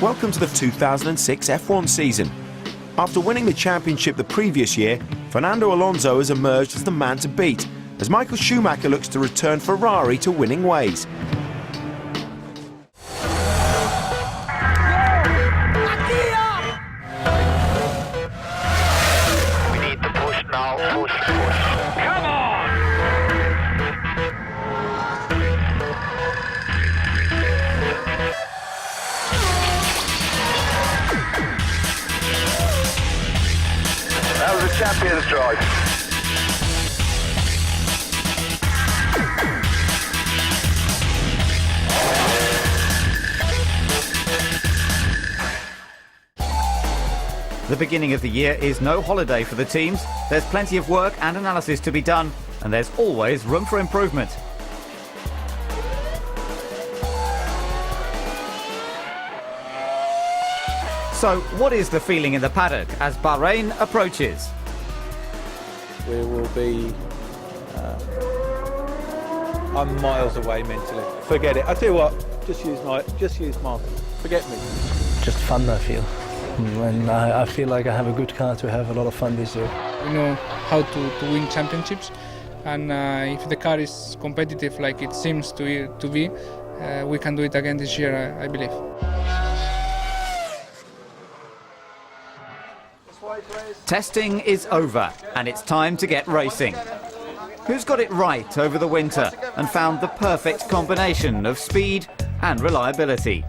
Welcome to the 2006 F1 season. After winning the championship the previous year, Fernando Alonso has emerged as the man to beat, as Michael Schumacher looks to return Ferrari to winning ways. We need to push now, push. Come on! That was a champion's drive. The beginning of the year is no holiday for the teams. There's plenty of work and analysis to be done, and there's always room for improvement. So, what is the feeling in the paddock as Bahrain approaches? We will be... I'm miles away mentally. Forget it. I tell you what, just use Martin. Forget me. Just fun, I feel. And I feel like I have a good car to have a lot of fun this year. We know how to win championships, and if the car is competitive like it seems to be, we can do it again this year, I believe. Testing is over, and it's time to get racing. Who's got it right over the winter and found the perfect combination of speed and reliability?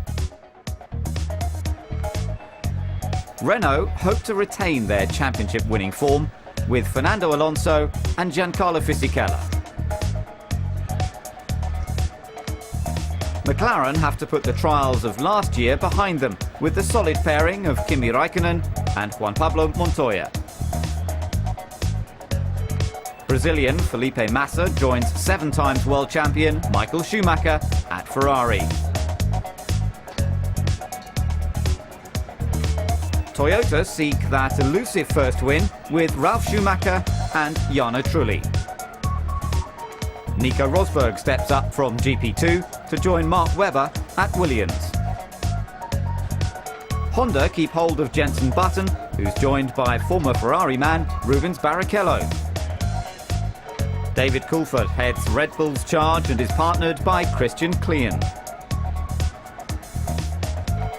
Renault hope to retain their championship-winning form with Fernando Alonso and Giancarlo Fisichella. McLaren have to put the trials of last year behind them with the solid pairing of Kimi Raikkonen and Juan Pablo Montoya. Brazilian Felipe Massa joins 7-time world champion Michael Schumacher at Ferrari. Toyota seek that elusive first win with Ralf Schumacher and Jarno Trulli. Nico Rosberg steps up from GP2 to join Mark Webber at Williams. Honda keep hold of Jenson Button, who's joined by former Ferrari man Rubens Barrichello. David Coulthard heads Red Bull's charge and is partnered by Christian Klien.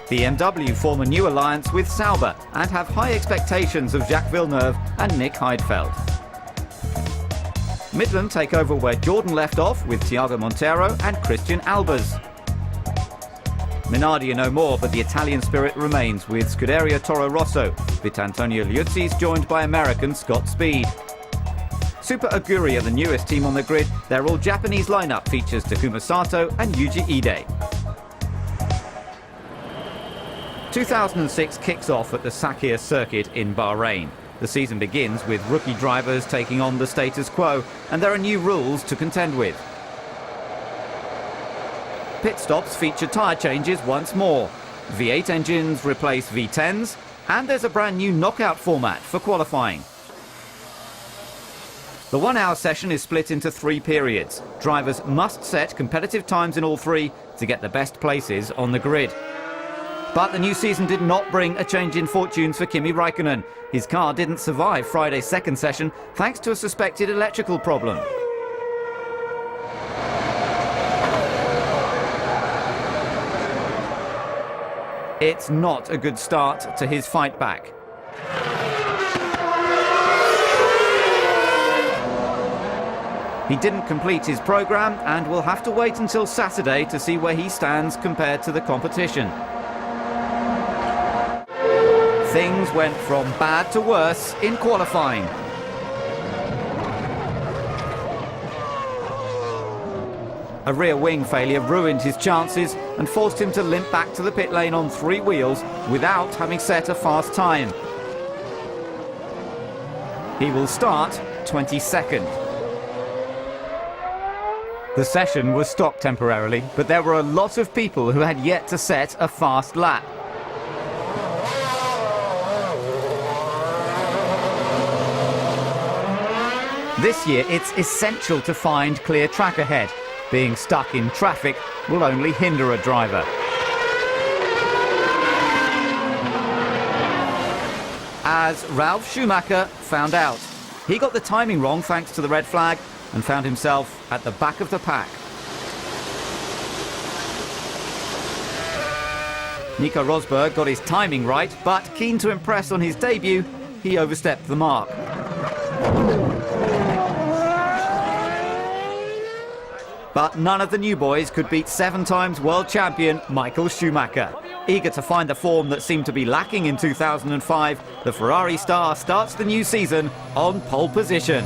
BMW form a new alliance with Sauber and have high expectations of Jacques Villeneuve and Nick Heidfeld. Midland take over where Jordan left off with Thiago Montero and Christian Albers. Minardi are no more, but the Italian spirit remains with Scuderia Toro Rosso, with Antonio Liuzzi's joined by American Scott Speed. Super Aguri are the newest team on the grid. Their all-Japanese lineup features Takuma Sato and Yuji Ide. 2006 kicks off at the Sakhir circuit in Bahrain. The season begins with rookie drivers taking on the status quo, and there are new rules to contend with. Pit stops feature tyre changes once more. V8 engines replace V10s, and there's a brand new knockout format for qualifying. The 1-hour session is split into 3 periods. Drivers must set competitive times in all 3 to get the best places on the grid. But the new season did not bring a change in fortunes for Kimi Raikkonen. His car didn't survive Friday's second session thanks to a suspected electrical problem. It's not a good start to his fight back. He didn't complete his programme and will have to wait until Saturday to see where he stands compared to the competition. Things went from bad to worse in qualifying. A rear wing failure ruined his chances and forced him to limp back to the pit lane on 3 wheels without having set a fast time. He will start 22nd. The session was stopped temporarily, but there were a lot of people who had yet to set a fast lap. This year, it's essential to find clear track ahead. Being stuck in traffic will only hinder a driver. as Ralf Schumacher found out. He got the timing wrong thanks to the red flag and found himself at the back of the pack. Nico Rosberg got his timing right, but keen to impress on his debut, he overstepped the mark. But none of the new boys could beat 7 times world champion Michael Schumacher. Eager to find the form that seemed to be lacking in 2005, the Ferrari star starts the new season on pole position.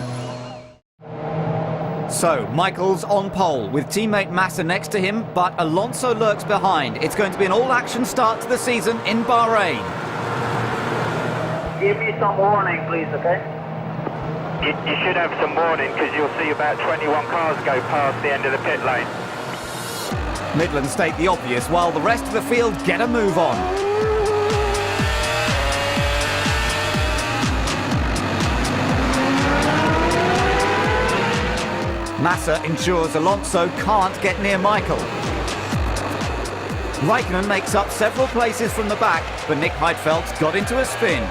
So, Michael's on pole with teammate Massa next to him, but Alonso lurks behind. It's going to be an all-action start to the season in Bahrain. Give me some warning, please, okay? You should have some warning because you'll see about 21 cars go past the end of the pit lane. Midland state the obvious while the rest of the field get a move on. Massa ensures Alonso can't get near Michael. Raikkonen makes up several places from the back, but Nick Heidfeldt's got into a spin.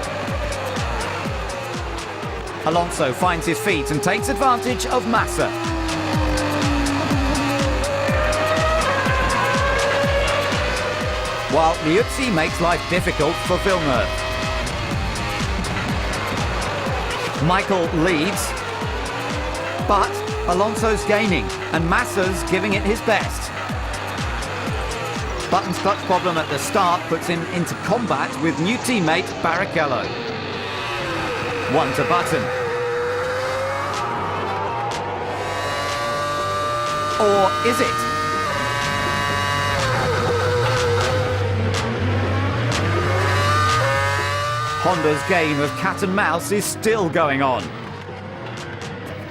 Alonso finds his feet and takes advantage of Massa. While Liuzzi makes life difficult for Villeneuve. Michael leads, but Alonso's gaining, and Massa's giving it his best. Button's clutch problem at the start puts him into combat with new teammate Barrichello. 1 to Button. Or is it? Honda's game of cat and mouse is still going on.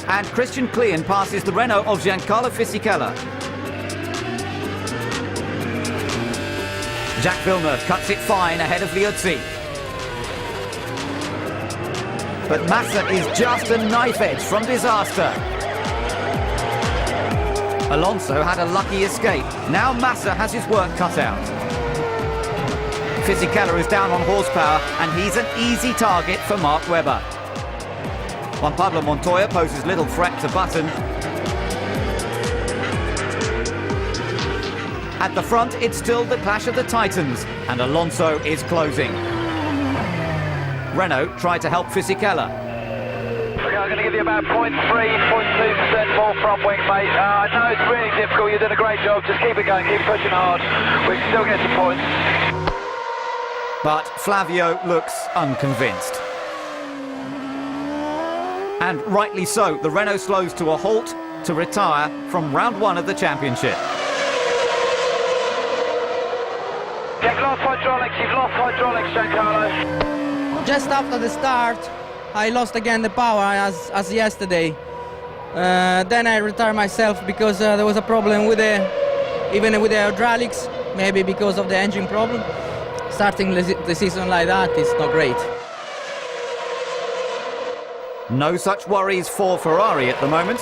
And Christian Klein passes the Renault of Giancarlo Fisichella. Jacques Villeneuve cuts it fine ahead of Liuzzi. But Massa is just a knife edge from disaster. Alonso had a lucky escape. Now Massa has his work cut out. Fisichella is down on horsepower and he's an easy target for Mark Webber. Juan Pablo Montoya poses little threat to Button. At the front, it's still the clash of the titans, and Alonso is closing. Renault tried to help Fisichella. Okay, I'm going to give you about 0.3, 0.2% more front wing, mate. I know it's really difficult. You did a great job. Just keep it going. Keep pushing hard. We can still get some points. But Flavio looks unconvinced. And rightly so, the Renault slows to a halt to retire from round 1 of the championship. You've lost hydraulics, Giancarlo. Just after the start, I lost again the power as yesterday. Then I retired myself because there was a problem with even with the hydraulics, maybe because of the engine problem. Starting the season like that is not great. No such worries for Ferrari at the moment.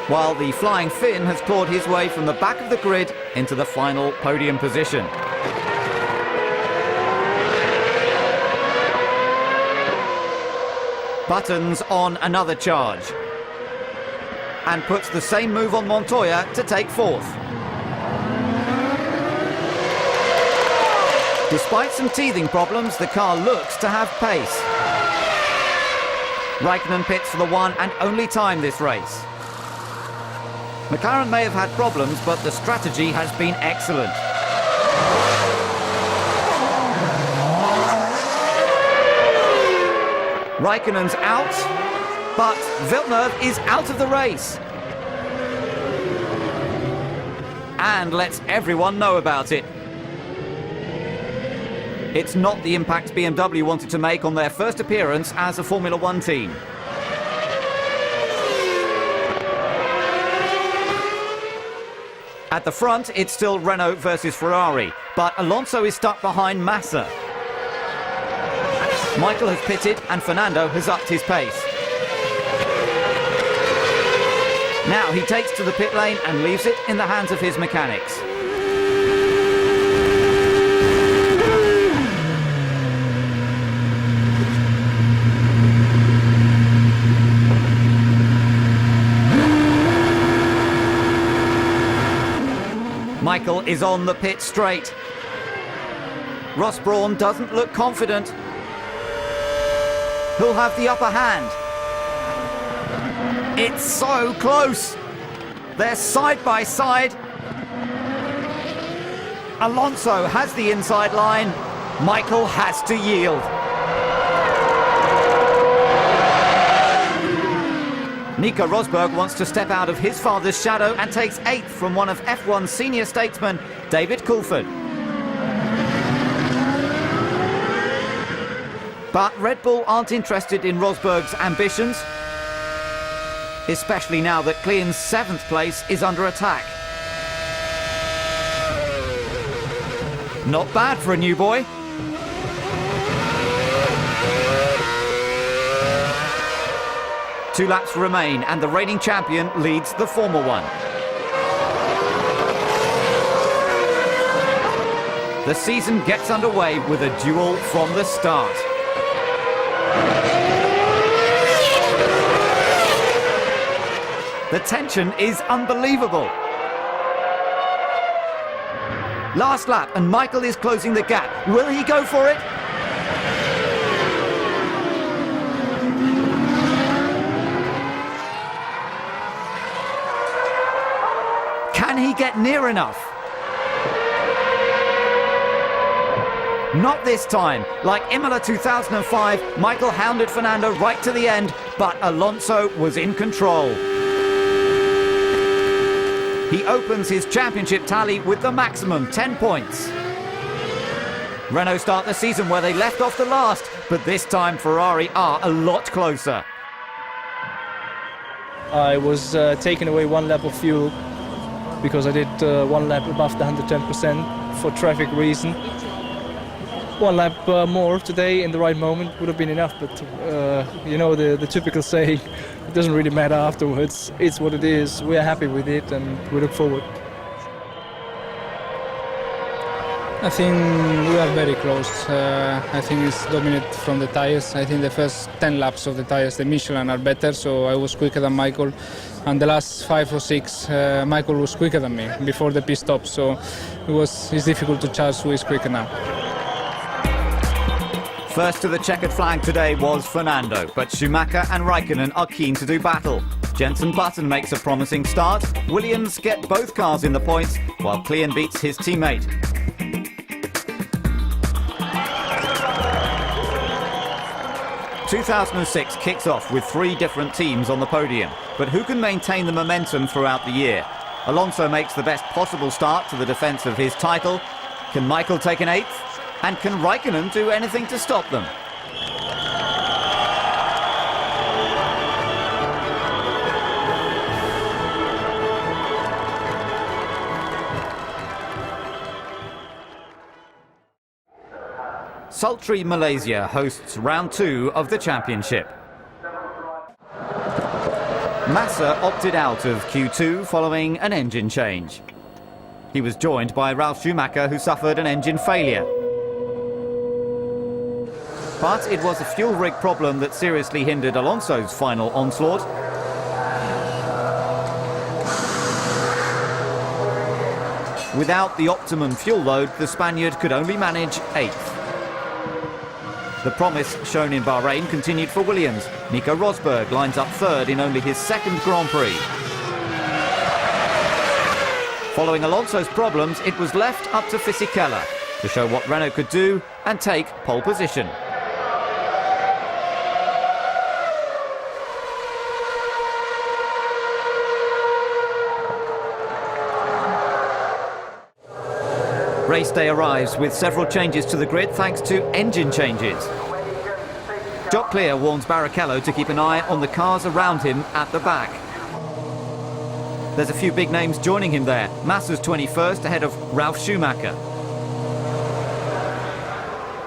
While the Flying Finn has clawed his way from the back of the grid into the final podium position. Button's on another charge. And puts the same move on Montoya to take 4th. Despite some teething problems, the car looks to have pace. Raikkonen pits for the one and only time this race. McLaren may have had problems, but the strategy has been excellent. Raikkonen's out, but Villeneuve is out of the race. And lets everyone know about it. It's not the impact BMW wanted to make on their first appearance as a Formula One team. At the front, it's still Renault versus Ferrari, but Alonso is stuck behind Massa. Michael has pitted and Fernando has upped his pace. Now he takes to the pit lane and leaves it in the hands of his mechanics. Michael is on the pit straight. Ross Brawn doesn't look confident. Who'll have the upper hand? It's so close. They're side by side. Alonso has the inside line. Michael has to yield. Nico Rosberg wants to step out of his father's shadow and takes 8th from one of F1's senior statesmen, David Coulthard. But Red Bull aren't interested in Rosberg's ambitions, especially now that Klean's 7th place is under attack. Not bad for a new boy. Two laps remain and the reigning champion leads the former one. The season gets underway with a duel from the start. The tension is unbelievable. Last lap and Michael is closing the gap. Will he go for it? Can he get near enough? Not this time. Like Imola 2005, Michael hounded Fernando right to the end, but Alonso was in control. He opens his championship tally with the maximum 10 points. Renault start the season where they left off the last, but this time Ferrari are a lot closer. I was taking away 1 lap of fuel because I did 1 lap above the 110% for traffic reason. 1 lap more today in the right moment would have been enough, but you know the typical saying, it doesn't really matter afterwards. It's what it is. We are happy with it and we look forward. I think we are very close. I think it's dominant from the tyres. I think the first 10 laps of the tyres, the Michelin, are better, so I was quicker than Michael. And the last 5 or 6, Michael was quicker than me before the pit stop, so it's difficult to judge who is quicker now. First to the checkered flag today was Fernando, but Schumacher and Raikkonen are keen to do battle. Jenson Button makes a promising start. Williams get both cars in the points, while Klean beats his teammate. ...2006 kicks off with 3 different teams on the podium, but who can maintain the momentum throughout the year? Alonso makes the best possible start to the defence of his title. Can Michael take an 8th? And can Raikkonen do anything to stop them? Sultry Malaysia hosts round 2 of the championship. Massa opted out of Q2 following an engine change. He was joined by Ralf Schumacher, who suffered an engine failure. But it was a fuel rig problem that seriously hindered Alonso's final onslaught. Without the optimum fuel load, the Spaniard could only manage 8th. The promise shown in Bahrain continued for Williams. Nico Rosberg lines up 3rd in only his 2nd Grand Prix. Following Alonso's problems, it was left up to Fisichella to show what Renault could do and take pole position. Race day arrives with several changes to the grid thanks to engine changes. Jock Clear warns Barrichello to keep an eye on the cars around him at the back. There's a few big names joining him there. Massa's 21st ahead of Ralf Schumacher.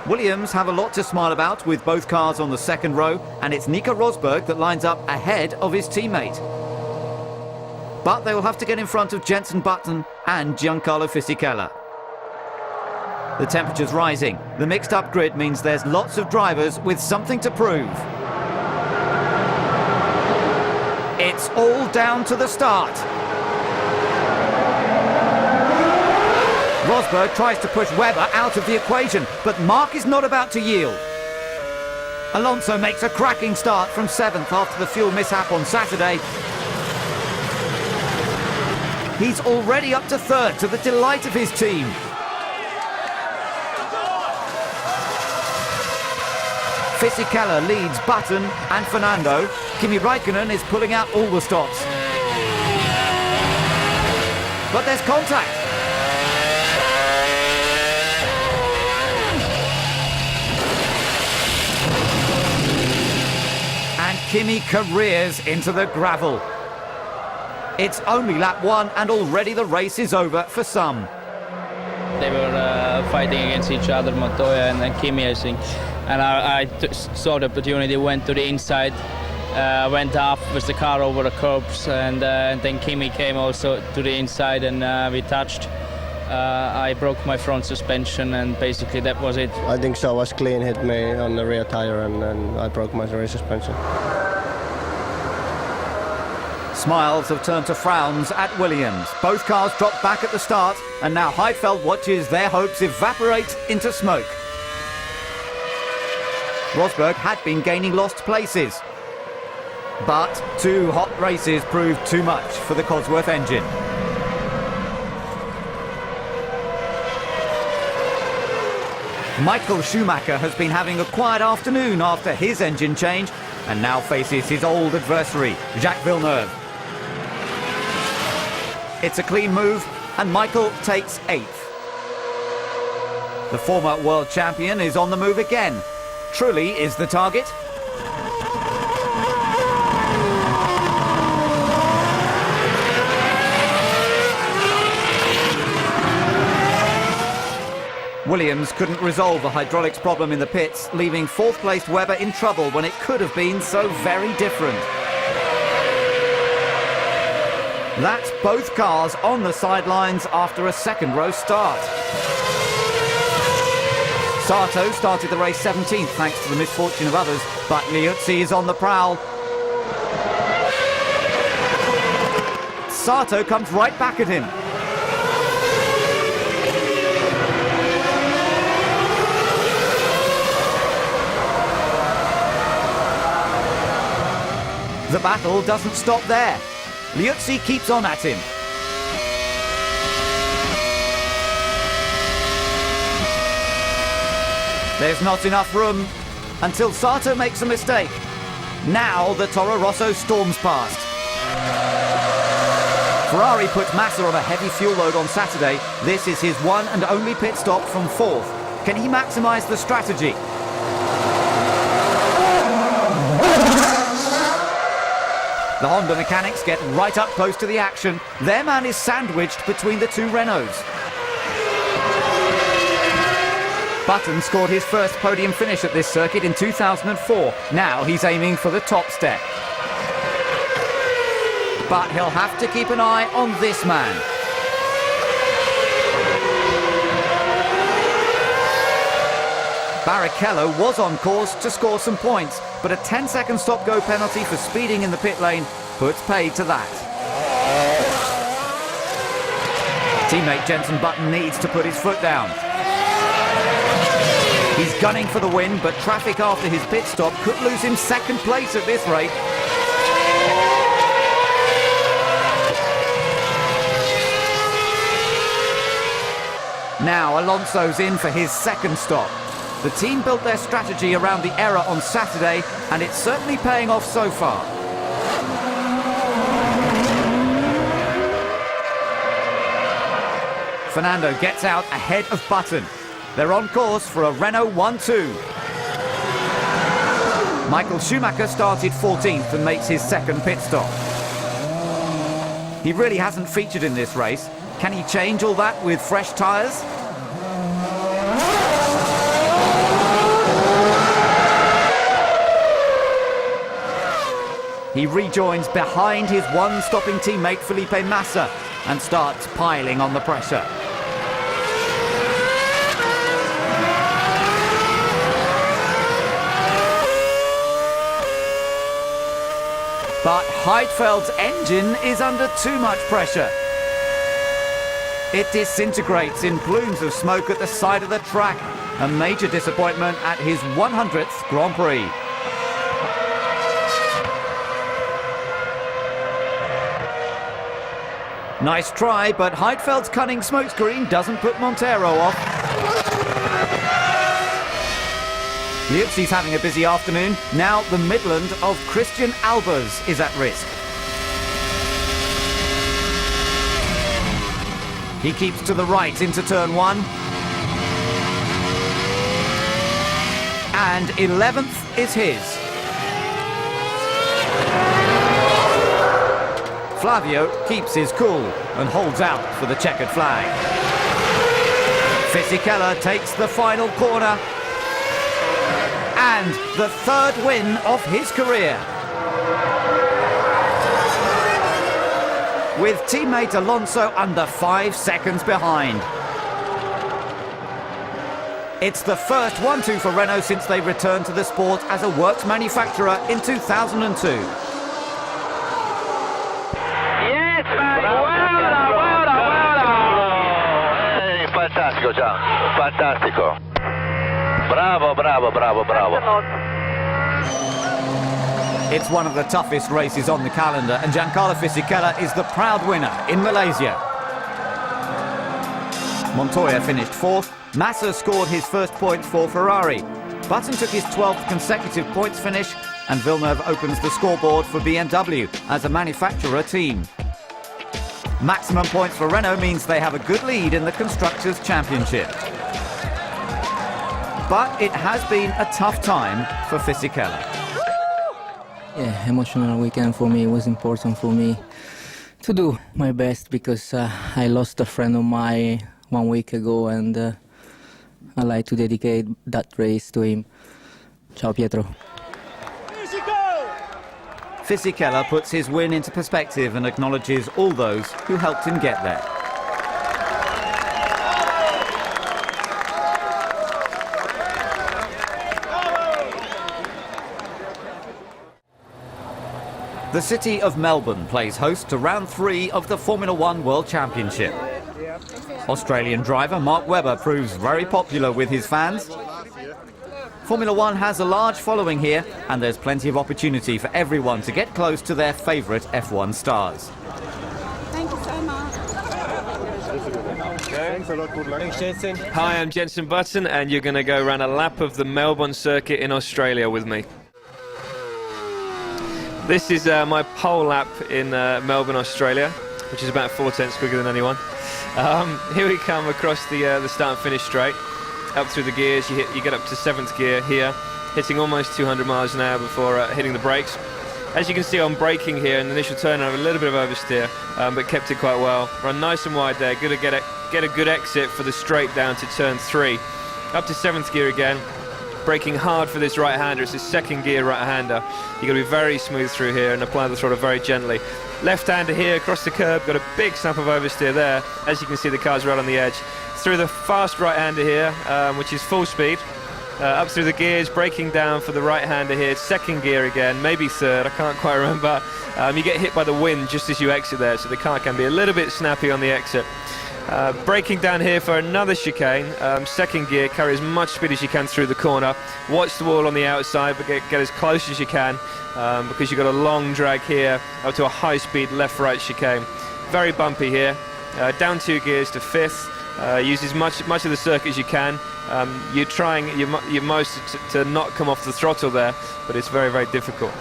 Williams have a lot to smile about with both cars on the 2nd row, and it's Nico Rosberg that lines up ahead of his teammate. But they will have to get in front of Jenson Button and Giancarlo Fisichella. The temperature's rising. The mixed-up grid means there's lots of drivers with something to prove. It's all down to the start. Rosberg tries to push Webber out of the equation, but Mark is not about to yield. Alonso makes a cracking start from 7th after the fuel mishap on Saturday. He's already up to 3rd, to the delight of his team. Fisichella leads Button and Fernando. Kimi Räikkönen is pulling out all the stops. But there's contact. And Kimi careers into the gravel. It's only lap 1 and already the race is over for some. They were fighting against each other, Montoya and Kimi, I think. And I saw the opportunity, went to the inside, went up with the car over the curbs, and then Kimi came also to the inside, and we touched. I broke my front suspension, and basically that was it. I think so. Was clean, hit me on the rear tire, and I broke my rear suspension. Smiles have turned to frowns at Williams. Both cars dropped back at the start, and now Heidfeld watches their hopes evaporate into smoke. Rosberg had been gaining lost places, but 2 hot races proved too much for the Cosworth engine. Michael Schumacher has been having a quiet afternoon after his engine change, and now faces his old adversary, Jacques Villeneuve. It's a clean move, and Michael takes 8th. The former world champion is on the move again. Trulli is the target. Williams couldn't resolve a hydraulics problem in the pits, leaving 4th-placed Webber in trouble when it could have been so very different. That's both cars on the sidelines after a second-row start. Sato started the race 17th thanks to the misfortune of others, but Liuzzi is on the prowl. Sato comes right back at him. The battle doesn't stop there. Liuzzi keeps on at him. There's not enough room until Sato makes a mistake. Now the Toro Rosso storms past. Ferrari put Massa on a heavy fuel load on Saturday. This is his one and only pit stop from 4th. Can he maximise the strategy? The Honda mechanics get right up close to the action. Their man is sandwiched between the 2 Renaults. Button scored his first podium finish at this circuit in 2004. Now he's aiming for the top step. But he'll have to keep an eye on this man. Barrichello was on course to score some points, but a 10-second stop-go penalty for speeding in the pit lane puts paid to that. Teammate Jenson Button needs to put his foot down. He's gunning for the win, but traffic after his pit stop could lose him 2nd place at this rate. Now Alonso's in for his 2nd stop. The team built their strategy around the error on Saturday, and it's certainly paying off so far. Fernando gets out ahead of Button. They're on course for a Renault 1-2. Michael Schumacher started 14th and makes his 2nd pit stop. He really hasn't featured in this race. Can he change all that with fresh tyres? He rejoins behind his one-stopping teammate Felipe Massa and starts piling on the pressure. But Heidfeld's engine is under too much pressure. It disintegrates in plumes of smoke at the side of the track. A major disappointment at his 100th Grand Prix. Nice try, but Heidfeld's cunning smokescreen doesn't put Montero off. Liuzzi's having a busy afternoon. Now the Midland of Christian Albers is at risk. He keeps to the right into turn 1. And 11th is his. Flavio keeps his cool and holds out for the checkered flag. Fisichella takes the final corner. And the third win of his career. With teammate Alonso under 5 seconds behind. It's the first 1-2 for Renault since they returned to the sport as a works manufacturer in 2002. Yes, man! Well done! Fantastico, Gian. Fantastico. Bravo, bravo, bravo, bravo. It's one of the toughest races on the calendar, and Giancarlo Fisichella is the proud winner in Malaysia. Montoya finished 4th. Massa scored his first points for Ferrari. Button took his 12th consecutive points finish, and Villeneuve opens the scoreboard for BMW as a manufacturer team. Maximum points for Renault means they have a good lead in the Constructors' Championship. But it has been a tough time for Fisichella. Yeah, emotional weekend for me. It was important for me to do my best because I lost a friend of mine 1 week ago, and I like to dedicate that race to him. Ciao Pietro. Fisichella puts his win into perspective and acknowledges all those who helped him get there. The city of Melbourne plays host to round 3 of the Formula One World Championship. Australian driver Mark Webber proves very popular with his fans. Formula One has a large following here, and there's plenty of opportunity for everyone to get close to their favourite F1 stars. Thank you so much. Thanks a lot, good luck. Thanks, Jensen. Hi, I'm Jensen Button, and you're going to go around a lap of the Melbourne circuit in Australia with me. This is my pole lap in Melbourne, Australia, which is about 4/10 quicker than anyone. Here we come across the start and finish straight, up through the gears. You get up to 7th gear here, hitting almost 200 miles an hour before hitting the brakes. As you can see, I'm braking here in the initial turn. I have a little bit of oversteer, but kept it quite well. Run nice and wide there. Good to get a good exit for the straight down to turn 3. Up to 7th gear again. Braking hard for this right-hander. It's his 2nd gear right-hander. You've got to be very smooth through here and apply the throttle very gently. Left-hander here across the curb. Got a big snap of oversteer there. As you can see, the car's right on the edge. Through the fast right-hander here, which is full speed. Up through the gears, braking down for the right-hander here. 2nd gear again, maybe 3rd. I can't quite remember. You get hit by the wind just as you exit there, so the car can be a little bit snappy on the exit. Braking down here for another chicane, 2nd gear, carry as much speed as you can through the corner. Watch the wall on the outside, but get as close as you can because you've got a long drag here up to a high-speed left-right chicane. Very bumpy here. Down 2 gears to 5th. Use as much of the circuit as you can. You're trying your most to not come off the throttle there, but it's very, very difficult.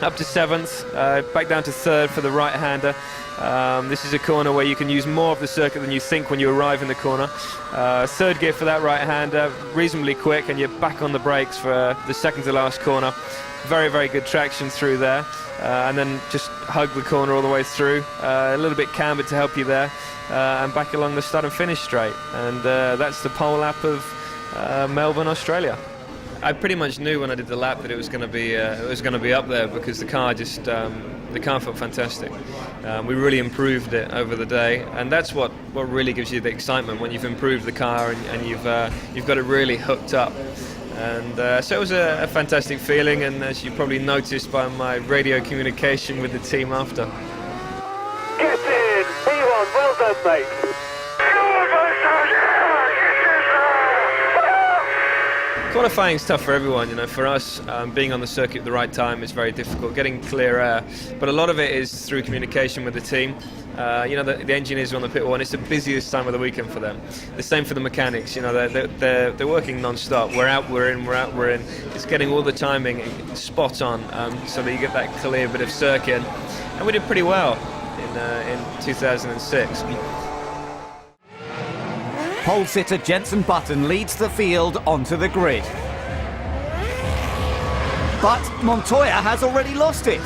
Up to 7th, back down to 3rd for the right-hander. This is a corner where you can use more of the circuit than you think when you arrive in the corner. 3rd gear for that right-hander, reasonably quick, and you're back on the brakes for the 2nd to last corner. Very, very good traction through there. And then just hug the corner all the way through. A little bit cambered to help you there. And back along the start and finish straight. And that's the pole lap of Melbourne, Australia. I pretty much knew when I did the lap that it was going to be up there because the car just the car felt fantastic. We really improved it over the day, and that's what really gives you the excitement when you've improved the car and you've got it really hooked up. And so it was a fantastic feeling, and as you probably noticed by my radio communication with the team after. Get in! P1, well done, mate. Qualifying's tough for everyone, you know. For us, being on the circuit at the right time is very difficult, getting clear air, but a lot of it is through communication with the team. You know, the engineers are on the pit wall, and it's the busiest time of the weekend for them. The same for the mechanics, you know, they're working non-stop. We're out, we're in, we're out, we're in. It's getting all the timing spot on, so that you get that clear bit of circuit. And we did pretty well in 2006. Pole sitter Jenson Button leads the field onto the grid. But Montoya has already lost it.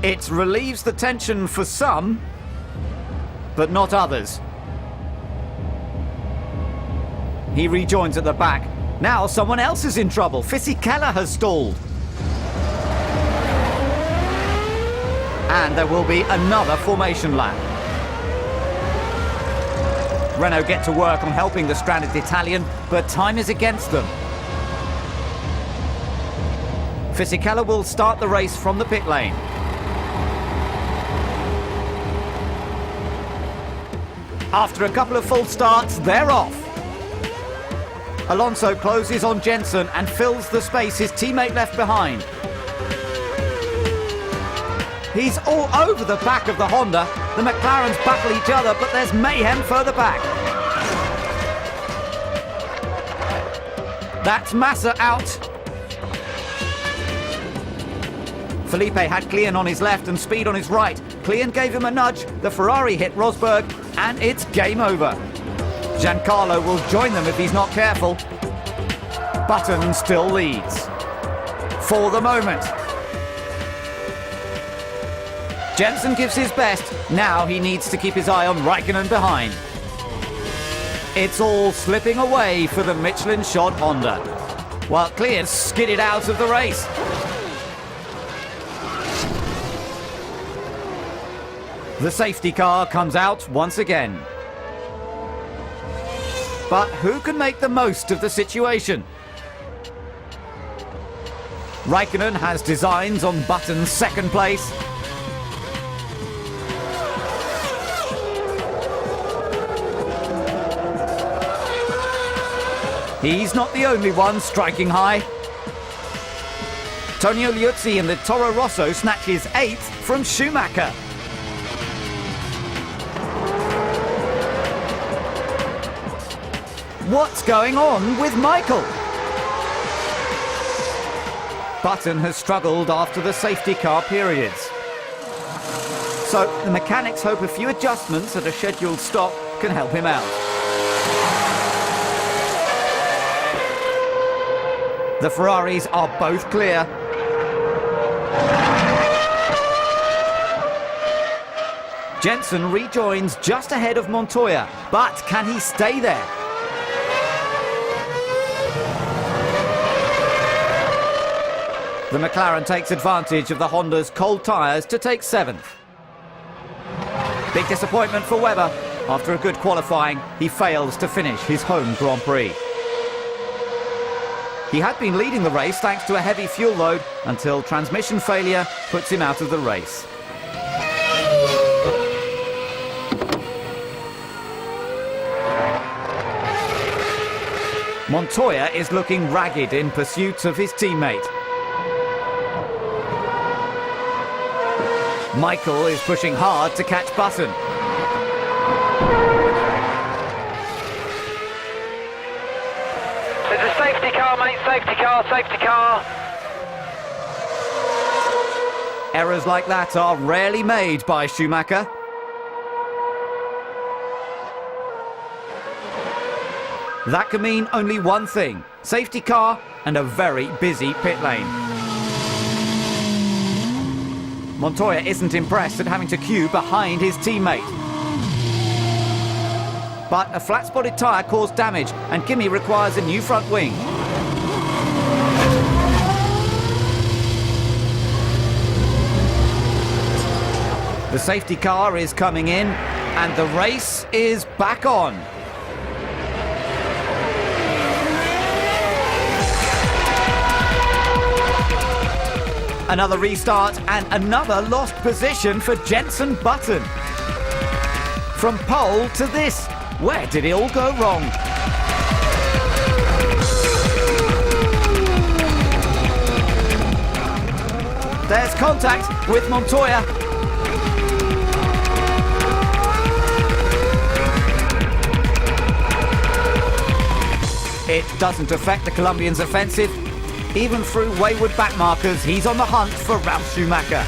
It relieves the tension for some, but not others. He rejoins at the back. Now someone else is in trouble. Fisichella has stalled. And there will be another formation lap. Renault get to work on helping the stranded Italian, but time is against them. Fisichella will start the race from the pit lane. After a couple of false starts, they're off. Alonso closes on Jenson and fills the space his teammate left behind. He's all over the back of the Honda. The McLarens battle each other, but there's mayhem further back. That's Massa out. Felipe had Klian on his left and Speed on his right. Klian gave him a nudge, the Ferrari hit Rosberg, and it's game over. Giancarlo will join them if he's not careful. Button still leads. For the moment. Jenson gives his best. Now he needs to keep his eye on Raikkonen behind. It's all slipping away for the Michelin-shod Honda, while Klian skidded out of the race. The safety car comes out once again. But who can make the most of the situation? Raikkonen has designs on Button's second place. He's not the only one striking high. Tonio Liuzzi in the Toro Rosso snatches 8th from Schumacher. What's going on with Michael? Button has struggled after the safety car periods. So the mechanics hope a few adjustments at a scheduled stop can help him out. The Ferraris are both clear. Jenson rejoins just ahead of Montoya, but can he stay there? The McLaren takes advantage of the Honda's cold tyres to take 7th. Big disappointment for Webber. After a good qualifying, he fails to finish his home Grand Prix. He had been leading the race thanks to a heavy fuel load until transmission failure puts him out of the race. Montoya is looking ragged in pursuit of his teammate. Michael is pushing hard to catch Button. There's a safety car, mate, safety car, safety car. Errors like that are rarely made by Schumacher. That can mean only one thing: safety car and a very busy pit lane. Montoya isn't impressed at having to queue behind his teammate. But a flat-spotted tyre caused damage and Kimi requires a new front wing. The safety car is coming in and the race is back on. Another restart and another lost position for Jenson Button. From pole to this, where did it all go wrong? there's contact with Montoya. It doesn't affect the Colombian's offensive. Even through wayward backmarkers, he's on the hunt for Ralf Schumacher.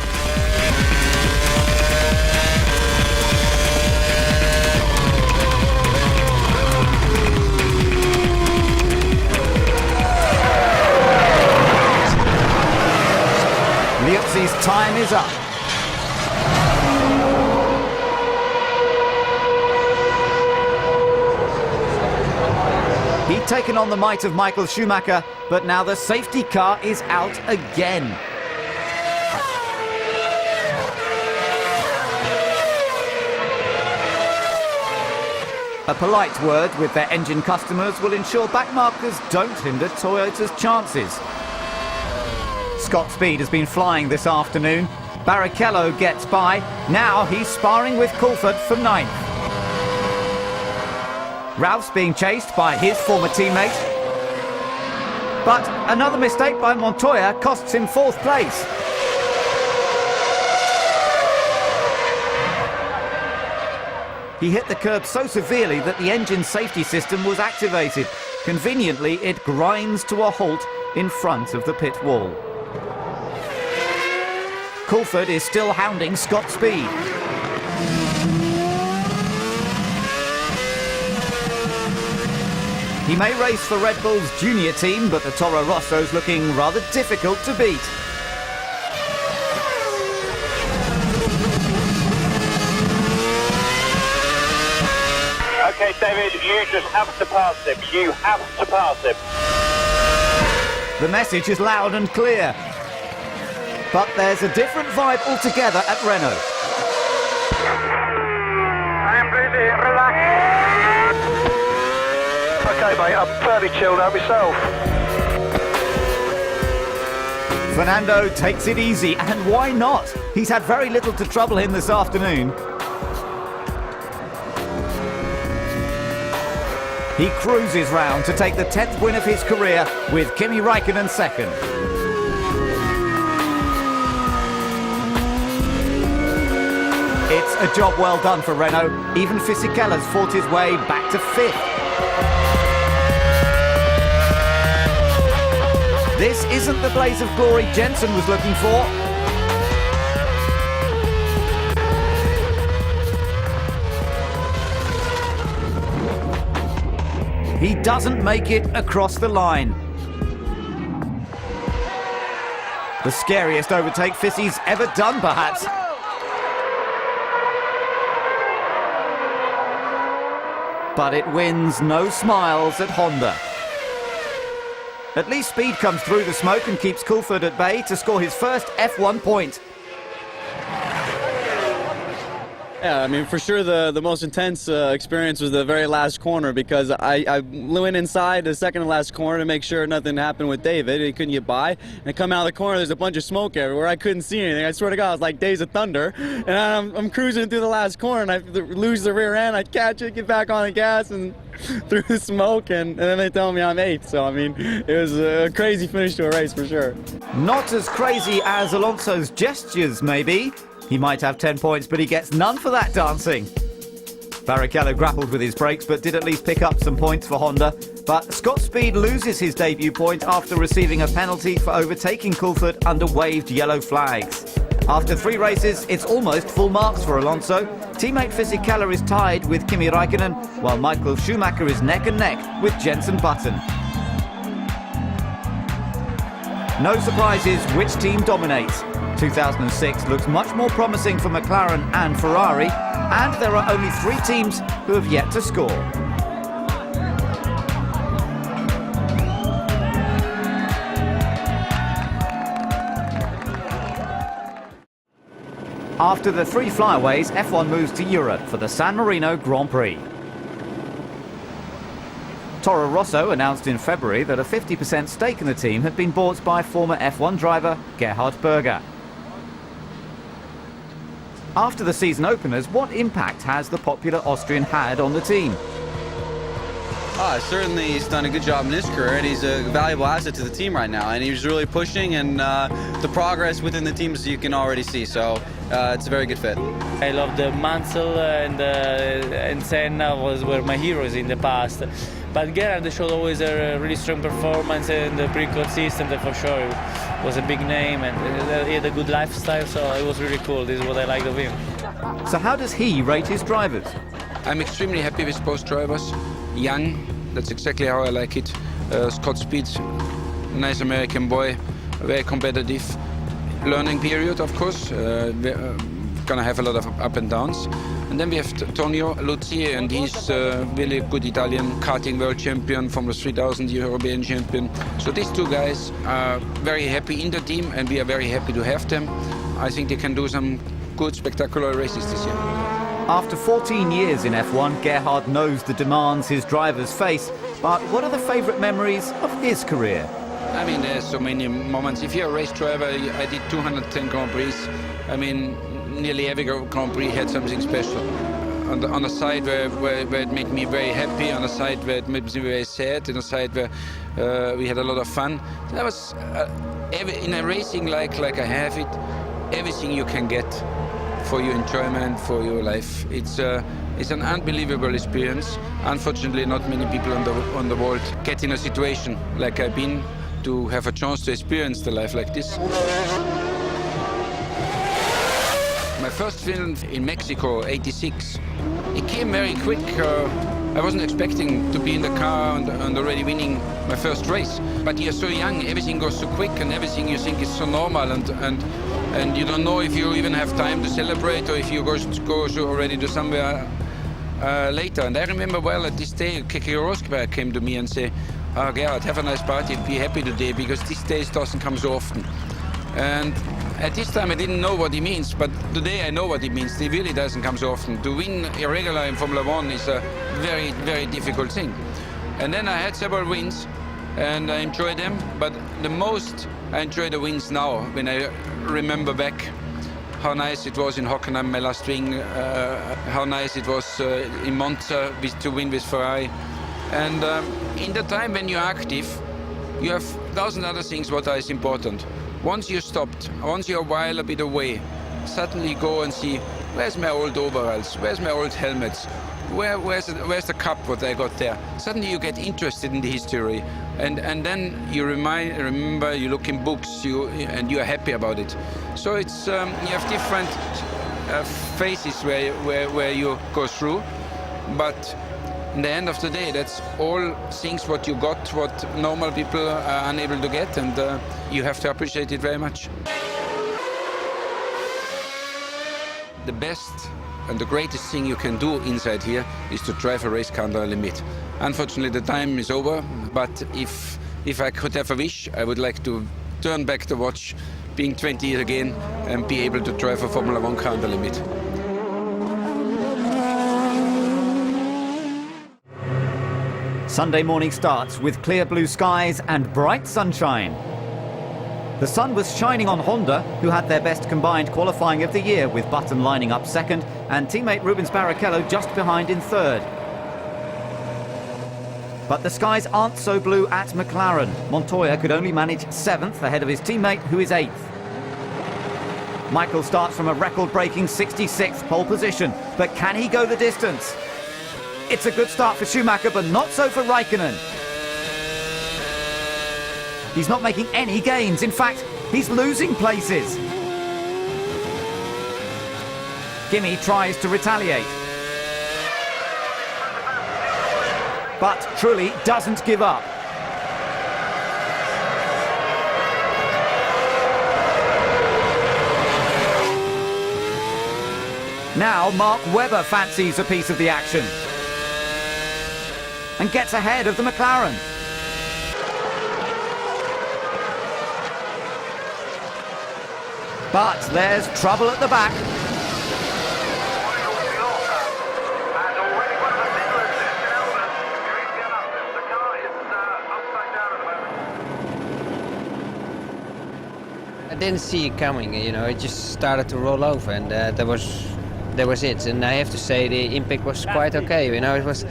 Liuzzi's time is up. He'd taken on the might of Michael Schumacher, but now the safety car is out again. A polite word with their engine customers will ensure backmarkers don't hinder Toyota's chances. Scott Speed has been flying this afternoon. Barrichello gets by. Now he's sparring with Coulthard for 9th. Ralph's being chased by his former teammate. But another mistake by Montoya costs him 4th place. He hit the curb so severely that the engine safety system was activated. Conveniently, it grinds to a halt in front of the pit wall. Coulthard is still hounding Scott Speed. He may race for Red Bull's junior team, but the Toro Rosso's looking rather difficult to beat. Okay, David, you just have to pass him. You have to pass him. The message is loud and clear. But there's a different vibe altogether at Renault. I'm pretty relaxed. Okay, mate, I'm fairly chilled out myself. Fernando takes it easy, and why not? He's had very little to trouble him this afternoon. He cruises round to take the 10th win of his career with Kimi Räikkönen 2nd. It's a job well done for Renault. Even Fisikella's fought his way back to 5th. This isn't the blaze of glory Jensen was looking for. He doesn't make it across the line. The scariest overtake Fissy's ever done, perhaps. But it wins no smiles at Honda. At least Speed comes through the smoke and keeps Coulthard at bay to score his first F1 point. Yeah, I mean, for sure the most intense experience was the very last corner, because I went inside the second to last corner to make sure nothing happened with David. He couldn't get by. And I come out of the corner, there's a bunch of smoke everywhere. I couldn't see anything. I swear to God, it was like Days of Thunder. And I'm cruising through the last corner, and I lose the rear end. I catch it, get back on the gas, and through the smoke, and then they tell me I'm 8th. So, I mean, it was a crazy finish to a race for sure. Not as crazy as Alonso's gestures, maybe. He might have 10 points, but he gets none for that dancing. Barrichello grappled with his brakes, but did at least pick up some points for Honda. But Scott Speed loses his debut point after receiving a penalty for overtaking Coulthard under waved yellow flags. After 3 races, it's almost full marks for Alonso. Teammate Fisichella is tied with Kimi Räikkönen, while Michael Schumacher is neck and neck with Jenson Button. No surprises which team dominates. 2006 looks much more promising for McLaren and Ferrari, and there are only 3 teams who have yet to score. After the 3 flyaways, F1 moves to Europe for the San Marino Grand Prix. Toro Rosso announced in February that a 50% stake in the team had been bought by former F1 driver Gerhard Berger. After the season openers, what impact has the popular Austrian had on the team? Certainly he's done a good job in his career, and he's a valuable asset to the team right now. And he's really pushing, and the progress within the teams you can already see. So it's a very good fit. I love the Mansell and Senna were my heroes in the past. But Gerhard showed always a really strong performance and pretty consistent, for sure. He was a big name and he had a good lifestyle, so it was really cool. This is what I liked of him. So how does he rate his drivers? I'm extremely happy with both drivers. Young, that's exactly how I like it. Scott Speed, nice American boy, very competitive. Learning period, of course. Gonna have a lot of up and downs. And then we have Tonio Luzzi, and he's really a good Italian karting world champion, Formula 3000 European champion. So these two guys are very happy in the team, and we are very happy to have them. I think they can do some good, spectacular races this year. After 14 years in F1, Gerhard knows the demands his drivers face, but what are the favourite memories of his career? I mean, there's so many moments. If you're a race driver, I did 210 Grand Prix. I mean, nearly every Grand Prix had something special. On the side where it made me very happy, on the side where it made me very sad, on the side where we had a lot of fun. That was, in a racing like I have it, everything you can get for your enjoyment, for your life. It's an unbelievable experience. Unfortunately, not many people on the world get in a situation like I've been to have a chance to experience the life like this. My first film in Mexico, '86, it came very quick. I wasn't expecting to be in the car and already winning my first race. But you're so young, everything goes so quick, and everything you think is so normal, and you don't know if you even have time to celebrate or if you go already to somewhere later. And I remember well at this day, Keke Rosberg came to me and said, "Oh, Gerhard, have a nice party, be happy today, because these days doesn't come so often." And at this time I didn't know what he means, but today I know what it means. It really doesn't come so often. To win irregular in Formula 1 is a very, very difficult thing. And then I had several wins, and I enjoyed them, but the most I enjoy the wins now, when I remember back how nice it was in Hockenheim, my last win, how nice it was in Monza to win with Ferrari. And in the time when you're active, you have 1,000 other things what are important. Once you're stopped, once you're a while a bit away, suddenly you go and see, where's my old overalls, where's my old helmets, where's the cup what I got there. Suddenly you get interested in the history, and then you remember, you look in books, and you're happy about it. So it's you have different phases where you go through, but in the end of the day, that's all things what you got, what normal people are unable to get, and you have to appreciate it very much. The best and the greatest thing you can do inside here is to drive a race car under a limit. Unfortunately, the time is over, but if I could have a wish, I would like to turn back the watch, being 20 years again, and be able to drive a Formula 1 car under limit. Sunday morning starts with clear blue skies and bright sunshine. The sun was shining on Honda, who had their best combined qualifying of the year, with Button lining up second and teammate Rubens Barrichello just behind in third. But the skies aren't so blue at McLaren. Montoya could only manage 7th ahead of his teammate, who is 8th. Michael starts from a record-breaking 66th pole position, but can he go the distance? It's a good start for Schumacher, but not so for Raikkonen. He's not making any gains. In fact, he's losing places. Kimi tries to retaliate, but Trulli doesn't give up. Now Mark Webber fancies a piece of the action and gets ahead of the McLaren. But there's trouble at the back. I didn't see it coming, you know, it just started to roll over, and that was it. And I have to say the impact was quite okay, you know, it was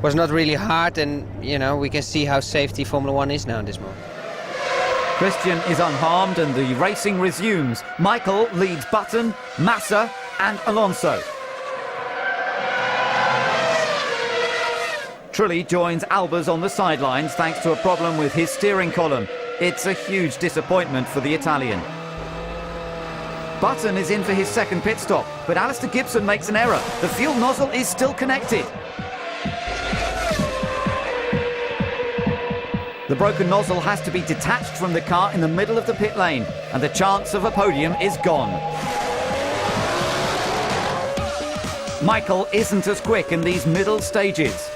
was not really hard, and you know, we can see how safety Formula One is now in this moment. Christian is unharmed and the racing resumes. Michael leads Button, Massa and Alonso. Trulli joins Albers on the sidelines thanks to a problem with his steering column. It's a huge disappointment for the Italian. Button is in for his second pit stop, but Alistair Gibson makes an error. The fuel nozzle is still connected. The broken nozzle has to be detached from the car in the middle of the pit lane, and the chance of a podium is gone. Michael isn't as quick in these middle stages.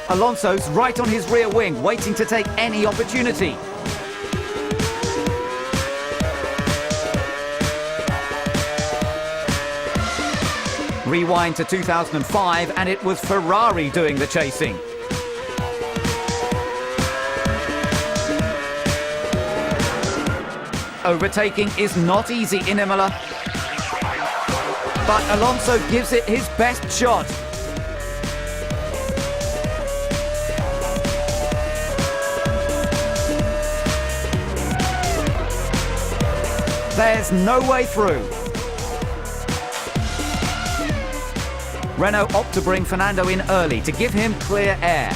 Alonso's right on his rear wing, waiting to take any opportunity. Rewind to 2005, and it was Ferrari doing the chasing. Overtaking is not easy in Imola, but Alonso gives it his best shot. There's no way through. Renault opt to bring Fernando in early to give him clear air.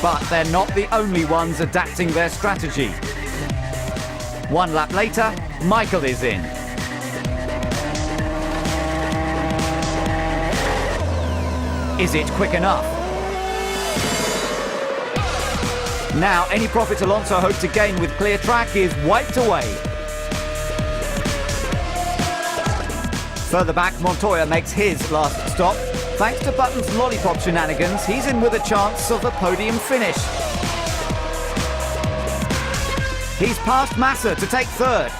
But they're not the only ones adapting their strategy. 1 lap later, Michael is in. Is it quick enough? Now, any profit Alonso hoped to gain with clear track is wiped away. Further back, Montoya makes his last stop. Thanks to Button's lollipop shenanigans, he's in with a chance of a podium finish. He's passed Massa to take third.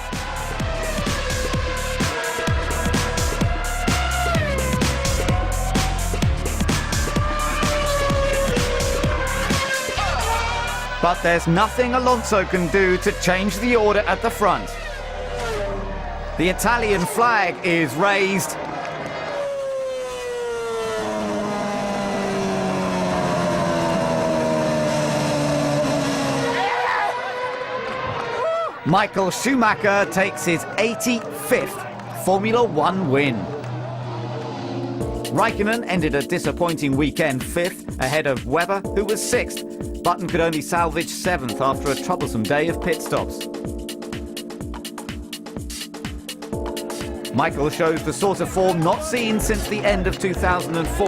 But there's nothing Alonso can do to change the order at the front. The Italian flag is raised. Michael Schumacher takes his 85th Formula One win. Raikkonen ended a disappointing weekend 5th, ahead of Webber, who was 6th. Button could only salvage 7th after a troublesome day of pit stops. Michael shows the sort of form not seen since the end of 2004,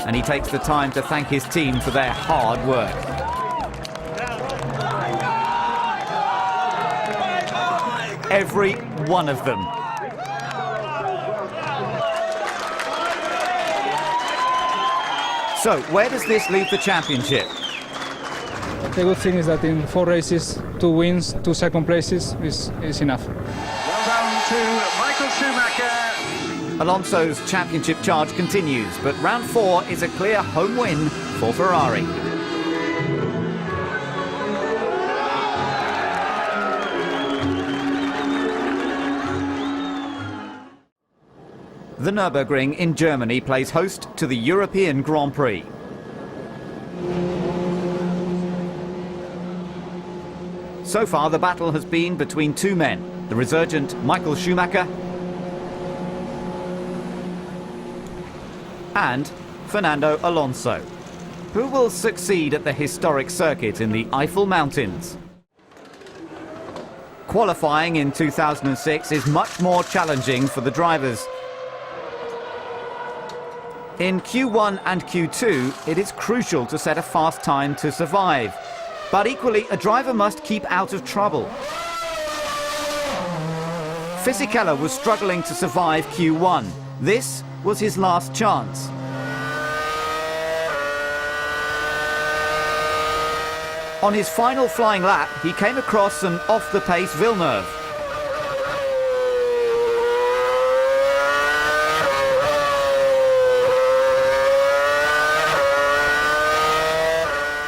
and he takes the time to thank his team for their hard work. Every one of them. So, where does this leave the championship? The good thing is that in 4 races, 2 wins, 2 second places is enough. Well done to Michael Schumacher. Alonso's championship charge continues, but round 4 is a clear home win for Ferrari. The Nürburgring in Germany plays host to the European Grand Prix. So far, the battle has been between 2 men, the resurgent Michael Schumacher and Fernando Alonso. Who will succeed at the historic circuit in the Eifel Mountains? Qualifying in 2006 is much more challenging for the drivers. In Q1 and Q2, it is crucial to set a fast time to survive. But equally, a driver must keep out of trouble. Fisichella was struggling to survive Q1. This was his last chance. On his final flying lap, he came across an off-the-pace Villeneuve.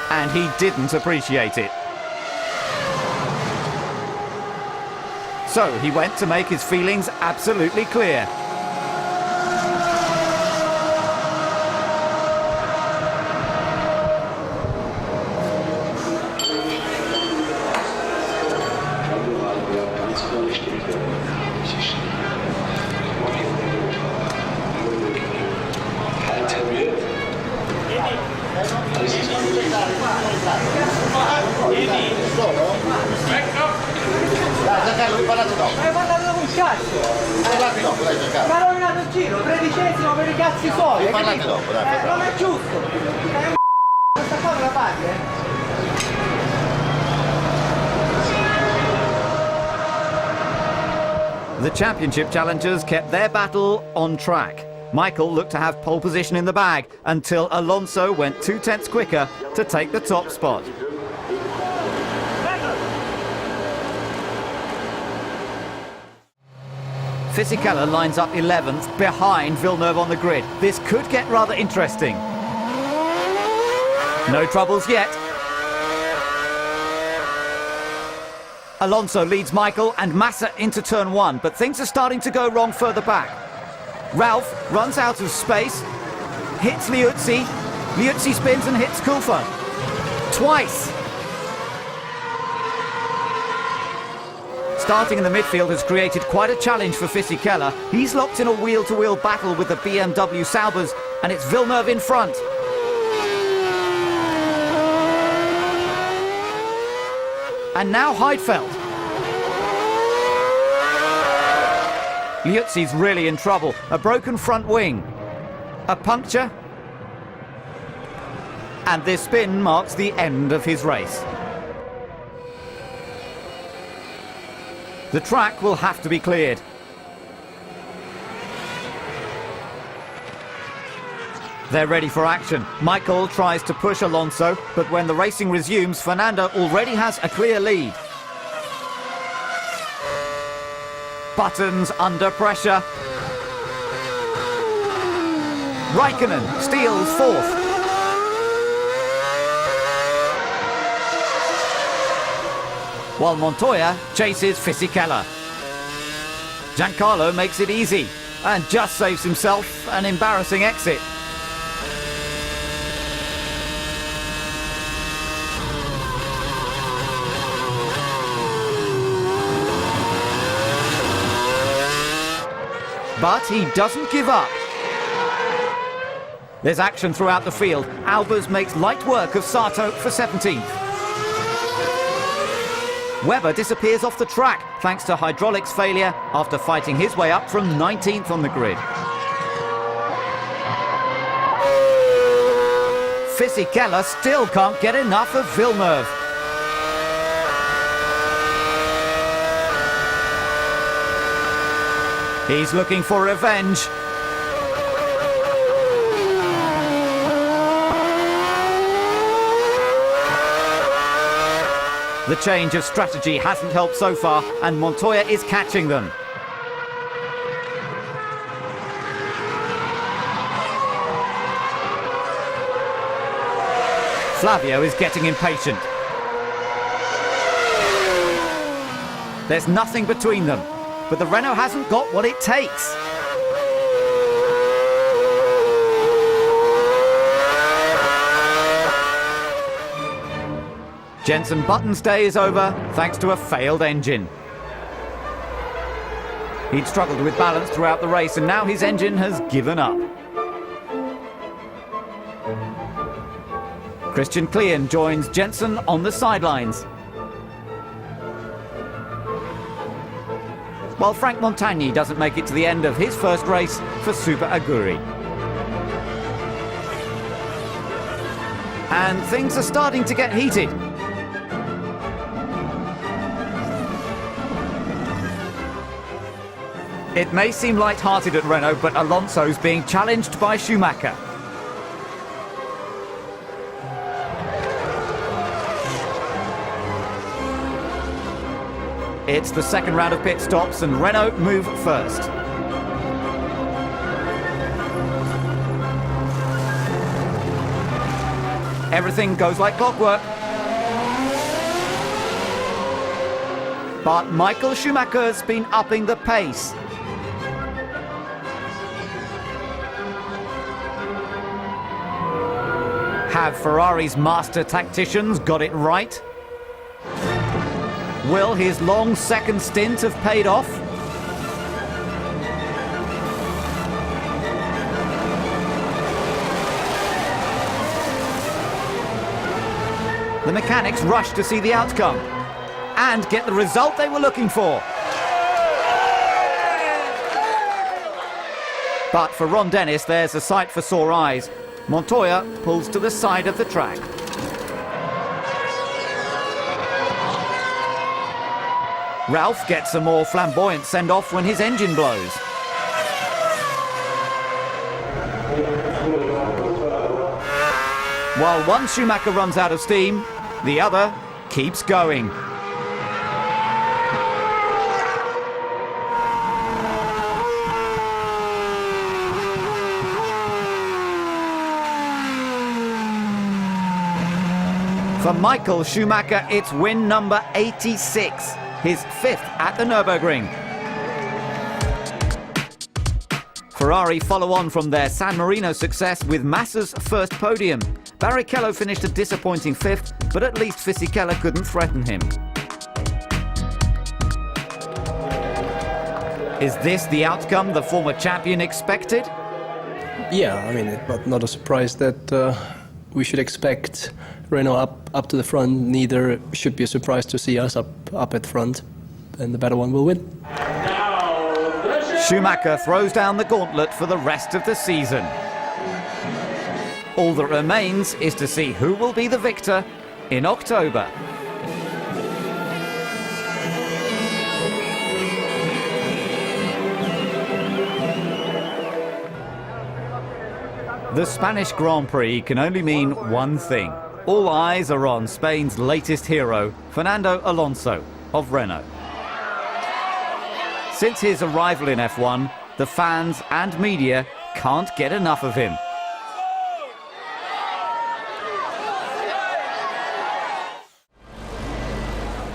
And he didn't appreciate it. So he went to make his feelings absolutely clear. Ma ha rovinato il giro, 13esimo per i cazzi suoi. Parlate dopo, dai. Non è giusto. Questa qua me la paghi, The championship challengers kept their battle on track. Michael looked to have pole position in the bag until Alonso went 2/10 quicker to take the top spot. Fisichella lines up 11th behind Villeneuve on the grid. This could get rather interesting. No troubles yet. Alonso leads Michael and Massa into turn 1, but things are starting to go wrong further back. Ralph runs out of space, hits Liuzzi. Liuzzi spins and hits Kufa. Twice. Starting in the midfield has created quite a challenge for Fisichella. He's locked in a wheel-to-wheel battle with the BMW Saubers, and it's Villeneuve in front. And now Heidfeld. Liuzzi's really in trouble. A broken front wing. A puncture. And this spin marks the end of his race. The track will have to be cleared. They're ready for action. Michael tries to push Alonso, but when the racing resumes, Fernando already has a clear lead. Buttons under pressure. Raikkonen steals 4th. While Montoya chases Fisichella. Giancarlo makes it easy and just saves himself an embarrassing exit. But he doesn't give up. There's action throughout the field. Albers makes light work of Sato for 17th. Webber disappears off the track thanks to hydraulics failure after fighting his way up from 19th on the grid. Fisichella still can't get enough of Villeneuve. He's looking for revenge. The change of strategy hasn't helped so far, and Montoya is catching them. Flavio is getting impatient. There's nothing between them, but the Renault hasn't got what it takes. Jenson Button's day is over thanks to a failed engine. He'd struggled with balance throughout the race, and now his engine has given up. Christian Klein joins Jenson on the sidelines. While Frank Montagny doesn't make it to the end of his first race for Super Aguri. And things are starting to get heated. It may seem light-hearted at Renault, but Alonso's being challenged by Schumacher. It's the second round of pit stops and Renault move first. Everything goes like clockwork. But Michael Schumacher's been upping the pace. Have Ferrari's master tacticians got it right? Will his long second stint have paid off? The mechanics rush to see the outcome and get the result they were looking for. But for Ron Dennis, there's a sight for sore eyes. Montoya pulls to the side of the track. Ralph gets a more flamboyant send-off when his engine blows. While one Schumacher runs out of steam, the other keeps going. For Michael Schumacher, it's win number 86, his 5th at the Nürburgring. Ferrari follow on from their San Marino success with Massa's first podium. Barrichello finished a disappointing 5th, but at least Fisichella couldn't threaten him. Is this the outcome the former champion expected? Yeah, I mean, it's not a surprise that we should expect Renault up to the front. Neither should be a surprise to see us up at front, and the better one will win. Schumacher throws down the gauntlet for the rest of the season. All that remains is to see who will be the victor in October. The Spanish Grand Prix can only mean one thing. All eyes are on Spain's latest hero, Fernando Alonso of Renault. Since his arrival in F1, the fans and media can't get enough of him.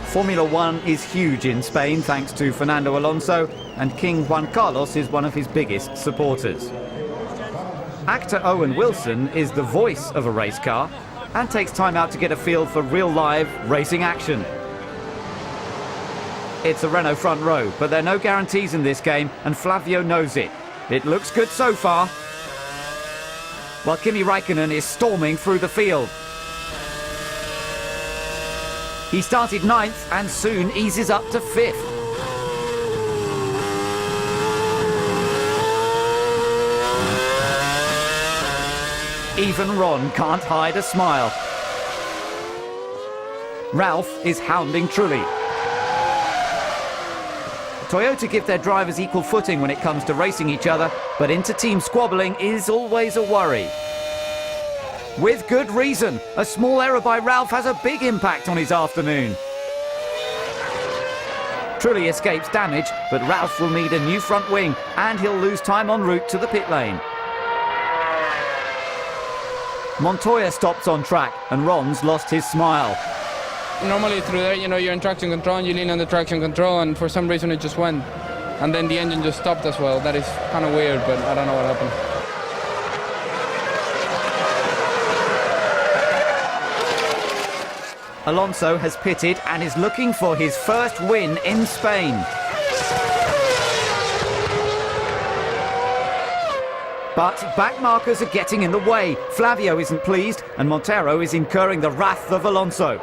Formula One is huge in Spain thanks to Fernando Alonso, and King Juan Carlos is one of his biggest supporters. Actor Owen Wilson is the voice of a race car and takes time out to get a feel for real live racing action. It's a Renault front row, but there are no guarantees in this game, and Flavio knows it. It looks good so far, while Kimi Räikkönen is storming through the field. He started 9th and soon eases up to 5th. Even Ron can't hide a smile. Ralph is hounding Trulli. Toyota give their drivers equal footing when it comes to racing each other, but inter-team squabbling is always a worry. With good reason, a small error by Ralph has a big impact on his afternoon. Trulli escapes damage, but Ralph will need a new front wing and he'll lose time en route to the pit lane. Montoya stops on track and Ron's lost his smile. Normally through there, you're in traction control and you lean on the traction control, and for some reason it just went. And then the engine just stopped as well. That is kind of weird, but I don't know what happened. Alonso has pitted and is looking for his first win in Spain. But back markers are getting in the way. Flavio isn't pleased and Montero is incurring the wrath of Alonso.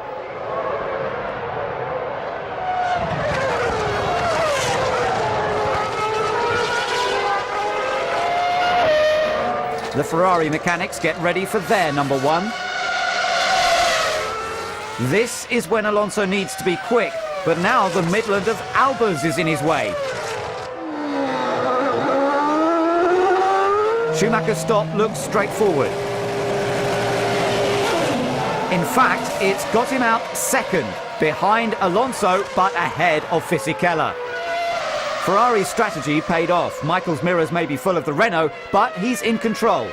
The Ferrari mechanics get ready for their number one. This is when Alonso needs to be quick, but now the Midland of Albers is in his way. Schumacher's stop looks straightforward. In fact, it's got him out second, behind Alonso, but ahead of Fisichella. Ferrari's strategy paid off. Michael's mirrors may be full of the Renault, but he's in control.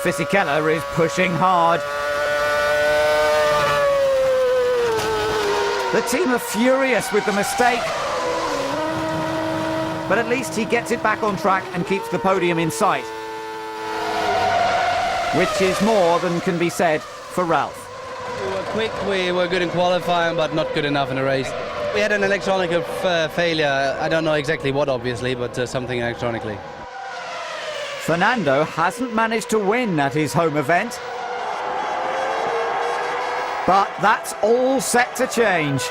Fisichella is pushing hard. The team are furious with the mistake. But at least he gets it back on track and keeps the podium in sight. Which is more than can be said for Ralph. We were quick, we were good in qualifying, but not good enough in the race. We had an electronic failure. I don't know exactly what, obviously, but something electronically. Fernando hasn't managed to win at his home event. But that's all set to change.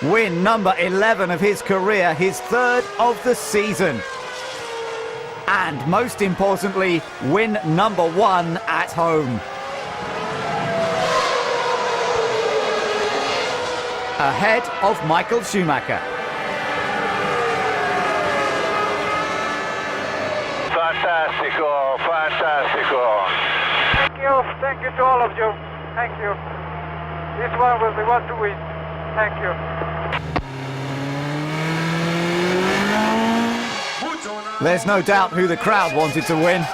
Win number 11 of his career, his third of the season. And most importantly, win number 1 at home. Ahead of Michael Schumacher. Fantastico, fantastico. Thank you to all of you. Thank you. This one will be one to win. Thank you. There's no doubt who the crowd wanted to win.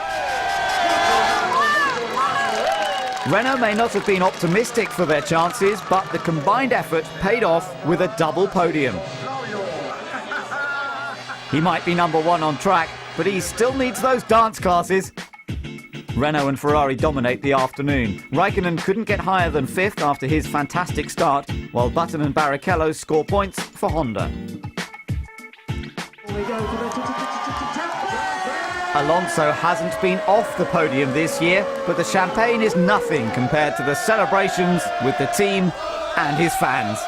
Renault may not have been optimistic for their chances, but the combined effort paid off with a double podium. He might be number 1 on track, but he still needs those dance classes. Renault and Ferrari dominate the afternoon. Raikkonen couldn't get higher than 5th after his fantastic start, while Button and Barrichello score points for Honda. Alonso hasn't been off the podium this year, but the champagne is nothing compared to the celebrations with the team and his fans.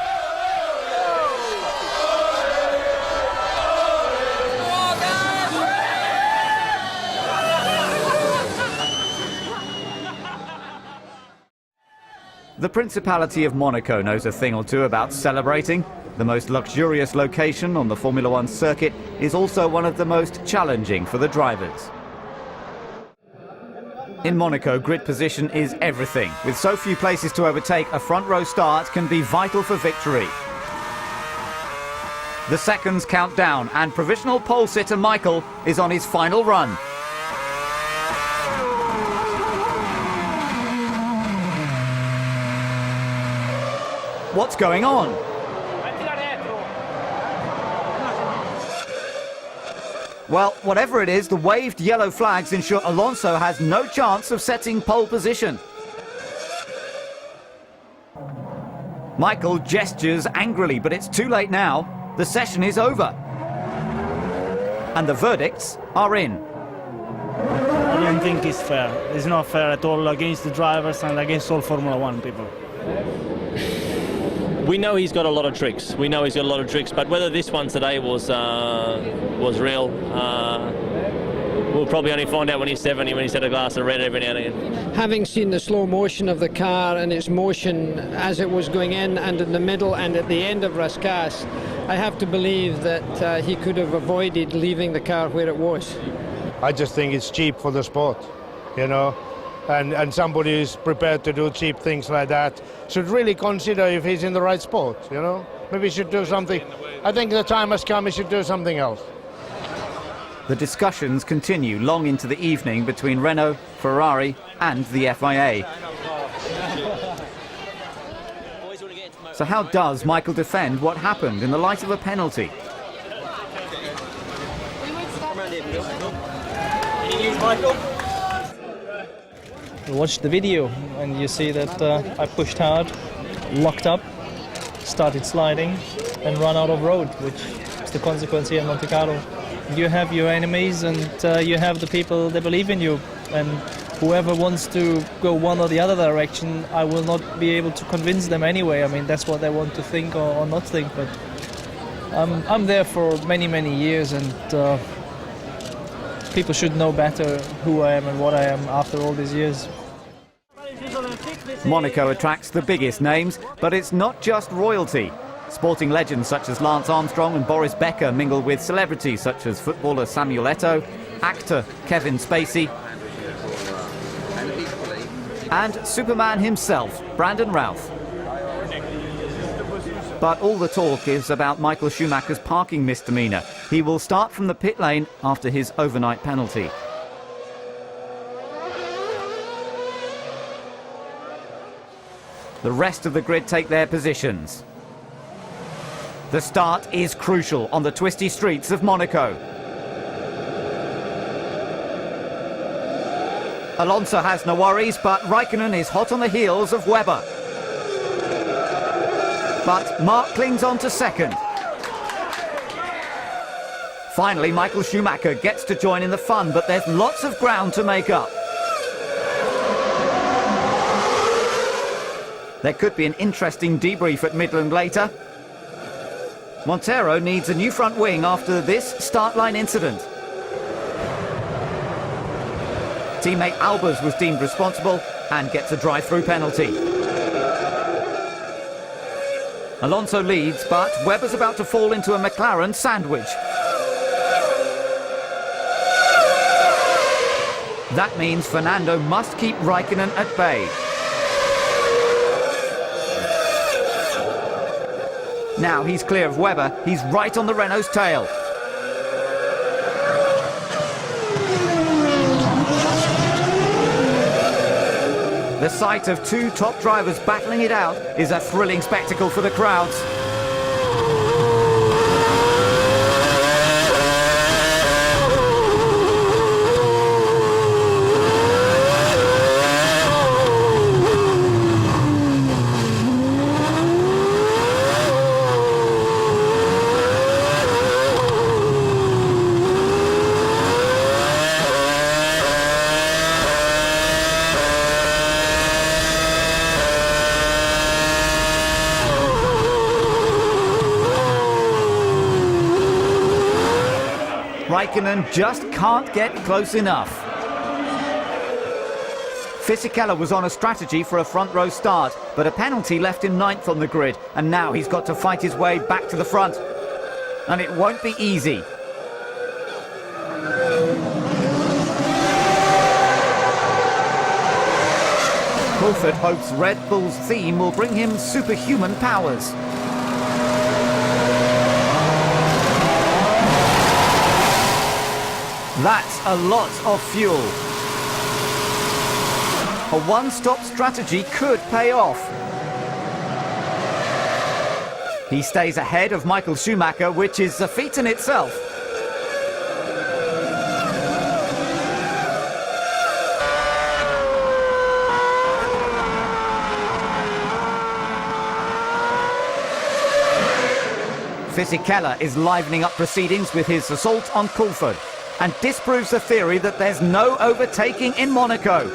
The Principality of Monaco knows a thing or two about celebrating. The most luxurious location on the Formula One circuit is also one of the most challenging for the drivers. In Monaco, grid position is everything. With so few places to overtake, a front row start can be vital for victory. The seconds count down, and provisional pole sitter Michael is on his final run. What's going on? Well, whatever it is, the waved yellow flags ensure Alonso has no chance of setting pole position. Michael gestures angrily, but it's too late now. The session is over. And the verdicts are in. I don't think it's fair. It's not fair at all against the drivers and against all Formula One people. We know he's got a lot of tricks. But whether this one today was real, we'll probably only find out when he's 70, when he's had a glass of red every now and again. Having seen the slow motion of the car and its motion as it was going in and in the middle and at the end of Rascasse, I have to believe that he could have avoided leaving the car where it was. I just think it's cheap for the sport, you know. And somebody who's prepared to do cheap things like that should really consider if he's in the right sport, you know. Maybe he should do something. I think the time has come, he should do something else. The discussions continue long into the evening between Renault, Ferrari and the FIA. So how does Michael defend what happened in the light of a penalty? You watch the video and you see that I pushed hard, locked up, started sliding and run out of road, which is the consequence here in Monte Carlo. You have your enemies and you have the people that believe in you, and whoever wants to go one or the other direction, I will not be able to convince them anyway. I mean, that's what they want to think or not think, but I'm there for many, many years, and people should know better who I am and what I am after all these years. Monaco attracts the biggest names, but it's not just royalty. Sporting legends such as Lance Armstrong and Boris Becker mingle with celebrities such as footballer Samuel Eto'o, actor Kevin Spacey, and Superman himself, Brandon Routh. But all the talk is about Michael Schumacher's parking misdemeanor. He will start from the pit lane after his overnight penalty. The rest of the grid take their positions. The start is crucial on the twisty streets of Monaco. Alonso has no worries, but Raikkonen is hot on the heels of Webber. But Mark clings on to second. Finally, Michael Schumacher gets to join in the fun, but there's lots of ground to make up. There could be an interesting debrief at Midland later. Montero needs a new front wing after this start line incident. Teammate Albers was deemed responsible and gets a drive-through penalty. Alonso leads, but Webber's about to fall into a McLaren sandwich. That means Fernando must keep Raikkonen at bay. Now he's clear of Webber, he's right on the Renault's tail. The sight of two top drivers battling it out is a thrilling spectacle for the crowds. Raikkonen just can't get close enough. Fisichella was on a strategy for a front row start, but a penalty left him ninth on the grid, and now he's got to fight his way back to the front. And it won't be easy. Coulthard hopes Red Bull's theme will bring him superhuman powers. That's a lot of fuel. A one-stop strategy could pay off. He stays ahead of Michael Schumacher, which is a feat in itself. Fisichella is livening up proceedings with his assault on Coulthard, and disproves the theory that there's no overtaking in Monaco.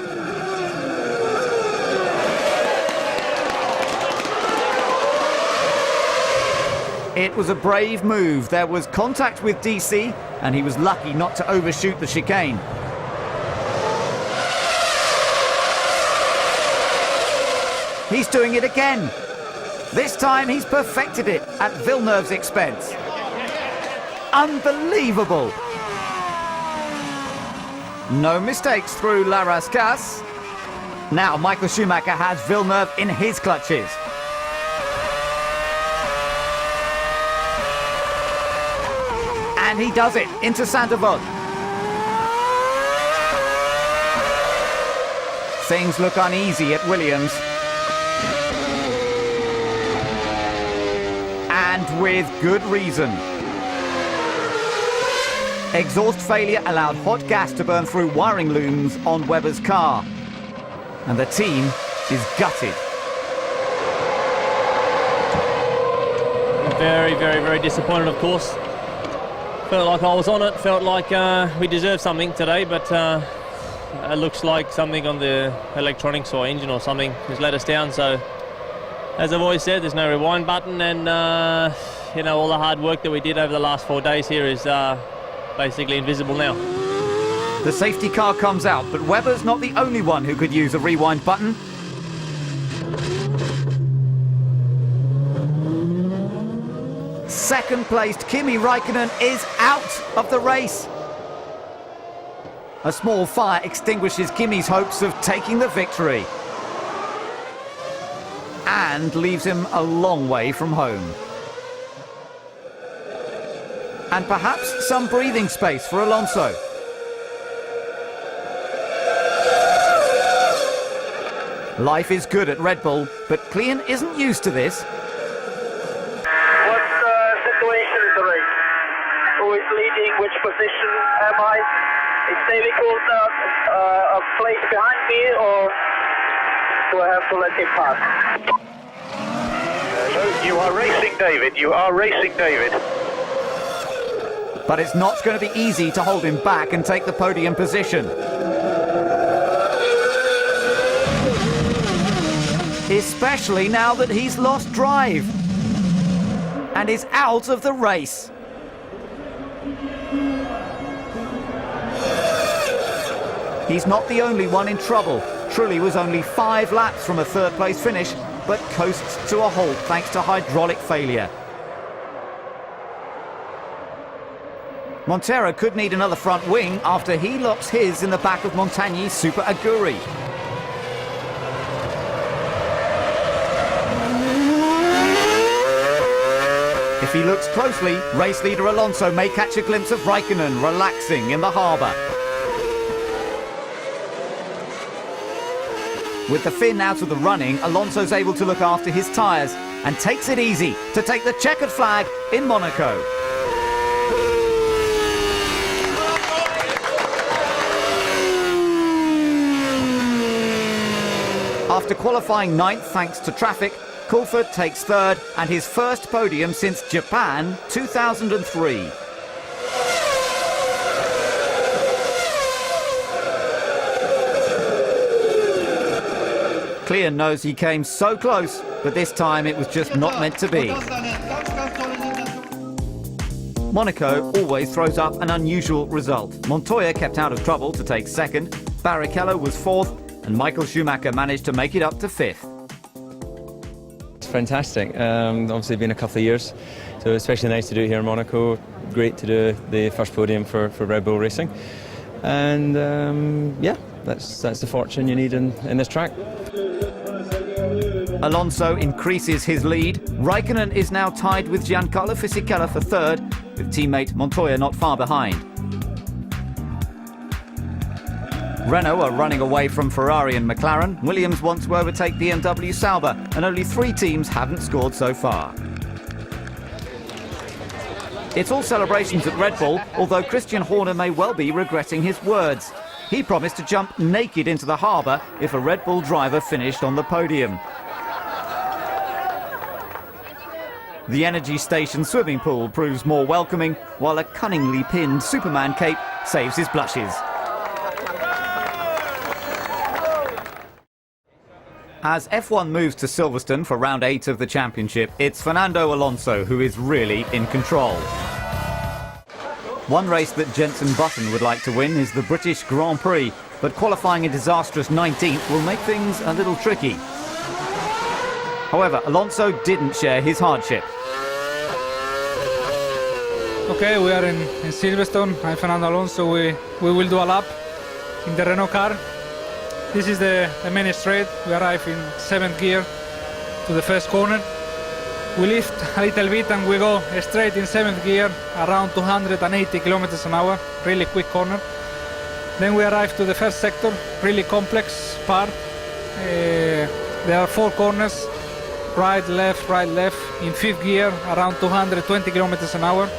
It was a brave move. There was contact with DC, and he was lucky not to overshoot the chicane. He's doing it again. This time he's perfected it at Villeneuve's expense. Unbelievable. No mistakes through La Rascasse. Now Michael Schumacher has Villeneuve in his clutches. And he does it into Saint-Avold. Things look uneasy at Williams. And with good reason. Exhaust failure allowed hot gas to burn through wiring looms on Webber's car. And the team is gutted. Very, very, very disappointed, of course. Felt like I was on it, felt like we deserved something today, but it looks like something on the electronics or engine or something has let us down. So, as I've always said, there's no rewind button, and you know, all the hard work that we did over the last 4 days here is basically invisible now. The safety car comes out, but Webber's not the only one who could use a rewind button. Second-placed Kimi Raikkonen is out of the race. A small fire extinguishes Kimi's hopes of taking the victory and leaves him a long way from home. And perhaps some breathing space for Alonso. Life is good at Red Bull, but Klein isn't used to this. What's the situation in the race? Who is leading? Which position am I? Is David Coulter a place behind me, or do I have to let him pass? You are racing, David. You are racing, David. But it's not going to be easy to hold him back and take the podium position. Especially now that he's lost drive and is out of the race. He's not the only one in trouble. Trulli was only 5 laps from a third-place finish, but coasts to a halt thanks to hydraulic failure. Montero could need another front wing after he locks his in the back of Montagni's Super Aguri. If he looks closely, race leader Alonso may catch a glimpse of Raikkonen relaxing in the harbour. With the fin out of the running, Alonso's able to look after his tyres and takes it easy to take the checkered flag in Monaco. After qualifying 9th thanks to traffic, Coulthard takes 3rd and his first podium since Japan 2003. Klein knows he came so close, but this time it was just not meant to be. Monaco always throws up an unusual result. Montoya kept out of trouble to take 2nd, Barrichello was 4th, and Michael Schumacher managed to make it up to 5th. It's fantastic. Obviously been a couple of years, so especially nice to do it here in Monaco. Great to do the first podium for Red Bull Racing. And yeah, that's the fortune you need in this track. Alonso increases his lead. Raikkonen is now tied with Giancarlo Fisichella for 3rd, with teammate Montoya not far behind. Renault are running away from Ferrari and McLaren. Williams wants to overtake BMW Sauber, and only 3 teams haven't scored so far. It's all celebrations at Red Bull, although Christian Horner may well be regretting his words. He promised to jump naked into the harbour if a Red Bull driver finished on the podium. The Energy Station swimming pool proves more welcoming, while a cunningly pinned Superman cape saves his blushes. As F1 moves to Silverstone for round 8 of the championship, it's Fernando Alonso who is really in control. One race that Jenson Button would like to win is the British Grand Prix, but qualifying a disastrous 19th will make things a little tricky. However, Alonso didn't share his hardship. Okay, we are in Silverstone. I'm Fernando Alonso. We will do a lap in the Renault car. This is the main straight. We arrive in 7th gear to the first corner. We lift a little bit and we go straight in 7th gear, around 280 kilometers an hour, really quick corner. Then we arrive to the first sector, really complex part. There are 4 corners, right, left, in 5th gear, around 220 kilometers an hour.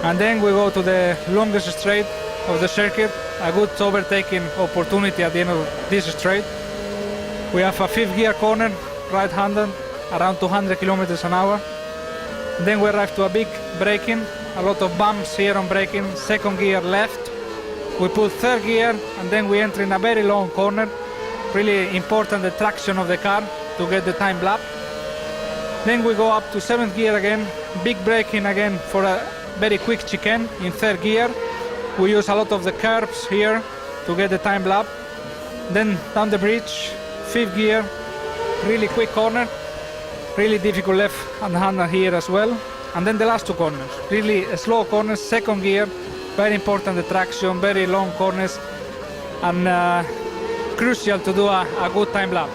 And then we go to the longest straight of the circuit, a good overtaking opportunity at the end of this straight. We have a 5th gear corner, right-handed, around 200 kilometers an hour. Then we arrive to a big braking, a lot of bumps here on braking, 2nd gear left. We put 3rd gear and then we enter in a very long corner. Really important the traction of the car to get the time lap. Then we go up to 7th gear again, big braking again for a very quick chicane in 3rd gear. We use a lot of the curbs here to get the time lap. Then down the bridge, 5th gear, really quick corner, really difficult left-hander here as well. And then the last 2 corners, really slow corners, 2nd gear, very important the traction, very long corners, and crucial to do a good time lap.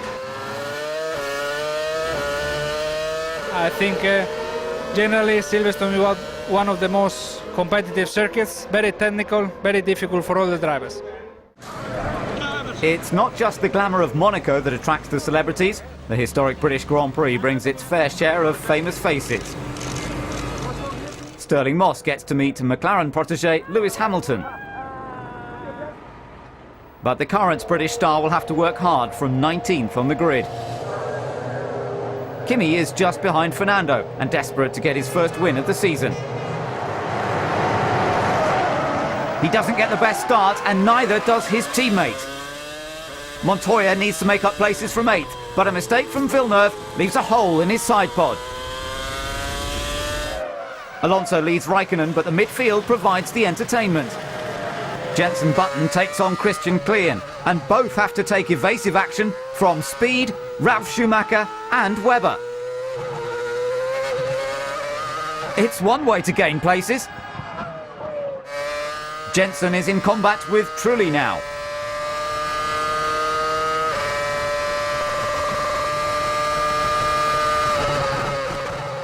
I think generally Silverstone was one of the most competitive circuits, very technical, very difficult for all the drivers. It's not just the glamour of Monaco that attracts the celebrities. The historic British Grand Prix brings its fair share of famous faces. Stirling Moss gets to meet McLaren protege Lewis Hamilton. But the current British star will have to work hard from 19th on the grid. Kimi is just behind Fernando and desperate to get his first win of the season. He doesn't get the best start, and neither does his teammate. Montoya needs to make up places from 8th, but a mistake from Villeneuve leaves a hole in his side pod. Alonso leads Raikkonen, but the midfield provides the entertainment. Jenson Button takes on Christian Klein, and both have to take evasive action from Speed, Ralf Schumacher and Webber. It's one way to gain places. Jenson is in combat with Trulli now.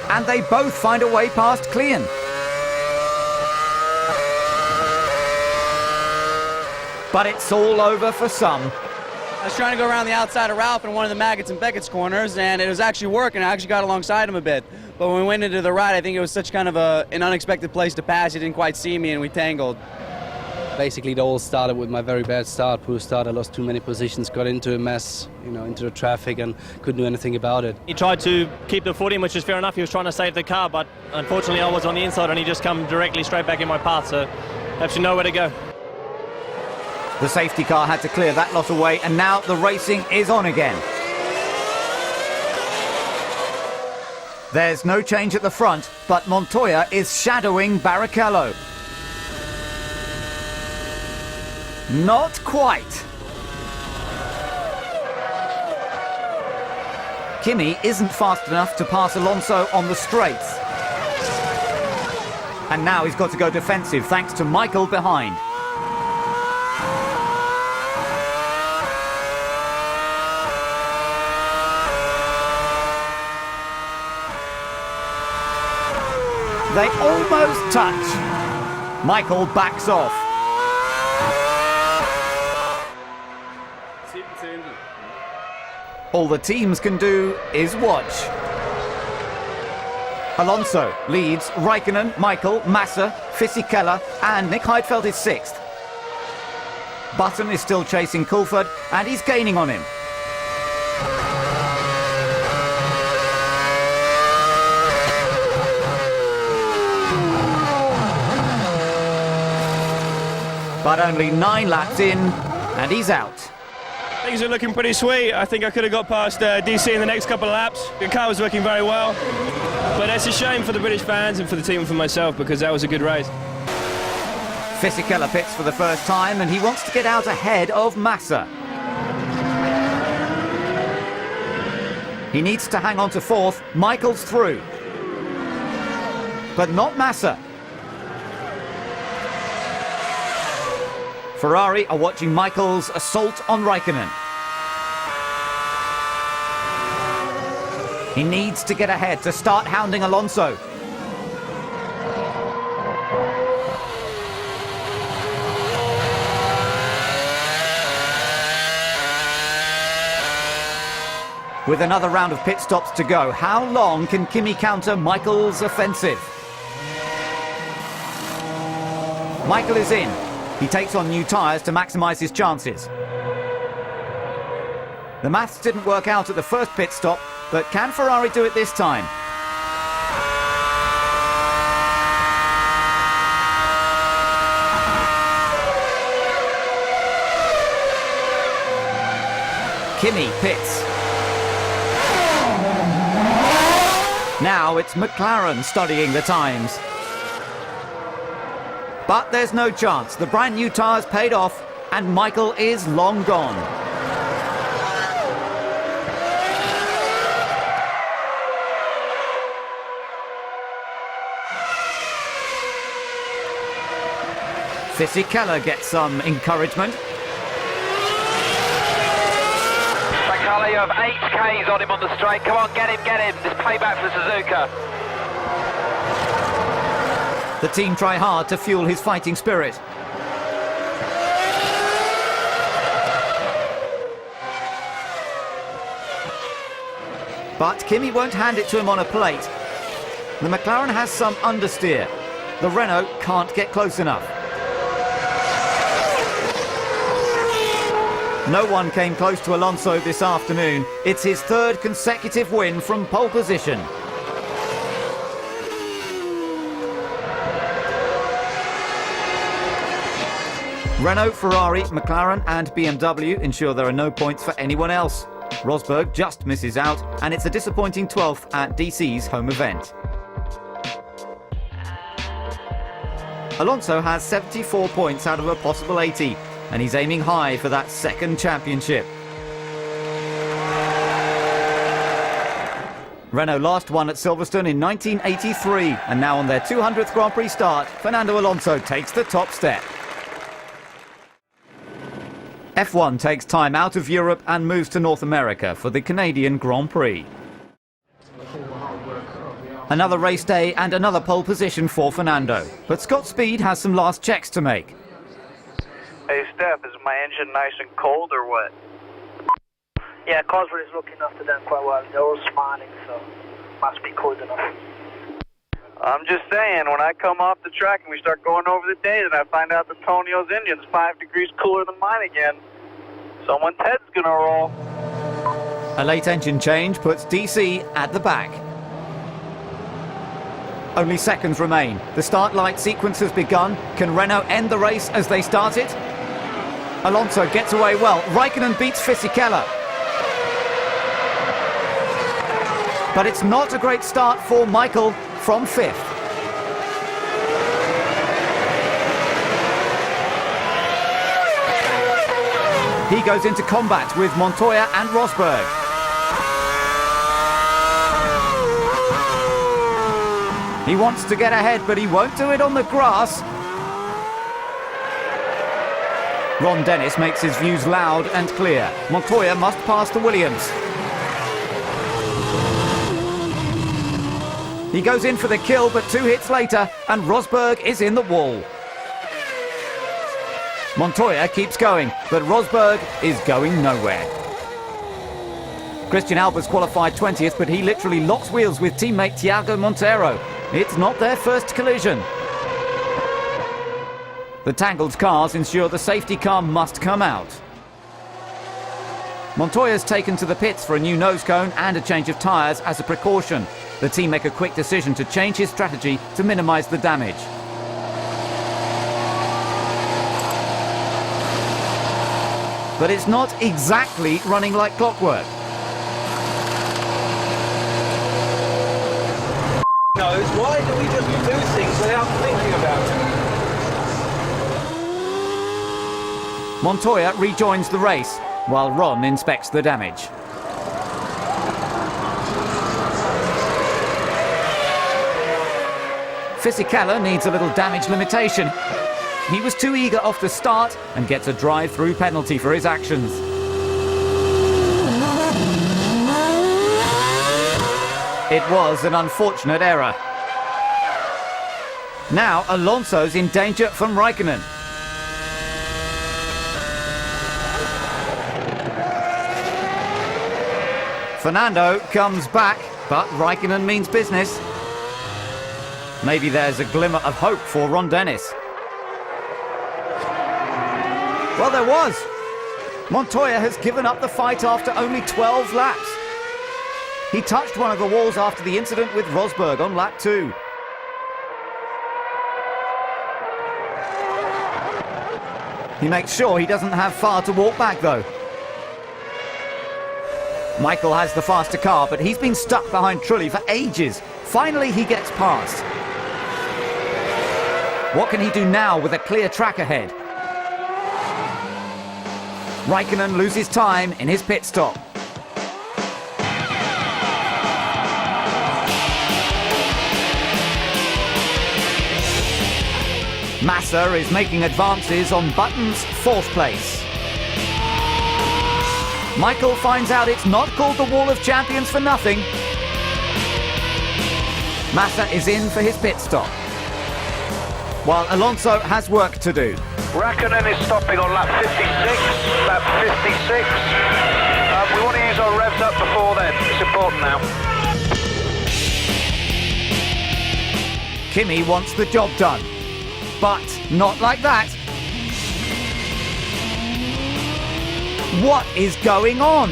And they both find a way past Klein. But it's all over for some. I was trying to go around the outside of Ralph in one of the Maggots and Beckett's corners, and it was actually working. I actually got alongside him a bit. But when we went into the right, I think it was such kind of an unexpected place to pass. He didn't quite see me, and we tangled. Basically, it all started with my very bad start. Poor start. I lost too many positions, got into a mess, into the traffic, and couldn't do anything about it. He tried to keep the footing, which is fair enough. He was trying to save the car, but unfortunately I was on the inside and he just come directly straight back in my path, so absolutely nowhere to go. The safety car had to clear that lot away, and now the racing is on again. There's no change at the front, but Montoya is shadowing Barrichello. Not quite. Kimi isn't fast enough to pass Alonso on the straights. And now he's got to go defensive thanks to Michael behind. They almost touch. Michael backs off. All the teams can do is watch. Alonso leads Raikkonen, Michael, Massa, Fisichella and Nick Heidfeld is 6th. Button is still chasing Coulthard and he's gaining on him. But only 9 laps in and he's out. Things are looking pretty sweet. I think I could have got past DC in the next couple of laps. The car was working very well. But it's a shame for the British fans and for the team and for myself because that was a good race. Fisichella pits for the first time and he wants to get out ahead of Massa. He needs to hang on to 4th. Michael's through. But not Massa. Ferrari are watching Michael's assault on Raikkonen. He needs to get ahead to start hounding Alonso. With another round of pit stops to go, how long can Kimi counter Michael's offensive? Michael is in. He takes on new tyres to maximise his chances. The maths didn't work out at the first pit stop, but can Ferrari do it this time? Kimi pits. Now it's McLaren studying the times. But there's no chance. The brand new tyres paid off and Michael is long gone. Fisichella gets some encouragement. Fisichella, you have 8 Ks on him on the straight. Come on, get him, get him. This payback for Suzuka. The team try hard to fuel his fighting spirit. But Kimi won't hand it to him on a plate. The McLaren has some understeer. The Renault can't get close enough. No one came close to Alonso this afternoon. It's his third consecutive win from pole position. Renault, Ferrari, McLaren and BMW ensure there are no points for anyone else. Rosberg just misses out, and it's a disappointing 12th at DC's home event. Alonso has 74 points out of a possible 80, and he's aiming high for that second championship. Renault last won at Silverstone in 1983, and now on their 200th Grand Prix start, Fernando Alonso takes the top step. F1 takes time out of Europe and moves to North America for the Canadian Grand Prix. Another race day and another pole position for Fernando, but Scott Speed has some last checks to make. Hey Steph, is my engine nice and cold or what? Yeah, Cosworth is looking after them quite well. They're all smiling, so must be cold enough. I'm just saying, when I come off the track and we start going over the data and I find out that Tonio's engine's 5 degrees cooler than mine again, someone's head's gonna roll. A late engine change puts DC at the back. Only seconds remain. The start light sequence has begun. Can Renault end the race as they start it? Alonso gets away well. Raikkonen beats Fisichella. But it's not a great start for Michael from 5th. He goes into combat with Montoya and Rosberg. He wants to get ahead, but he won't do it on the grass. Ron Dennis makes his views loud and clear. Montoya must pass the Williams. He goes in for the kill, but 2 hits later, and Rosberg is in the wall. Montoya keeps going, but Rosberg is going nowhere. Christian Albers qualified 20th, but he literally locks wheels with teammate Thiago Monteiro. It's not their first collision. The tangled cars ensure the safety car must come out. Montoya's taken to the pits for a new nose cone and a change of tyres as a precaution. The team make a quick decision to change his strategy to minimise the damage. But it's not exactly running like clockwork. Knows why do we just do things without thinking about it? Montoya rejoins the race, while Ron inspects the damage. Fisichella needs a little damage limitation. He was too eager off the start and gets a drive-through penalty for his actions. It was an unfortunate error. Now Alonso's in danger from Raikkonen. Fernando comes back, but Raikkonen means business. Maybe there's a glimmer of hope for Ron Dennis. Well, there was. Montoya has given up the fight after only 12 laps. He touched one of the walls after the incident with Rosberg on lap 2. He makes sure he doesn't have far to walk back, though. Michael has the faster car, but he's been stuck behind Trulli for ages. Finally, he gets past. What can he do now with a clear track ahead? Raikkonen loses time in his pit stop. Massa is making advances on Button's 4th place. Michael finds out it's not called the Wall of Champions for nothing. Massa is in for his pit stop, while Alonso has work to do. Raikkonen is stopping on lap 56. Lap 56. We want to things are revved up before then. It's important now. Kimi wants the job done, but not like that. What is going on?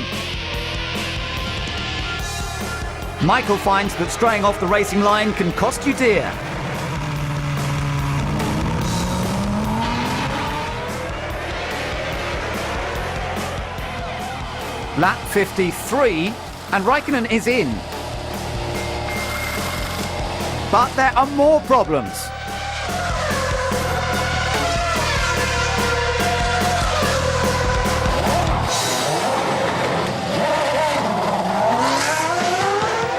Michael finds that straying off the racing line can cost you dear. Lap 53, and Raikkonen is in. But there are more problems.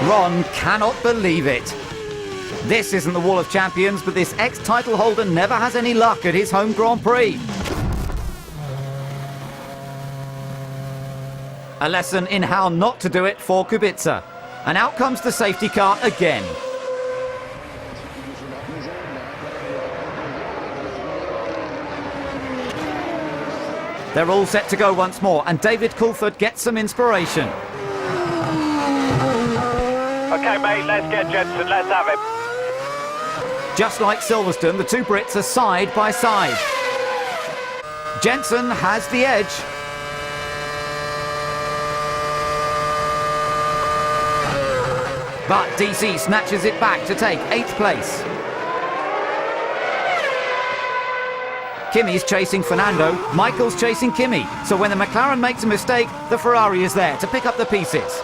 Ron cannot believe it. This isn't the Wall of Champions, but this ex-title holder never has any luck at his home Grand Prix. A lesson in how not to do it for Kubica. And out comes the safety car again. They're all set to go once more, and David Coulthard gets some inspiration. Okay, mate, let's get Jensen, let's have him. Just like Silverstone, the two Brits are side by side. Jensen has the edge. But DC snatches it back to take 8th place. Kimi's chasing Fernando, Michael's chasing Kimi. So when the McLaren makes a mistake, the Ferrari is there to pick up the pieces.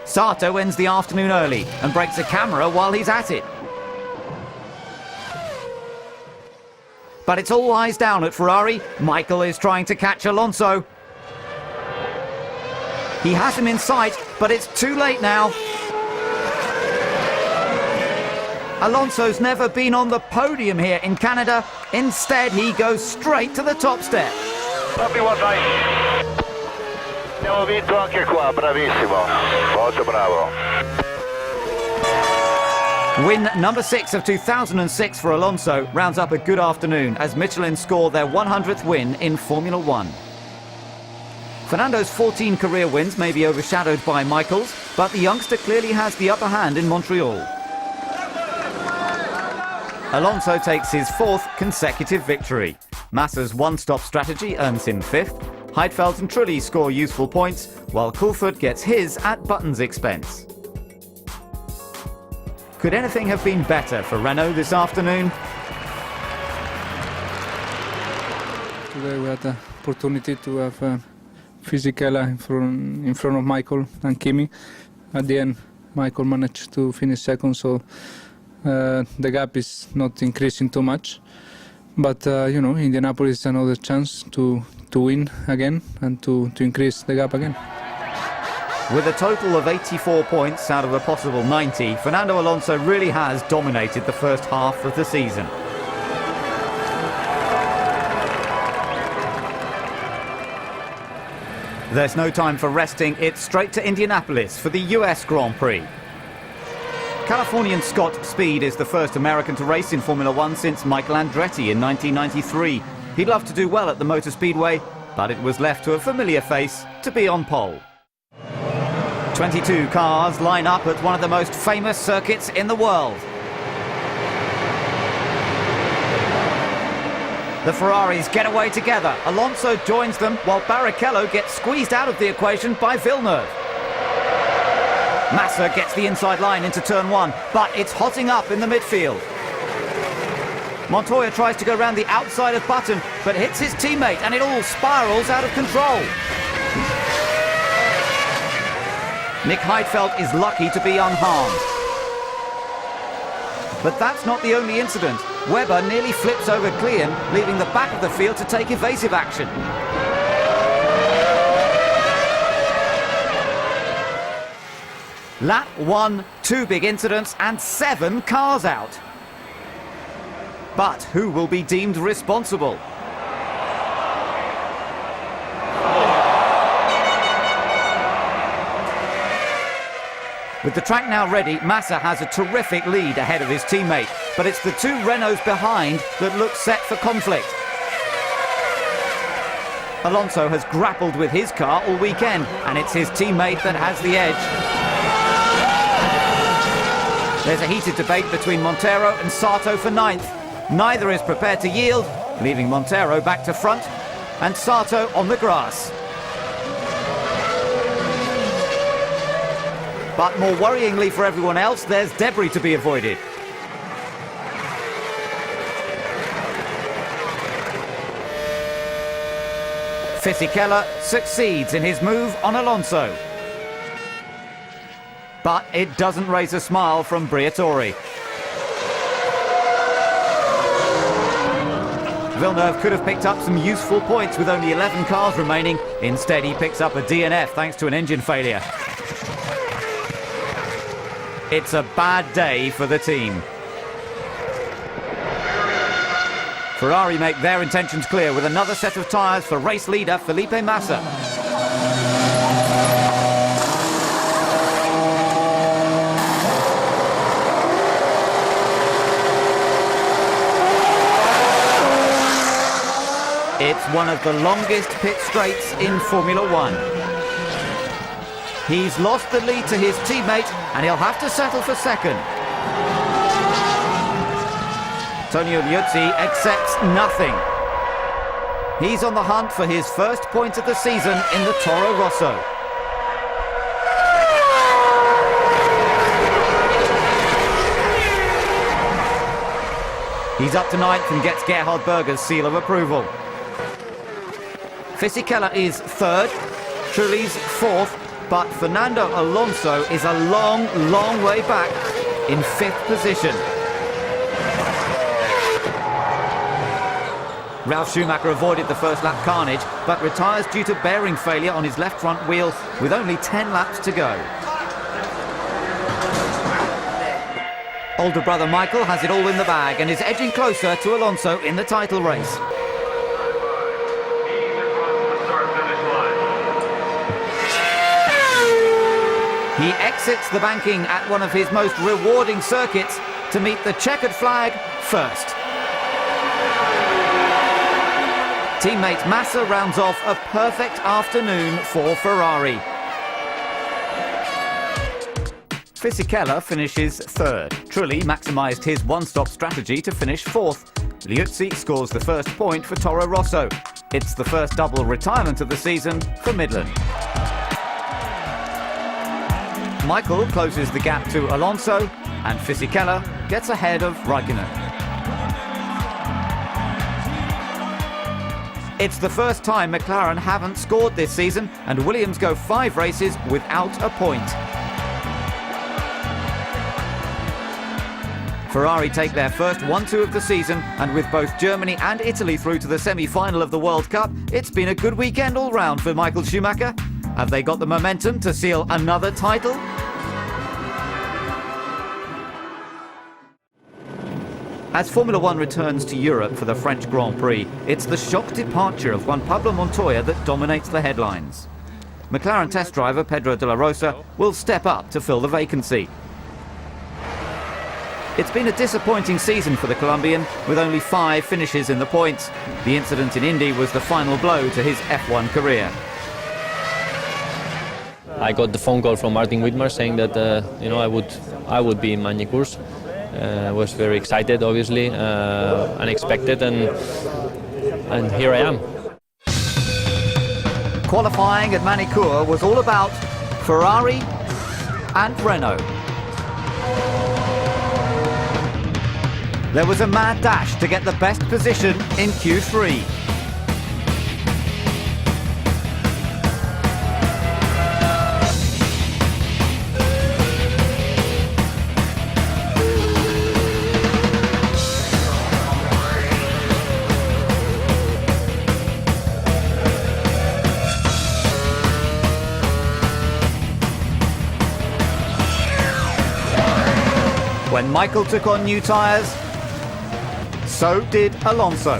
Sato ends the afternoon early and breaks a camera while he's at it. But it's all eyes down at Ferrari. Michael is trying to catch Alonso. He has him in sight, but it's too late now. Alonso's never been on the podium here in Canada. Instead, he goes straight to the top step. Lovely one, mate. Abbiamo vinto anche qua, bravissimo. Molto bravo. Win number 6 of 2006 for Alonso rounds up a good afternoon as Michelin score their 100th win in Formula One. Fernando's 14 career wins may be overshadowed by Michael's, but the youngster clearly has the upper hand in Montreal. Alonso takes his 4th consecutive victory. Massa's one-stop strategy earns him 5th. Heidfeld and Trulli score useful points, while Coulthard gets his at Button's expense. Could anything have been better for Renault this afternoon? Today we had the opportunity to have Fisichella in front of Michael and Kimi. At the end, Michael managed to finish second, so the gap is not increasing too much. But you know, Indianapolis is another chance to win again and to increase the gap again. With a total of 84 points out of a possible 90, Fernando Alonso really has dominated the first half of the season. There's no time for resting, it's straight to Indianapolis for the US Grand Prix. Californian Scott Speed is the first American to race in Formula One since Michael Andretti in 1993. He'd love to do well at the Motor Speedway, but it was left to a familiar face to be on pole. 22 cars line up at one of the most famous circuits in the world. The Ferraris get away together. Alonso joins them while Barrichello gets squeezed out of the equation by Villeneuve. Massa gets the inside line into turn 1, but it's hotting up in the midfield. Montoya tries to go round the outside of Button, but hits his teammate and it all spirals out of control. Nick Heidfeld is lucky to be unharmed. But that's not the only incident. Webber nearly flips over Klein, leaving the back of the field to take evasive action. Lap 1, 2 big incidents and 7 cars out. But who will be deemed responsible? With the track now ready, Massa has a terrific lead ahead of his teammate, but it's the two Renaults behind that look set for conflict. Alonso has grappled with his car all weekend, and it's his teammate that has the edge. There's a heated debate between Montero and Sato for 9th. Neither is prepared to yield, leaving Montero back to front and Sato on the grass. But more worryingly for everyone else, there's debris to be avoided. Fisichella succeeds in his move on Alonso. But it doesn't raise a smile from Briatore. Villeneuve could have picked up some useful points with only 11 cars remaining. Instead, he picks up a DNF thanks to an engine failure. It's a bad day for the team. Ferrari make their intentions clear with another set of tyres for race leader Felipe Massa. It's one of the longest pit straights in Formula One. He's lost the lead to his teammate and he'll have to settle for second. Antonio Liuzzi accepts nothing. He's on the hunt for his first point of the season in the Toro Rosso. He's up to 9th and gets Gerhard Berger's seal of approval. Fisichella is 3rd, Trulli's 4th, but Fernando Alonso is a long, long way back in 5th position. Ralf Schumacher avoided the first lap carnage, but retires due to bearing failure on his left front wheel with only 10 laps to go. Older brother Michael has it all in the bag and is edging closer to Alonso in the title race. He exits the banking at one of his most rewarding circuits to meet the checkered flag first. Teammate Massa rounds off a perfect afternoon for Ferrari. Fisichella finishes 3rd. Trulli maximised his one-stop strategy to finish 4th. Liuzzi scores the first point for Toro Rosso. It's the first double retirement of the season for Midland. Michael closes the gap to Alonso, and Fisichella gets ahead of Raikkonen. It's the first time McLaren haven't scored this season, and Williams go 5 races without a point. Ferrari take their first 1-2 of the season, and with both Germany and Italy through to the semi-final of the World Cup, it's been a good weekend all round for Michael Schumacher. Have they got the momentum to seal another title? As Formula One returns to Europe for the French Grand Prix, it's the shock departure of Juan Pablo Montoya that dominates the headlines. McLaren test driver Pedro de la Rosa will step up to fill the vacancy. It's been a disappointing season for the Colombian, with only 5 finishes in the points. The incident in Indy was the final blow to his F1 career. I got the phone call from Martin Whitmer saying that I would be in Magny-Cours. I was very excited, obviously, unexpected, and here I am. Qualifying at Magny-Cours was all about Ferrari and Renault. There was a mad dash to get the best position in Q3. When Michael took on new tyres, so did Alonso.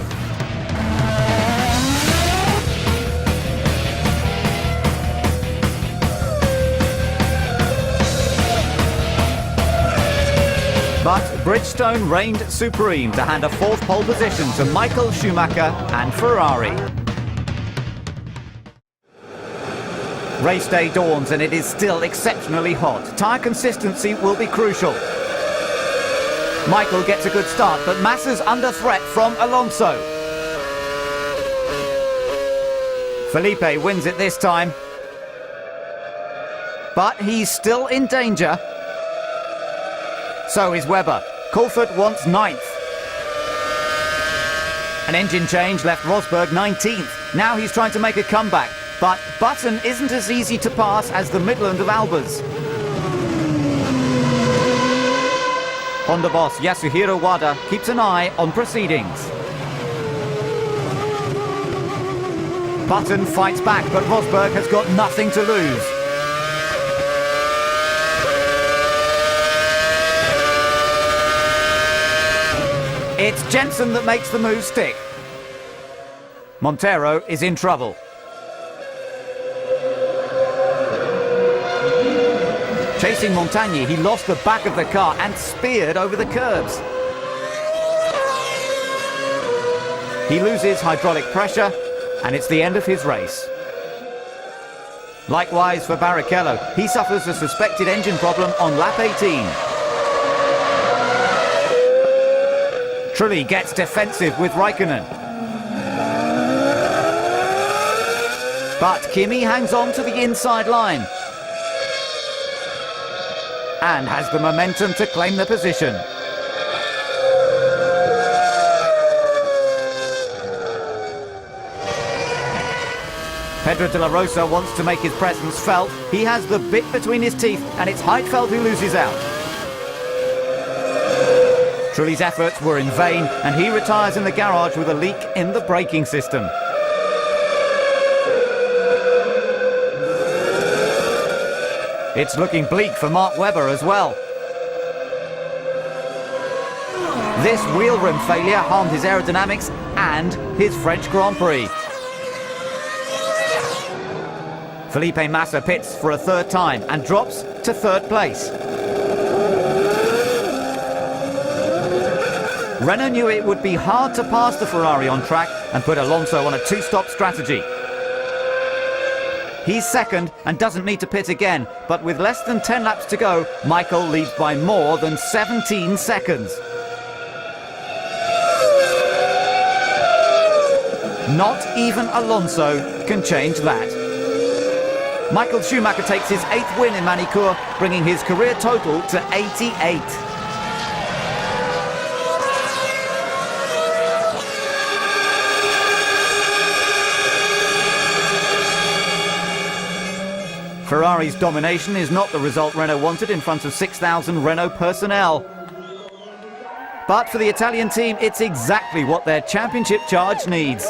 But Bridgestone reigned supreme to hand a 4th pole position to Michael Schumacher and Ferrari. Race day dawns and it is still exceptionally hot. Tyre consistency will be crucial. Michael gets a good start, but Massa's under threat from Alonso. Felipe wins it this time, but he's still in danger. So is Webber. Coulthard wants 9th. An engine change left Rosberg 19th. Now he's trying to make a comeback, but Button isn't as easy to pass as the Midland of Albers. Honda boss Yasuhiro Wada keeps an eye on proceedings. Button fights back, but Rosberg has got nothing to lose. It's Jensen that makes the move stick. Montero is in trouble. Chasing Montagny, he lost the back of the car and speared over the curbs. He loses hydraulic pressure, and it's the end of his race. Likewise for Barrichello, he suffers a suspected engine problem on lap 18. Trulli gets defensive with Raikkonen. But Kimi hangs on to the inside line and has the momentum to claim the position. Pedro de la Rosa wants to make his presence felt. He has the bit between his teeth, and it's Heidfeld who loses out. Trulli's efforts were in vain, and he retires in the garage with a leak in the braking system. It's looking bleak for Mark Webber as well. This wheel rim failure harmed his aerodynamics and his French Grand Prix. Felipe Massa pits for a third time and drops to third place. Renault knew it would be hard to pass the Ferrari on track and put Alonso on a two-stop strategy. He's second and doesn't need to pit again, but with less than 10 laps to go, Michael leads by more than 17 seconds. Not even Alonso can change that. Michael Schumacher takes his 8th win in Manicure, bringing his career total to 88. Ferrari's domination is not the result Renault wanted in front of 6,000 Renault personnel. But for the Italian team, it's exactly what their championship charge needs.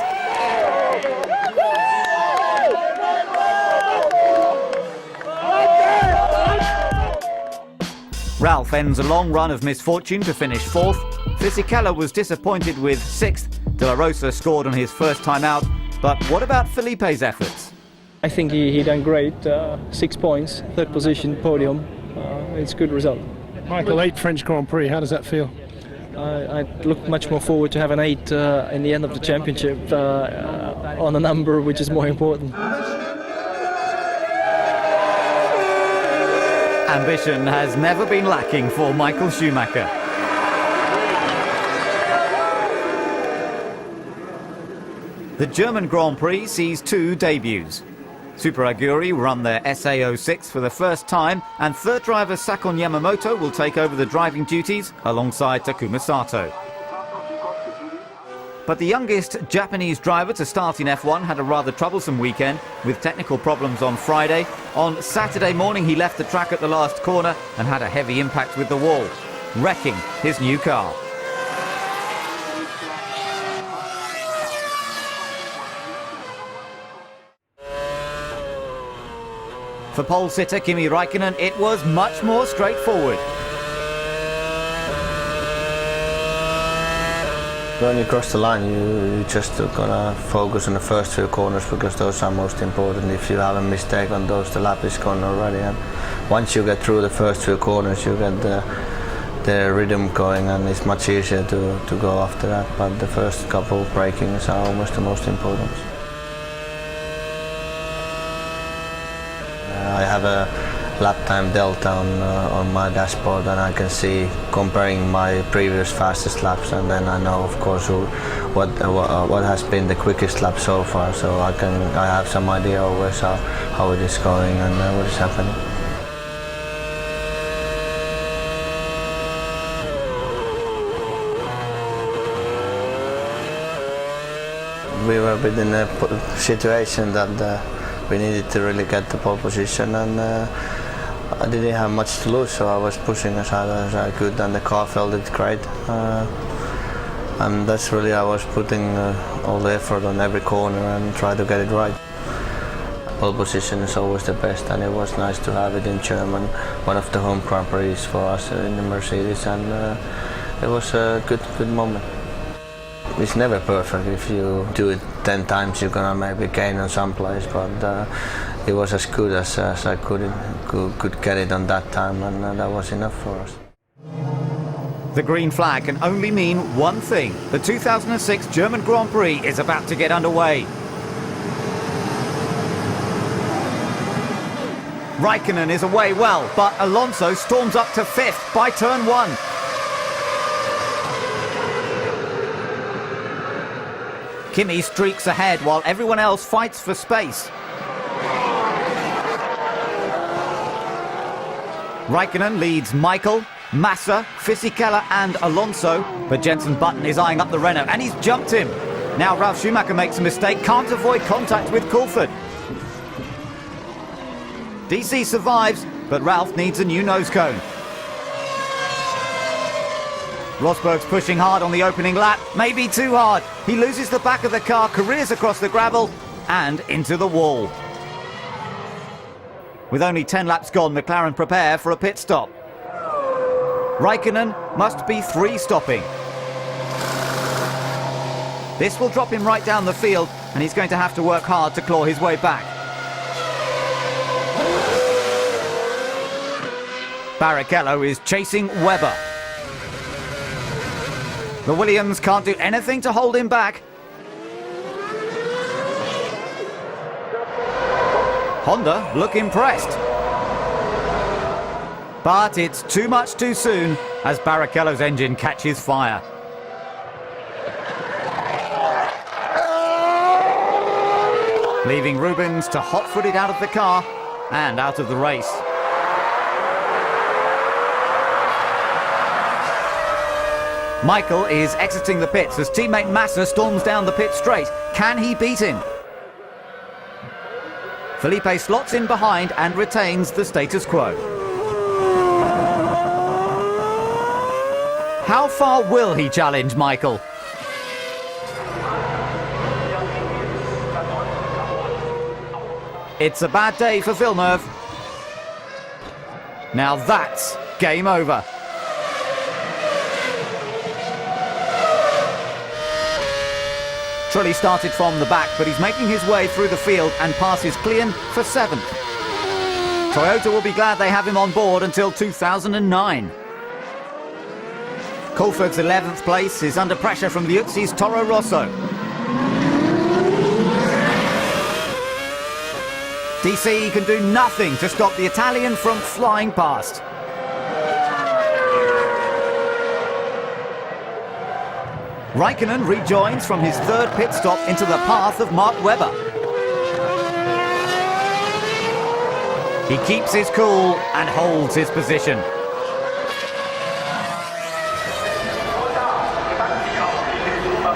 Ralph ends a long run of misfortune to finish 4th. Fisichella was disappointed with 6th. De La Rosa scored on his first time out. But what about Felipe's efforts? I think he done great. 6 points, 3rd position, podium. It's a good result. Michael, 8th French Grand Prix, how does that feel? I look much more forward to have an 8 in the end of the championship on a number which is more important. Ambition has never been lacking for Michael Schumacher. The German Grand Prix sees 2 debuts. Super Aguri run their SA06 for the first time, and 3rd driver Sakon Yamamoto will take over the driving duties alongside Takuma Sato. But the youngest Japanese driver to start in F1 had a rather troublesome weekend with technical problems on Friday. On Saturday morning he left the track at the last corner and had a heavy impact with the wall, wrecking his new car. For pole sitter Kimi Raikkonen, it was much more straightforward. When you cross the line, you just gonna focus on the first 2 corners because those are most important. If you have a mistake on those, the lap is gone already. And once you get through the first 2 corners, you get the rhythm going, and it's much easier to go after that. But the first couple brakings are almost the most important. I have a lap time delta on my dashboard, and I can see comparing my previous fastest laps, and then I know, of course, what has been the quickest lap so far. So I have some idea always how it is going and what is happening. We were within a situation that we needed to really get the pole position, and I didn't have much to lose, so I was pushing as hard as I could, and the car felt it great. And that's really, I was putting all the effort on every corner and try to get it right. Pole position is always the best, and it was nice to have it in Germany, one of the home Grand Prix for us in the Mercedes, and it was a good moment. It's never perfect. If you do it 10 times, you're gonna maybe gain on some place, but it was as good as I could get it on that time, and that was enough for us. The green flag can only mean one thing. The 2006 German Grand Prix is about to get underway. Raikkonen is away well, but Alonso storms up to 5th by turn 1. Kimi streaks ahead while everyone else fights for space. Raikkonen leads Michael, Massa, Fisichella and Alonso, but Jenson Button is eyeing up the Renault and he's jumped him. Now Ralf Schumacher makes a mistake, can't avoid contact with Coulthard. DC survives, but Ralph needs a new nose cone. Rosberg's pushing hard on the opening lap, maybe too hard. He loses the back of the car, careers across the gravel and into the wall. With only 10 laps gone, McLaren prepare for a pit stop. Raikkonen must be 3-stopping. This will drop him right down the field, and he's going to have to work hard to claw his way back. Barrichello is chasing Webber. The Williams can't do anything to hold him back. Honda look impressed. But it's too much too soon as Barrichello's engine catches fire. Leaving Rubens to hot-footed out of the car and out of the race. Michael is exiting the pits as teammate Massa storms down the pit straight. Can he beat him? Felipe slots in behind and retains the status quo. How far will he challenge Michael? It's a bad day for Villeneuve. Now that's game over. Trulli started from the back, but he's making his way through the field and passes Klein for 7th. Toyota will be glad they have him on board until 2009. Coulthard's 11th place is under pressure from Liuzzi's Toro Rosso. DC can do nothing to stop the Italian from flying past. Raikkonen rejoins from his 3rd pit stop into the path of Mark Webber. He keeps his cool and holds his position.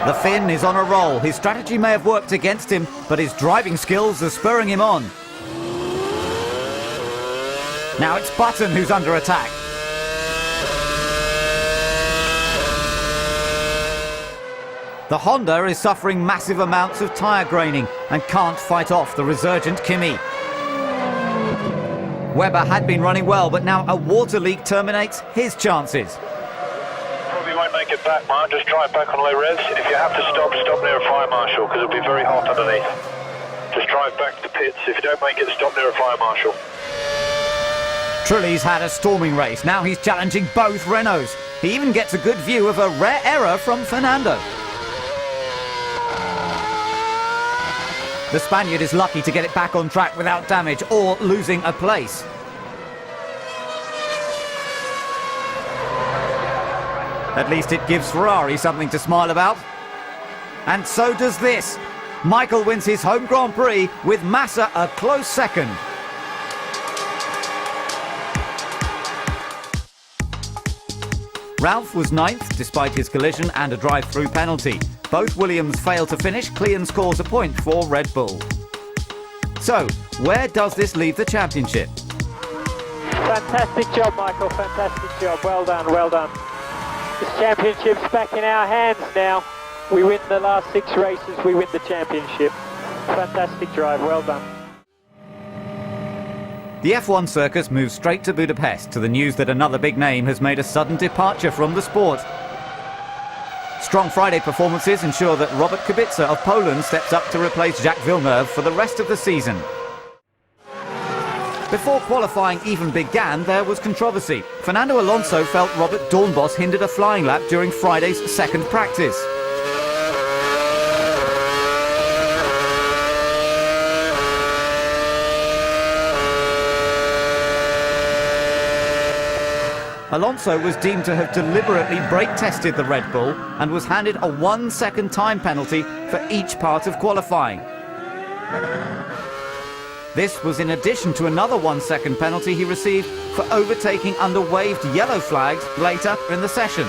The Finn is on a roll. His strategy may have worked against him, but his driving skills are spurring him on. Now it's Button who's under attack. The Honda is suffering massive amounts of tyre graining and can't fight off the resurgent Kimi. Webber had been running well, but now a water leak terminates his chances. Probably won't make it back, Mark. Just try it back on low revs. If you have to stop, stop near a fire marshal, because it'll be very hot underneath. Just drive back to the pits. If you don't make it, stop near a fire marshal. Trulli's had a storming race. Now he's challenging both Renaults. He even gets a good view of a rare error from Fernando. The Spaniard is lucky to get it back on track without damage or losing a place. At least it gives Ferrari something to smile about. And so does this. Michael wins his home Grand Prix with Massa a close second. Ralph was ninth despite his collision and a drive-through penalty. Both Williams failed to finish. Clean scores a point for Red Bull. So, where does this leave the championship? Fantastic job, Michael. Fantastic job. Well done, well done. This championship's back in our hands now. We win the last 6 races, we win the championship. Fantastic drive, well done. The F1 circus moves straight to Budapest to the news that another big name has made a sudden departure from the sport. Strong Friday performances ensure that Robert Kubica of Poland steps up to replace Jacques Villeneuve for the rest of the season. Before qualifying even began, there was controversy. Fernando Alonso felt Robert Dornbos hindered a flying lap during Friday's second practice. Alonso was deemed to have deliberately brake-tested the Red Bull and was handed a 1-second time penalty for each part of qualifying. This was in addition to another 1-second penalty he received for overtaking under waved yellow flags later in the session.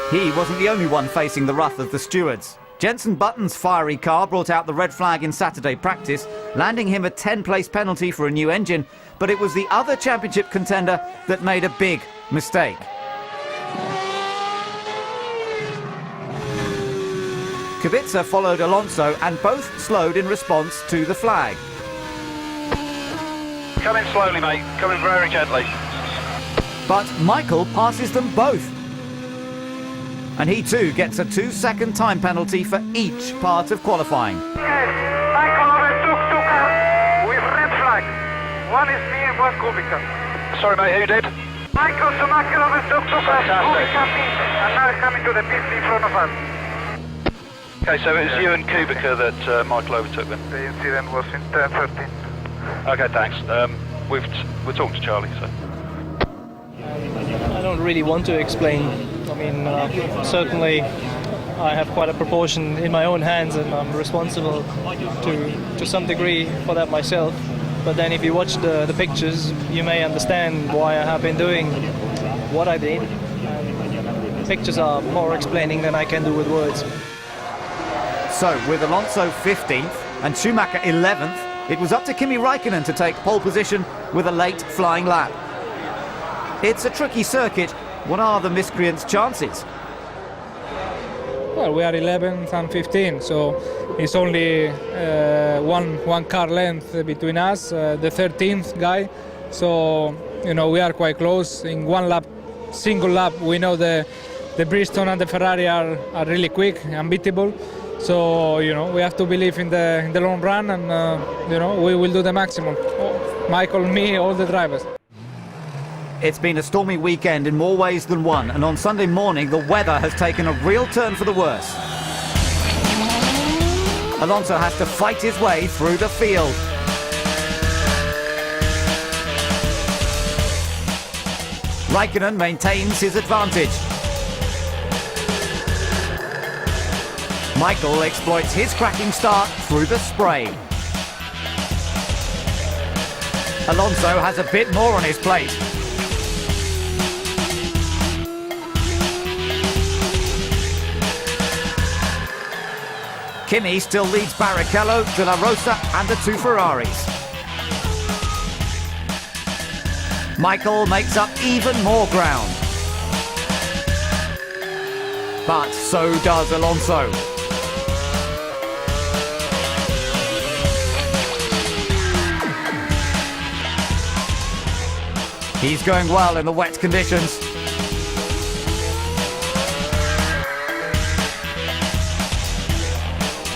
He wasn't the only one facing the wrath of the stewards. Jenson Button's fiery car brought out the red flag in Saturday practice, landing him a 10-place penalty for a new engine, but it was the other championship contender that made a big mistake. Kubica followed Alonso and both slowed in response to the flag. Come in slowly, mate. Come in very gently. But Michael passes them both. And he too gets a 2-second time penalty for each part of qualifying. Michael overtook 2 cars with red flag. One is me and one Kubica. Sorry, mate, who did? Michael Schumacher overtook 2 cars. Kubica me, and now coming to the pits in front of us. Okay, so it was you and Kubica that Michael overtook then? The incident was in turn 13. Okay, thanks. We're talking to Charlie, so. I don't really want to explain. I mean, certainly I have quite a proportion in my own hands and I'm responsible to some degree for that myself. But then if you watch the pictures, you may understand why I have been doing what I did. The pictures are more explaining than I can do with words. So, with Alonso 15th and Schumacher 11th, it was up to Kimi Räikkönen to take pole position with a late flying lap. It's a tricky circuit. What are the miscreants' chances? Well, we are 11th and 15th, so it's only one car length between us, the 13th guy. So, you know, we are quite close. In one lap, single lap, we know the Bristol and the Ferrari are really quick, unbeatable. So, you know, we have to believe in the long run and, you know, we will do the maximum. Michael, me, all the drivers. It's been a stormy weekend in more ways than one, and on Sunday morning the weather has taken a real turn for the worse. Alonso has to fight his way through the field. Räikkönen maintains his advantage. Michael exploits his cracking start through the spray. Alonso has a bit more on his plate. Kimi still leads Barrichello, De La Rosa and the 2 Ferraris. Michael makes up even more ground. But so does Alonso. He's going well in the wet conditions.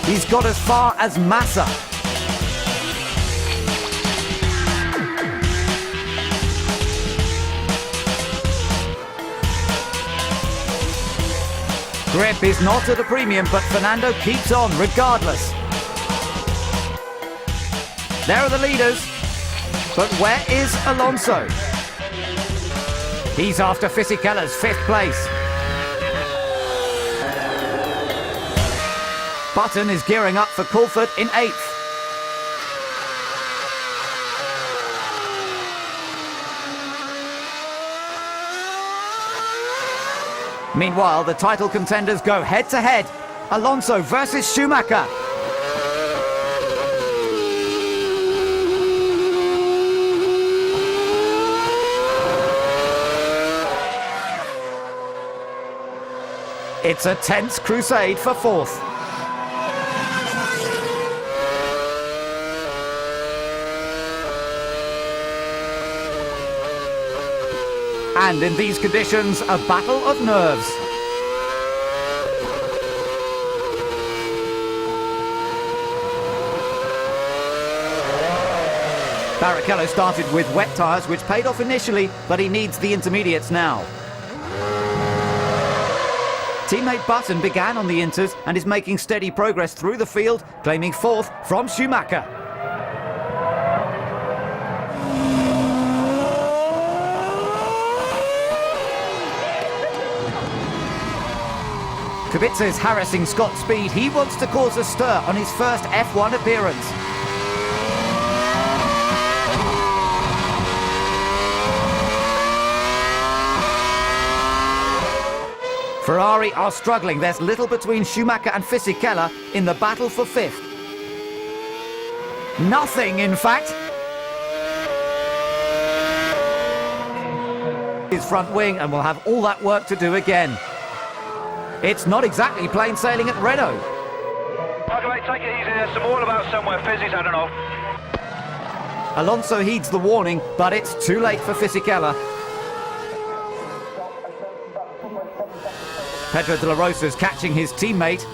He's got as far as Massa. Grip is not at a premium, but Fernando keeps on regardless. There are the leaders, but where is Alonso? He's after Fisikella's 5th place. Button is gearing up for Coulthard in 8th. Meanwhile, the title contenders go head-to-head. Alonso versus Schumacher. It's a tense crusade for 4th. And in these conditions, a battle of nerves. Barrichello started with wet tyres, which paid off initially, but he needs the intermediates now. Teammate Button began on the inters and is making steady progress through the field, claiming 4th from Schumacher. Kubica is harassing Scott's speed. He wants to cause a stir on his first F1 appearance. Ferrari are struggling. There's little between Schumacher and Fisichella in the battle for 5th. Nothing, in fact. His front wing and will have all that work to do again. It's not exactly plain sailing at Renault. Okay, mate, take it easy. There's some oil about somewhere. Fizzy's had enough. Alonso heeds the warning, but it's too late for Fisichella. Pedro de la Rosa's catching his teammate,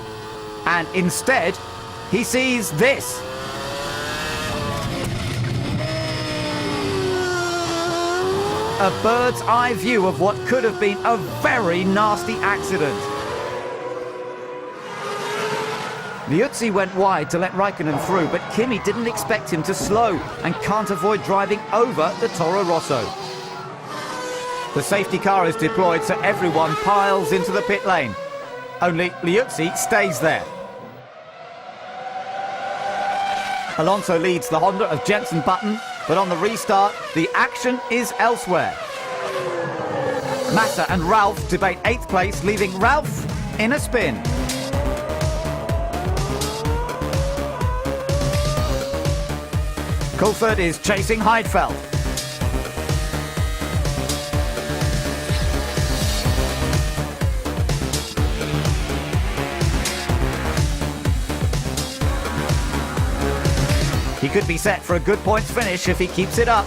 and instead, he sees this. A bird's eye view of what could have been a very nasty accident. Liuzzi went wide to let Raikkonen through, but Kimi didn't expect him to slow and can't avoid driving over the Toro Rosso. The safety car is deployed, so everyone piles into the pit lane. Only Liuzzi stays there. Alonso leads the Honda of Jenson Button, but on the restart, the action is elsewhere. Massa and Ralph debate 8th place, leaving Ralph in a spin. Coulthard is chasing Heidfeld. He could be set for a good points finish if he keeps it up.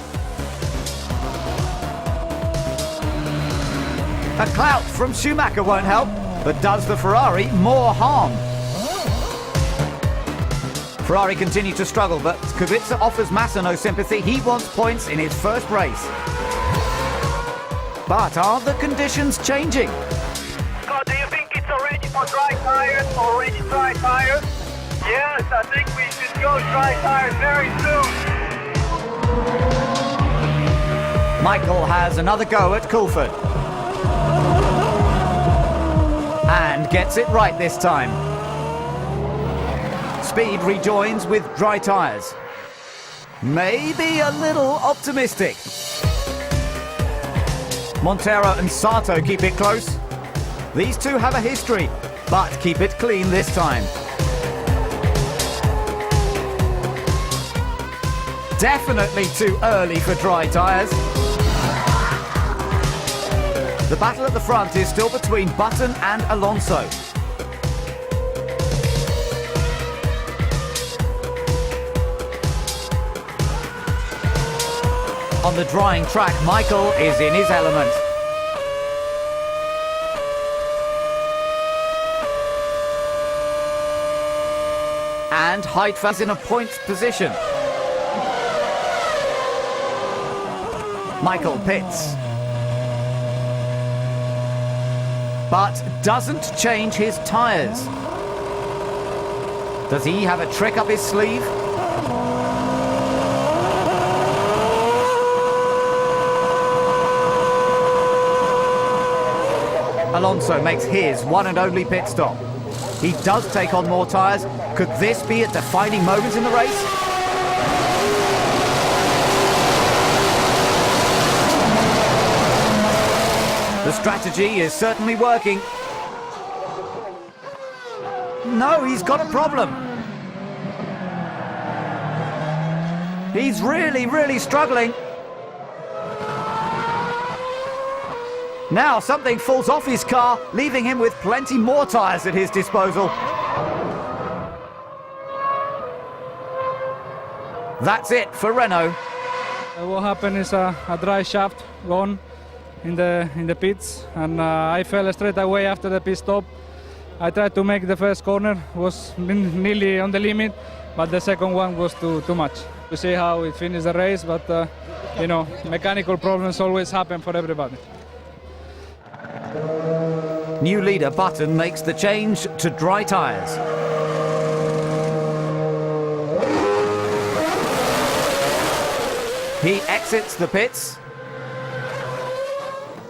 A clout from Schumacher won't help, but does the Ferrari more harm. Ferrari continue to struggle, but Kubica offers Massa no sympathy. He wants points in his first race. But are the conditions changing? Scott, do you think it's already for dry tires? Already dry tires? Yes, I think we should go dry tires very soon. Michael has another go at Coulthard. And gets it right this time. Speed rejoins with dry tyres. Maybe a little optimistic. Montero and Sato keep it close. These two have a history, but keep it clean this time. Definitely too early for dry tyres. The battle at the front is still between Button and Alonso. On the drying track, Michael is in his element. And Heidfeld's in a points position. Michael pits. but doesn't change his tyres. Does he have a trick up his sleeve? Alonso makes his one and only pit stop. He does take on more tyres. Could this be a defining moment in the race? The strategy is certainly working. No, he's got a problem. He's really struggling. Now something falls off his car, leaving him with plenty more tyres at his disposal. That's it for Renault. What happened is a dry shaft gone in the pits, and I fell straight away after the pit stop. I tried to make the first corner, was nearly on the limit, but the second one was too much. To see how it finished the race, but you know, mechanical problems always happen for everybody. New leader Button makes the change to dry tyres. He exits the pits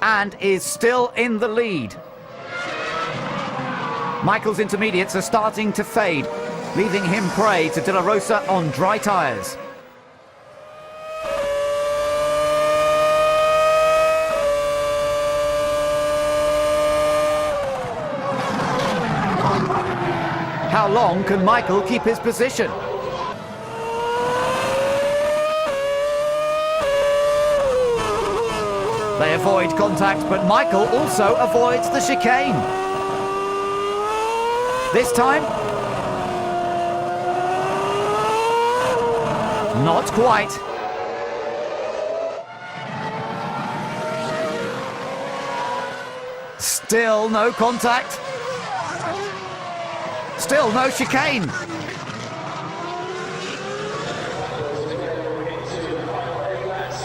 and is still in the lead. Michael's intermediates are starting to fade, leaving him prey to De La Rosa on dry tyres. How long can Michael keep his position? They avoid contact, but Michael also avoids the chicane. This time, not quite. Still no contact. Still no chicane.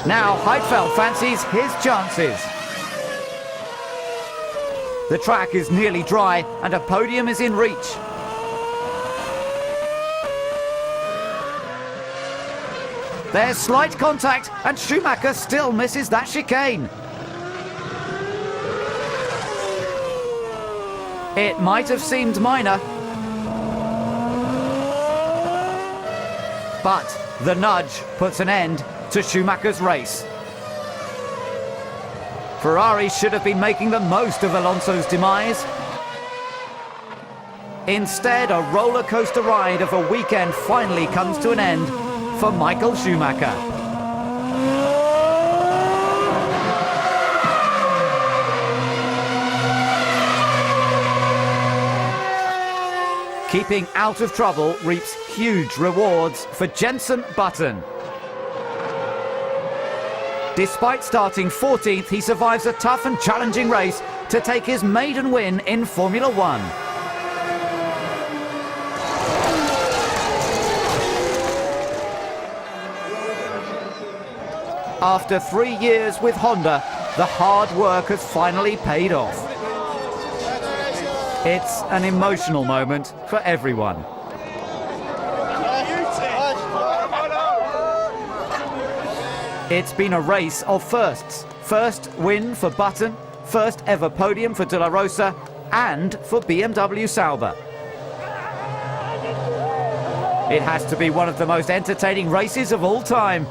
Now Heidfeld fancies his chances. The track is nearly dry and a podium is in reach. There's slight contact and Schumacher still misses that chicane. It might have seemed minor, but the nudge puts an end to Schumacher's race. Ferrari should have been making the most of Alonso's demise. Instead, a roller coaster ride of a weekend finally comes to an end for Michael Schumacher. Keeping out of trouble reaps huge rewards for Jenson Button. Despite starting 14th, he survives a tough and challenging race to take his maiden win in Formula One. After 3 years with Honda, the hard work has finally paid off. It's an emotional moment for everyone. It's been a race of firsts. First win for Button, first ever podium for De La Rosa, and for BMW Sauber. It has to be one of the most entertaining races of all time.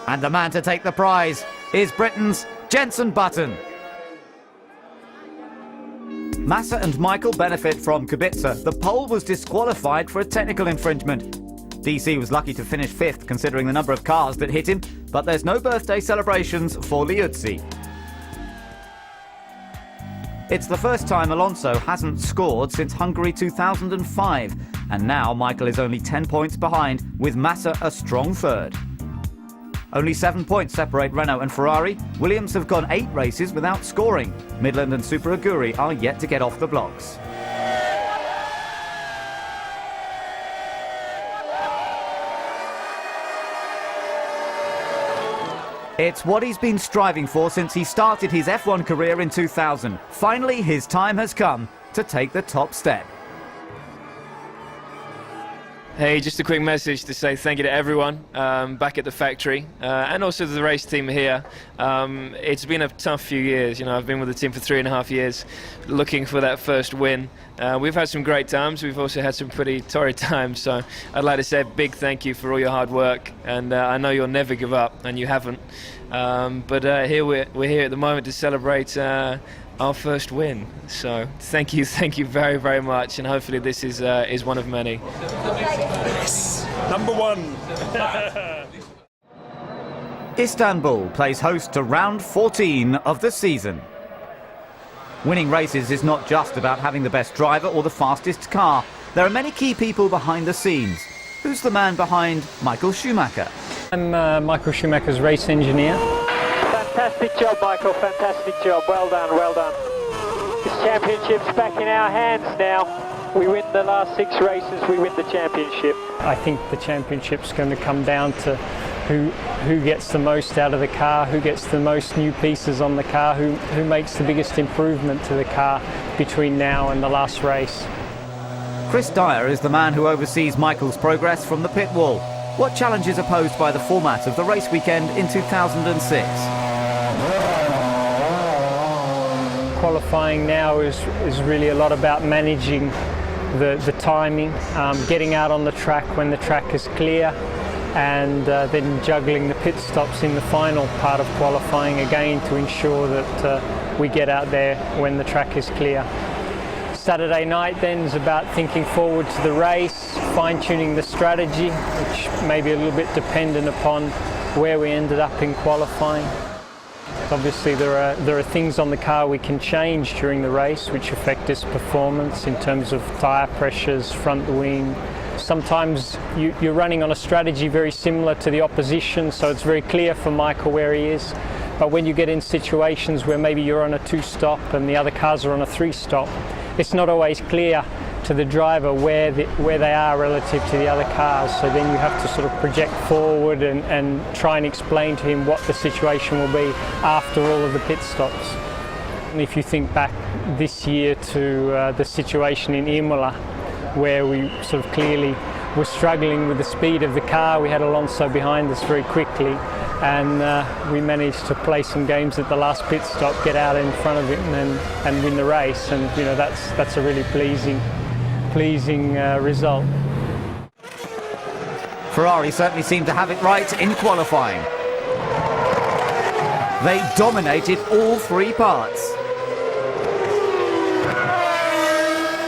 And the man to take the prize is Britain's Jenson Button. Massa and Michael benefit from Kubica. The pole was disqualified for a technical infringement. DC was lucky to finish 5th considering the number of cars that hit him, but there's no birthday celebrations for Liuzzi. It's the first time Alonso hasn't scored since Hungary 2005, and now Michael is only 10 points behind, with Massa a strong 3rd. Only 7 points separate Renault and Ferrari. Williams have gone 8 races without scoring. Midland and Super Aguri are yet to get off the blocks. It's what he's been striving for since he started his F1 career in 2000. Finally, his time has come to take the top step. Hey, just a quick message to say thank you to everyone back at the factory and also to the race team here. It's been a tough few years. You know, I've been with the team for 3.5 years looking for that first win. We've had some great times. We've also had some pretty torrid times. So I'd like to say a big thank you for all your hard work. And I know you'll never give up, and you haven't. But here we're here at the moment to celebrate our first win. So thank you very, very much, and hopefully this is one of many. Yes. Number one. Istanbul plays host to round 14 of the season. Winning races is not just about having the best driver or the fastest car. There are many key people behind the scenes. Who's the man behind Michael Schumacher? I'm Michael Schumacher's race engineer. Fantastic job, Michael, fantastic job. Well done, well done. This championship's back in our hands now. We win the last 6 races, we win the championship. I think the championship's going to come down to who gets the most out of the car, who gets the most new pieces on the car, who makes the biggest improvement to the car between now and the last race. Chris Dyer is the man who oversees Michael's progress from the pit wall. What challenges are posed by the format of the race weekend in 2006? Qualifying now is really a lot about managing the timing, getting out on the track when the track is clear, and then juggling the pit stops in the final part of qualifying again to ensure that we get out there when the track is clear. Saturday night then is about thinking forward to the race, fine-tuning the strategy, which may be a little bit dependent upon where we ended up in qualifying. Obviously there are things on the car we can change during the race which affect its performance in terms of tyre pressures, front wing. Sometimes you're running on a strategy very similar to the opposition, so it's very clear for Michael where he is. But when you get in situations where maybe you're on a 2-stop and the other cars are on a 3-stop, it's not always clear to the driver where they are relative to the other cars. So then you have to sort of project forward and try and explain to him what the situation will be after all of the pit stops. And if you think back this year to the situation in Imola, where we sort of clearly were struggling with the speed of the car, we had Alonso behind us very quickly, and we managed to play some games at the last pit stop, get out in front of him and win the race. And you know, that's a really pleasing result. Ferrari certainly seemed to have it right in qualifying. They dominated all 3 parts.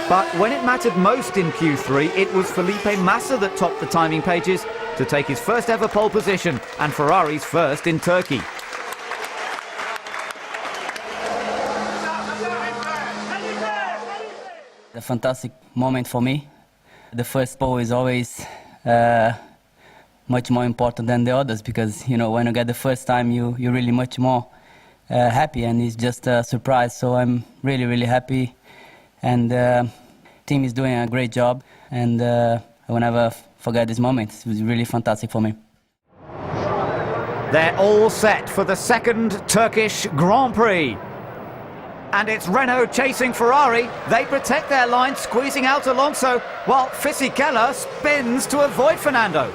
But when it mattered most in Q3, it was Felipe Massa that topped the timing pages to take his first ever pole position and Ferrari's first in Turkey. A fantastic moment for me. The first pole is always much more important than the others, because you know, when you get the first time you're really much more happy, and it's just a surprise. So I'm really happy, and team is doing a great job, and I will never forget this moment. It was really fantastic for me. They're all set for the second Turkish Grand Prix. And it's Renault chasing Ferrari. They protect their line, squeezing out Alonso, while Fisichella spins to avoid Fernando.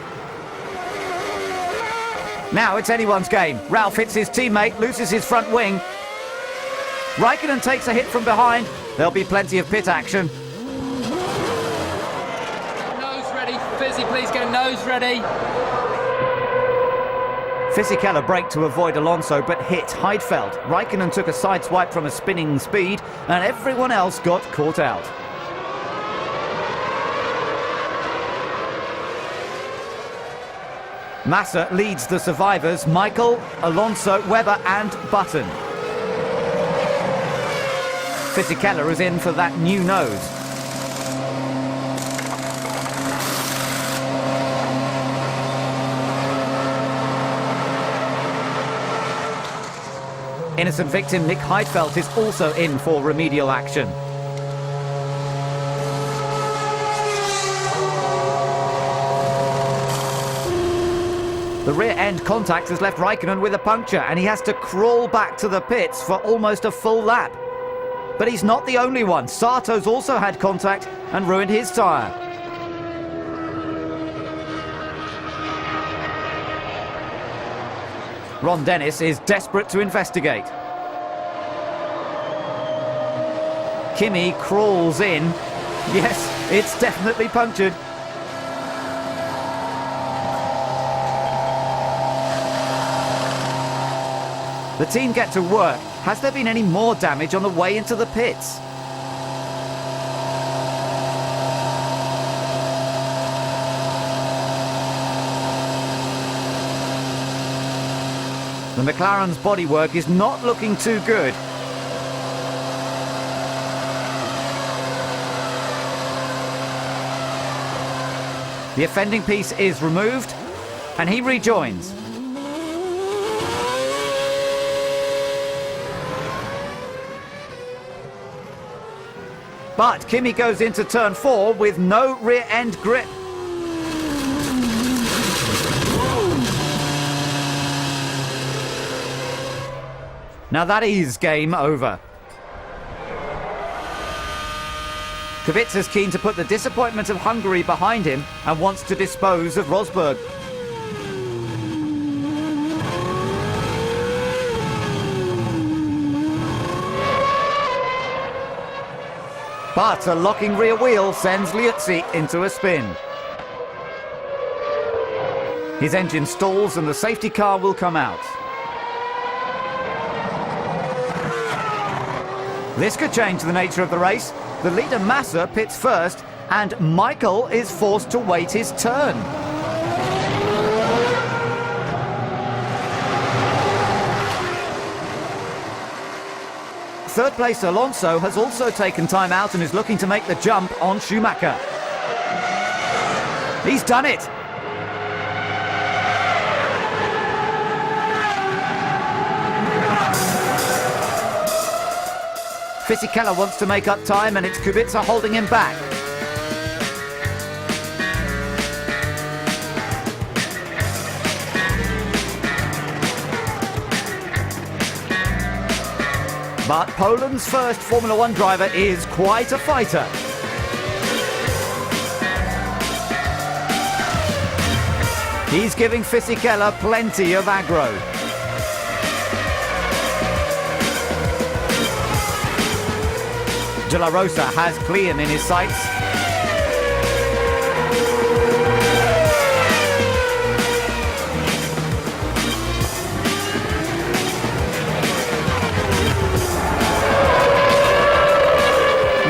Now it's anyone's game. Ralph hits his teammate, loses his front wing. Raikkonen takes a hit from behind. There'll be plenty of pit action. Nose ready. Fizzy, please get nose ready. Fisichella braked to avoid Alonso, but hit Heidfeld. Raikkonen took a side swipe from a spinning speed, and everyone else got caught out. Massa leads the survivors: Michael, Alonso, Webber and Button. Fisichella is in for that new nose. Innocent victim Nick Heidfeld is also in for remedial action. The rear end contact has left Raikkonen with a puncture, and he has to crawl back to the pits for almost a full lap. But he's not the only one. Sato's also had contact and ruined his tyre. Ron Dennis is desperate to investigate. Kimi crawls in. Yes, it's definitely punctured. The team get to work. Has there been any more damage on the way into the pits? The McLaren's bodywork is not looking too good. The offending piece is removed, and he rejoins. But Kimi goes into turn 4 with no rear end grip. Now that is game over. Kubica's keen to put the disappointment of Hungary behind him and wants to dispose of Rosberg. But a locking rear wheel sends Liuzzi into a spin. His engine stalls and the safety car will come out. This could change the nature of the race. The leader Massa pits first, and Michael is forced to wait his turn. Third place Alonso has also taken time out and is looking to make the jump on Schumacher. He's done it! Fisichella wants to make up time, and it's Kubica holding him back. But Poland's first Formula One driver is quite a fighter. He's giving Fisichella plenty of aggro. De La Rosa has Clean in his sights.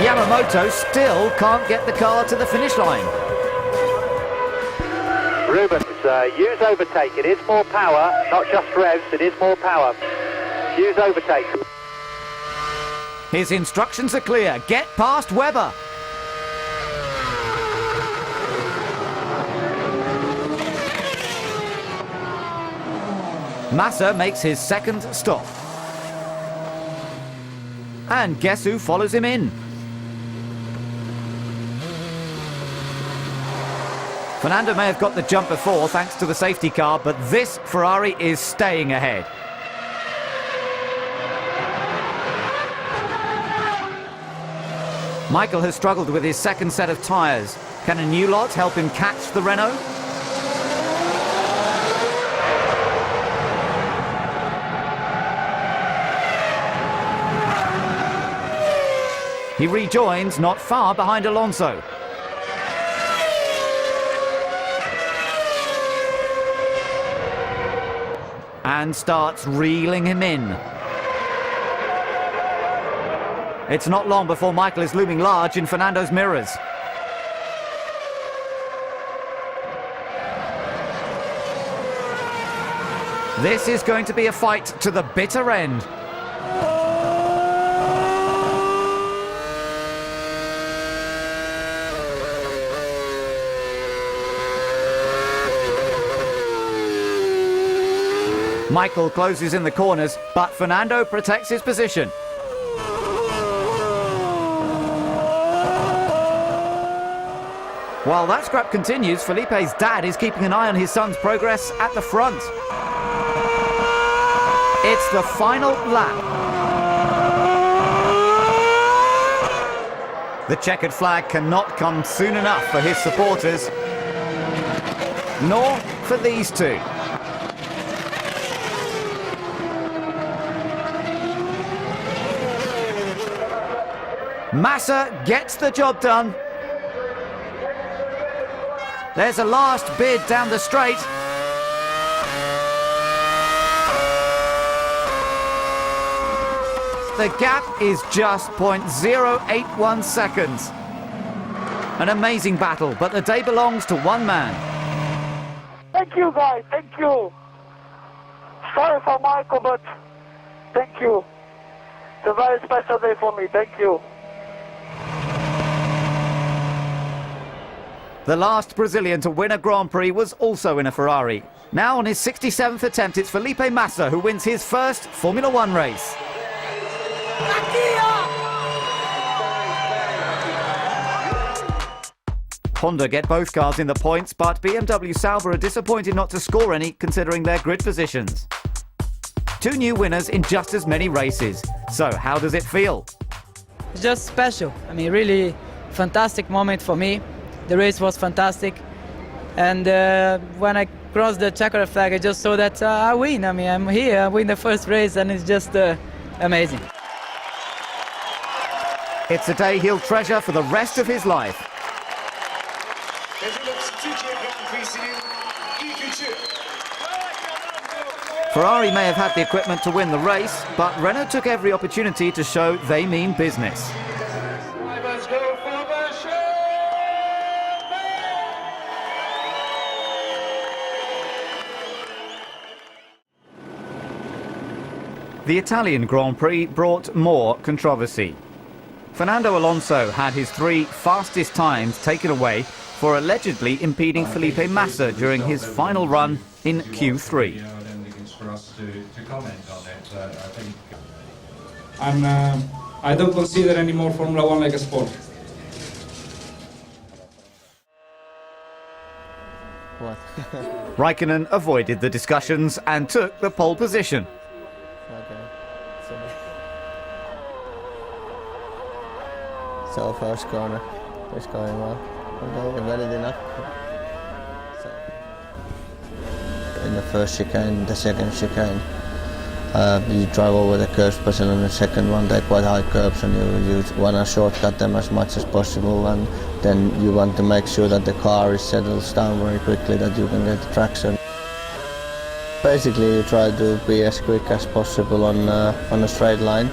Yamamoto still can't get the car to the finish line. Rubens, use overtake. It is more power, not just revs, it is more power. Use overtake. His instructions are clear. Get past Webber. Massa makes his second stop. And guess who follows him in? Fernando may have got the jump before thanks to the safety car, but this Ferrari is staying ahead. Michael has struggled with his second set of tyres. Can a new lot help him catch the Renault? He rejoins not far behind Alonso. And starts reeling him in. It's not long before Michael is looming large in Fernando's mirrors. This is going to be a fight to the bitter end. Michael closes in the corners, but Fernando protects his position. While that scrap continues, Felipe's dad is keeping an eye on his son's progress at the front. It's the final lap. The checkered flag cannot come soon enough for his supporters, nor for these two. Massa gets the job done. There's a last bid down the straight. The gap is just 0.081 seconds. An amazing battle, but the day belongs to one man. Thank you, guys. Thank you. Sorry for Michael, but thank you. It's a very special day for me. Thank you. The last Brazilian to win a Grand Prix was also in a Ferrari. Now on his 67th attempt, it's Felipe Massa who wins his first Formula One race. Honda get both cars in the points, but BMW Sauber are disappointed not to score any considering their grid positions. Two new winners in just as many races. So how does it feel? It's just special. I mean, really fantastic moment for me. The race was fantastic, and when I crossed the checkered flag, I just saw that I win. I mean, I'm here, I win the first race, and it's just amazing. It's a day he'll treasure for the rest of his life. Ferrari may have had the equipment to win the race, but Renault took every opportunity to show they mean business. The Italian Grand Prix brought more controversy. Fernando Alonso had his 3 fastest times taken away for allegedly impeding Felipe Massa during his final run in Q3. I don't consider anymore Formula One like a sport. What? Raikkonen avoided the discussions and took the pole position. So first corner is going well. Okay, valid enough. In the first chicane, the second chicane, you drive over the curves, especially on the second one. They're quite high curves, and you want to shortcut them as much as possible. And then you want to make sure that the car settles down very quickly, that you can get the traction. Basically, you try to be as quick as possible on a straight line.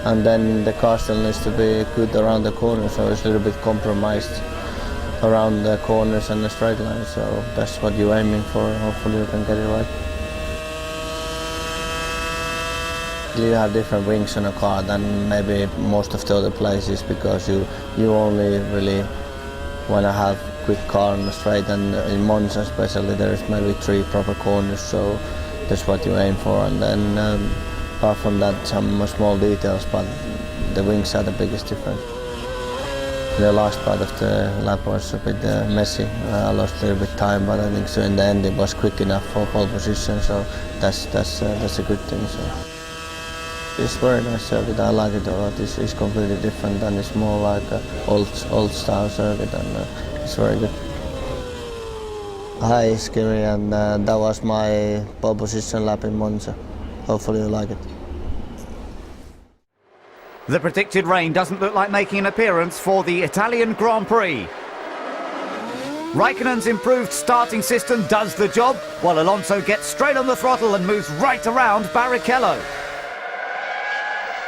And then the car still needs to be good around the corner, so it's a little bit compromised around the corners and the straight line. So that's what you're aiming for. Hopefully you can get it right. You have different wings on a car than maybe most of the other places, because you only really want to have quick car on the straight, and in Monza especially there is maybe 3 proper corners, so that's what you aim for. And then apart from that, some small details, but the wings are the biggest difference. The last part of the lap was a bit messy. I lost a little bit of time, but I think so in the end it was quick enough for pole position, so that's a good thing. So it's very nice circuit. I like it a lot. It's completely different, and it's more like an old style circuit, and it's very good. Hi, Skiri, and that was my pole position lap in Monza. Hopefully you like it. The predicted rain doesn't look like making an appearance for the Italian Grand Prix. Raikkonen's improved starting system does the job, while Alonso gets straight on the throttle and moves right around Barrichello.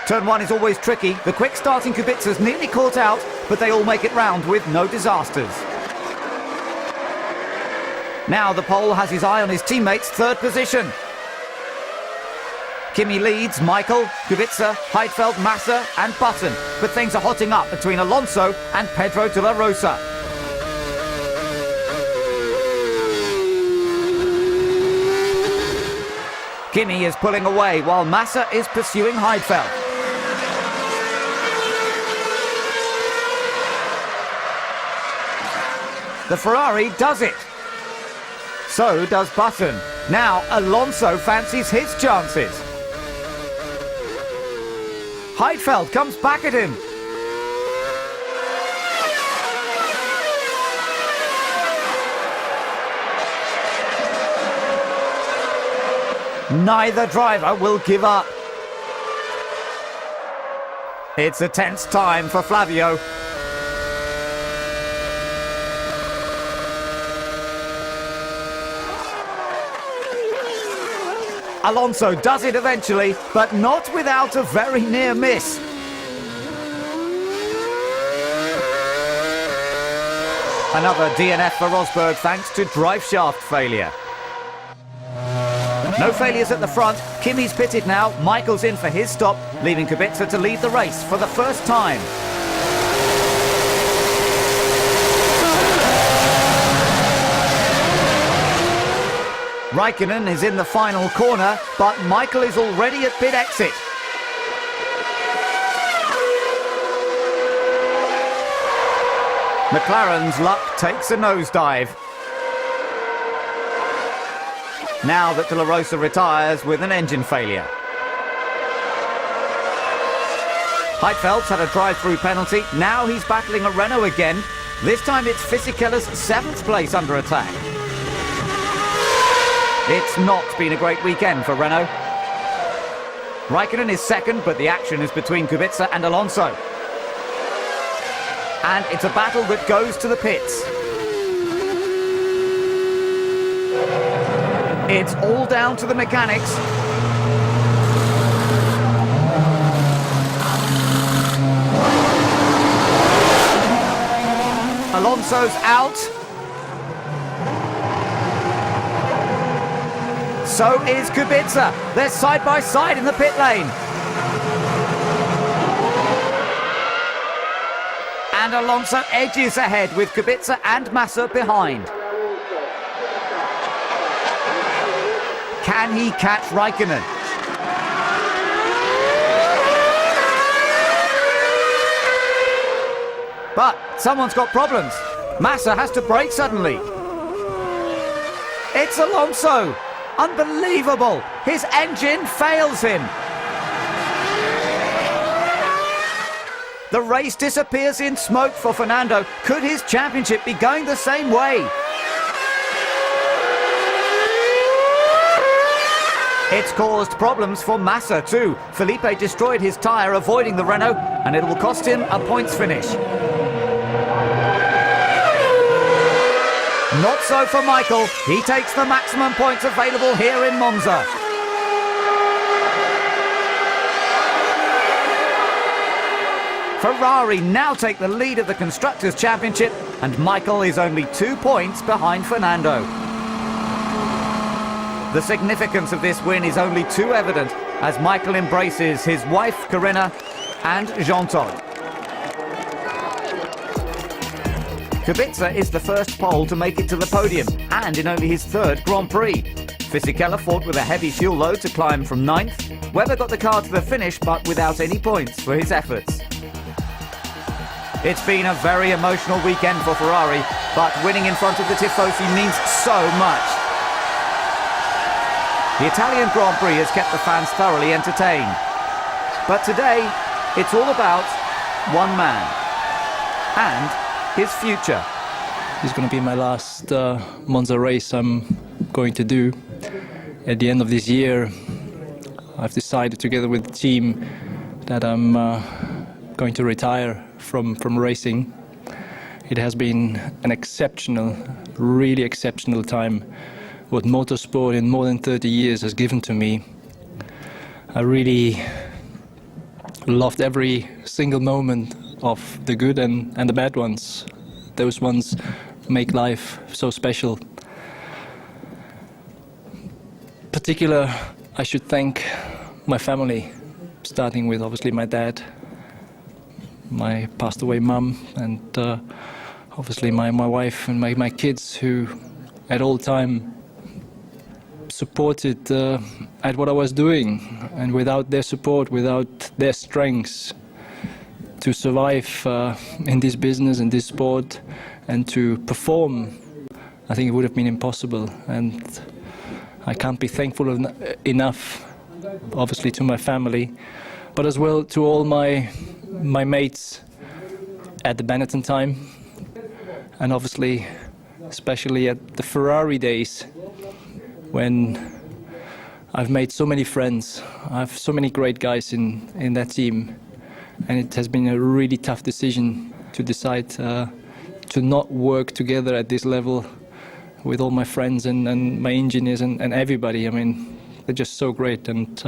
Turn 1 is always tricky. The quick starting Kubica's nearly caught out, but they all make it round with no disasters. Now the pole has his eye on his teammate's 3rd position. Kimi leads Michael, Kubica, Heidfeld, Massa and Button, but things are hotting up between Alonso and Pedro de la Rosa. Kimi is pulling away while Massa is pursuing Heidfeld. The Ferrari does it. So does Button. Now Alonso fancies his chances. Heidfeld comes back at him. Neither driver will give up. It's a tense time for Flavio. Alonso does it eventually, but not without a very near miss. Another DNF for Rosberg thanks to drive shaft failure. No failures at the front. Kimi's pitted now. Michael's in for his stop, leaving Kubica to lead the race for the first time. Raikkonen is in the final corner, but Michael is already at pit exit. McLaren's luck takes a nosedive. Now that De La Rosa retires with an engine failure. Heidfeld's had a drive-through penalty. Now he's battling a Renault again. This time it's Fisichella's 7th place under attack. It's not been a great weekend for Renault. Raikkonen is second, but the action is between Kubica and Alonso. And it's a battle that goes to the pits. It's all down to the mechanics. Alonso's out. So is Kubica. They're side by side in the pit lane. And Alonso edges ahead with Kubica and Massa behind. Can he catch Raikkonen? But someone's got problems. Massa has to brake suddenly. It's Alonso. Unbelievable! His engine fails him. The race disappears in smoke for Fernando. Could his championship be going the same way? It's caused problems for Massa too. Felipe destroyed his tyre avoiding the Renault, and it will cost him a points finish. Not so for Michael. He takes the maximum points available here in Monza. Ferrari now take the lead of the Constructors' Championship, and Michael is only 2 points behind Fernando. The significance of this win is only too evident as Michael embraces his wife Corinna and Jean-Todt. Kubica is the first pole to make it to the podium, and in only his 3rd Grand Prix. Fisichella fought with a heavy fuel load to climb from 9th. Webber got the car to the finish, but without any points for his efforts. It's been a very emotional weekend for Ferrari, but winning in front of the Tifosi means so much. The Italian Grand Prix has kept the fans thoroughly entertained. But today, it's all about one man and his future. It's going to be my last Monza race I'm going to do. At the end of this year, I've decided together with the team that I'm going to retire from racing. It has been an exceptional, really exceptional time what motorsport in more than 30 years has given to me. I really loved every single moment of the good and the bad ones. Those ones make life so special. Particular, I should thank my family, starting with obviously my dad, my passed away mum, and obviously my wife and my kids, who at all time supported at what I was doing, and without their support, without their strengths to survive in this business, in this sport, and to perform, I think it would have been impossible. And I can't be thankful enough, obviously, to my family, but as well to all my mates at the Benetton time, and obviously especially at the Ferrari days, when I've made so many friends. I have so many great guys in that team, and it has been a really tough decision to decide to not work together at this level with all my friends and my engineers and everybody. I mean, they're just so great. And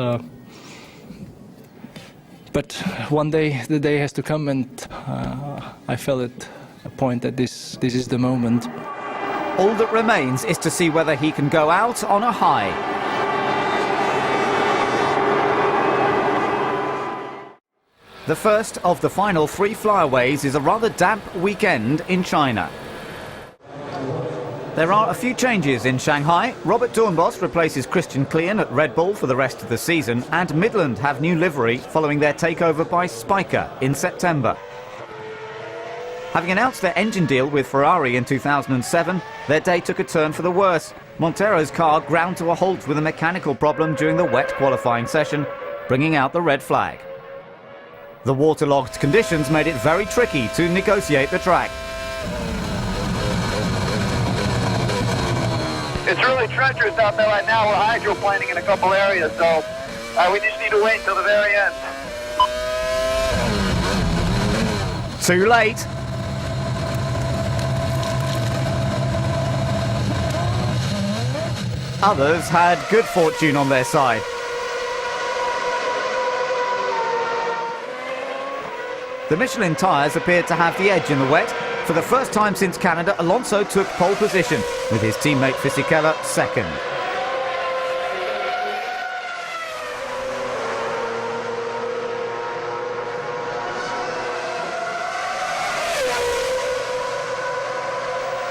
but one day, the day has to come, and I felt at a point that this is the moment. All that remains is to see whether he can go out on a high. The first of the final 3 flyaways is a rather damp weekend in China. There are a few changes in Shanghai. Robert Doornbos replaces Christian Klein at Red Bull for the rest of the season, and Midland have new livery following their takeover by Spiker in September. Having announced their engine deal with Ferrari in 2007, their day took a turn for the worse. Montero's car ground to a halt with a mechanical problem during the wet qualifying session, bringing out the red flag. The waterlogged conditions made it very tricky to negotiate the track. It's really treacherous out there right now. We're hydroplaning in a couple areas, so we just need to wait until the very end. Too late. Others had good fortune on their side. The Michelin tyres appeared to have the edge in the wet. For the first time since Canada, Alonso took pole position, with his teammate Fisichella second.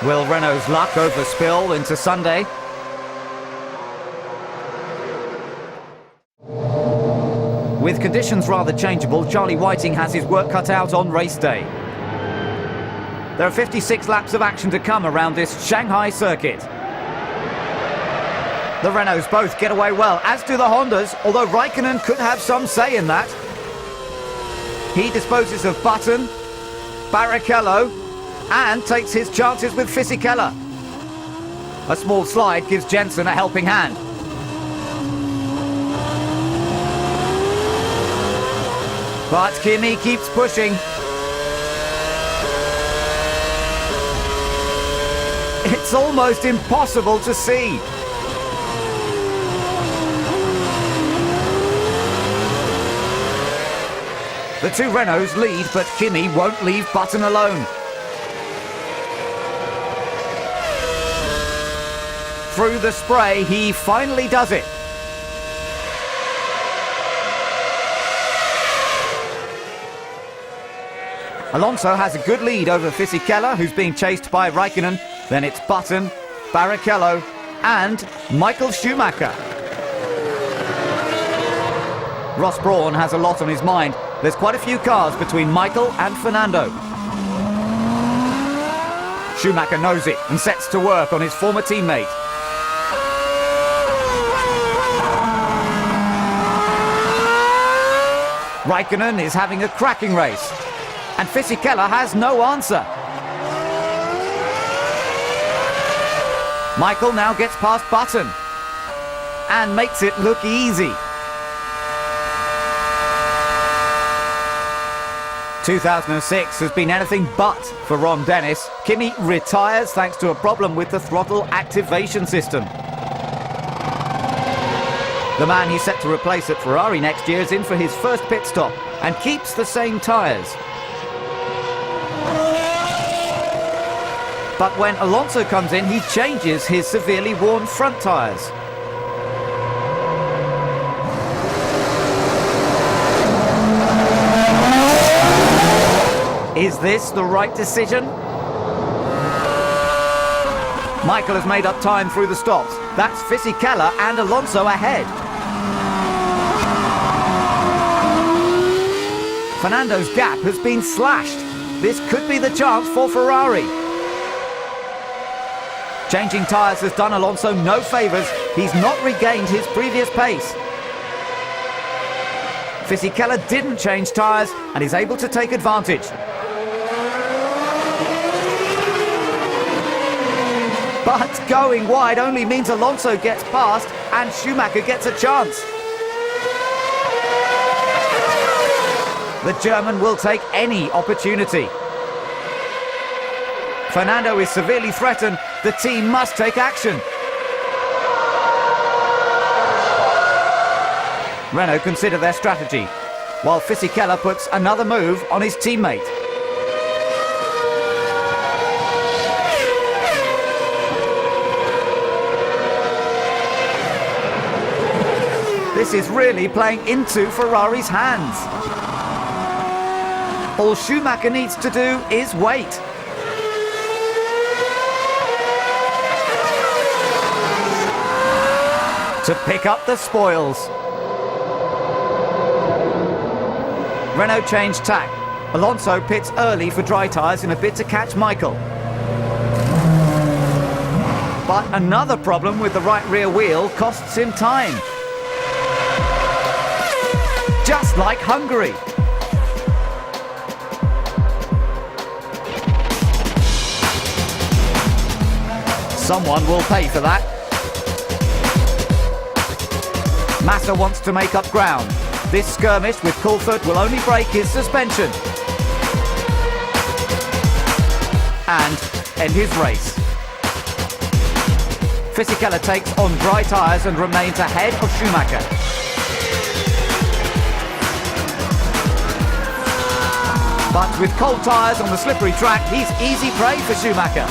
Will Renault's luck overspill into Sunday? With conditions rather changeable, Charlie Whiting has his work cut out on race day. There are 56 laps of action to come around this Shanghai circuit. The Renaults both get away well, as do the Hondas, although Raikkonen could have some say in that. He disposes of Button, Barrichello, and takes his chances with Fisichella. A small slide gives Jensen a helping hand. But Kimi keeps pushing. It's almost impossible to see. The two Renaults lead, but Kimi won't leave Button alone. Through the spray, he finally does it. Alonso has a good lead over Fisichella, who's being chased by Raikkonen. Then it's Button, Barrichello, and Michael Schumacher. Ross Brawn has a lot on his mind. There's quite a few cars between Michael and Fernando. Schumacher knows it and sets to work on his former teammate. Raikkonen is having a cracking race, and Fisichella has no answer. Michael now gets past Button and makes it look easy. 2006 has been anything but for Ron Dennis. Kimi retires thanks to a problem with the throttle activation system. The man he's set to replace at Ferrari next year is in for his first pit stop and keeps the same tyres. But when Alonso comes in, he changes his severely worn front tyres. Is this the right decision? Michael has made up time through the stops. That's Fisichella and Alonso ahead. Fernando's gap has been slashed. This could be the chance for Ferrari. Changing tyres has done Alonso no favours. He's not regained his previous pace. Fisichella didn't change tyres and is able to take advantage. But going wide only means Alonso gets past and Schumacher gets a chance. The German will take any opportunity. Fernando is severely threatened. The team must take action. Renault consider their strategy, while Fisichella puts another move on his teammate. This is really playing into Ferrari's hands. All Schumacher needs to do is wait. To pick up the spoils. Renault changed tack. Alonso pits early for dry tyres in a bid to catch Michael. But another problem with the right rear wheel costs him time. Just like Hungary. Someone will pay for that. Massa wants to make up ground. This skirmish with Coulthard will only break his suspension and end his race. Fisichella takes on dry tyres and remains ahead of Schumacher. But with cold tyres on the slippery track, he's easy prey for Schumacher.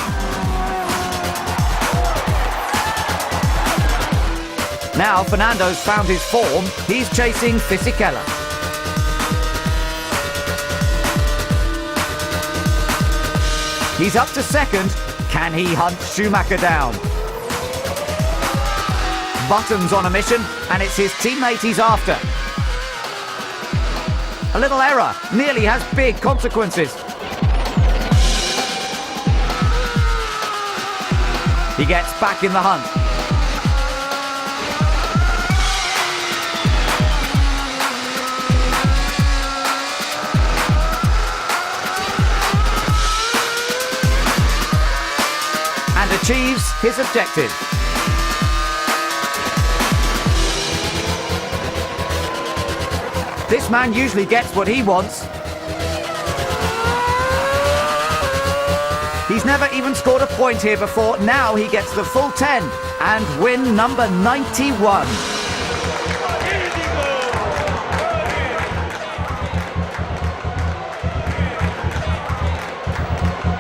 Now Fernando's found his form, he's chasing Fisichella. He's up to second. Can he hunt Schumacher down? Button's on a mission, and it's his teammate he's after. A little error nearly has big consequences. He gets back in the hunt. And achieves his objective. This man usually gets what he wants. He's never even scored a point here before. Now he gets the full 10 and win number 91.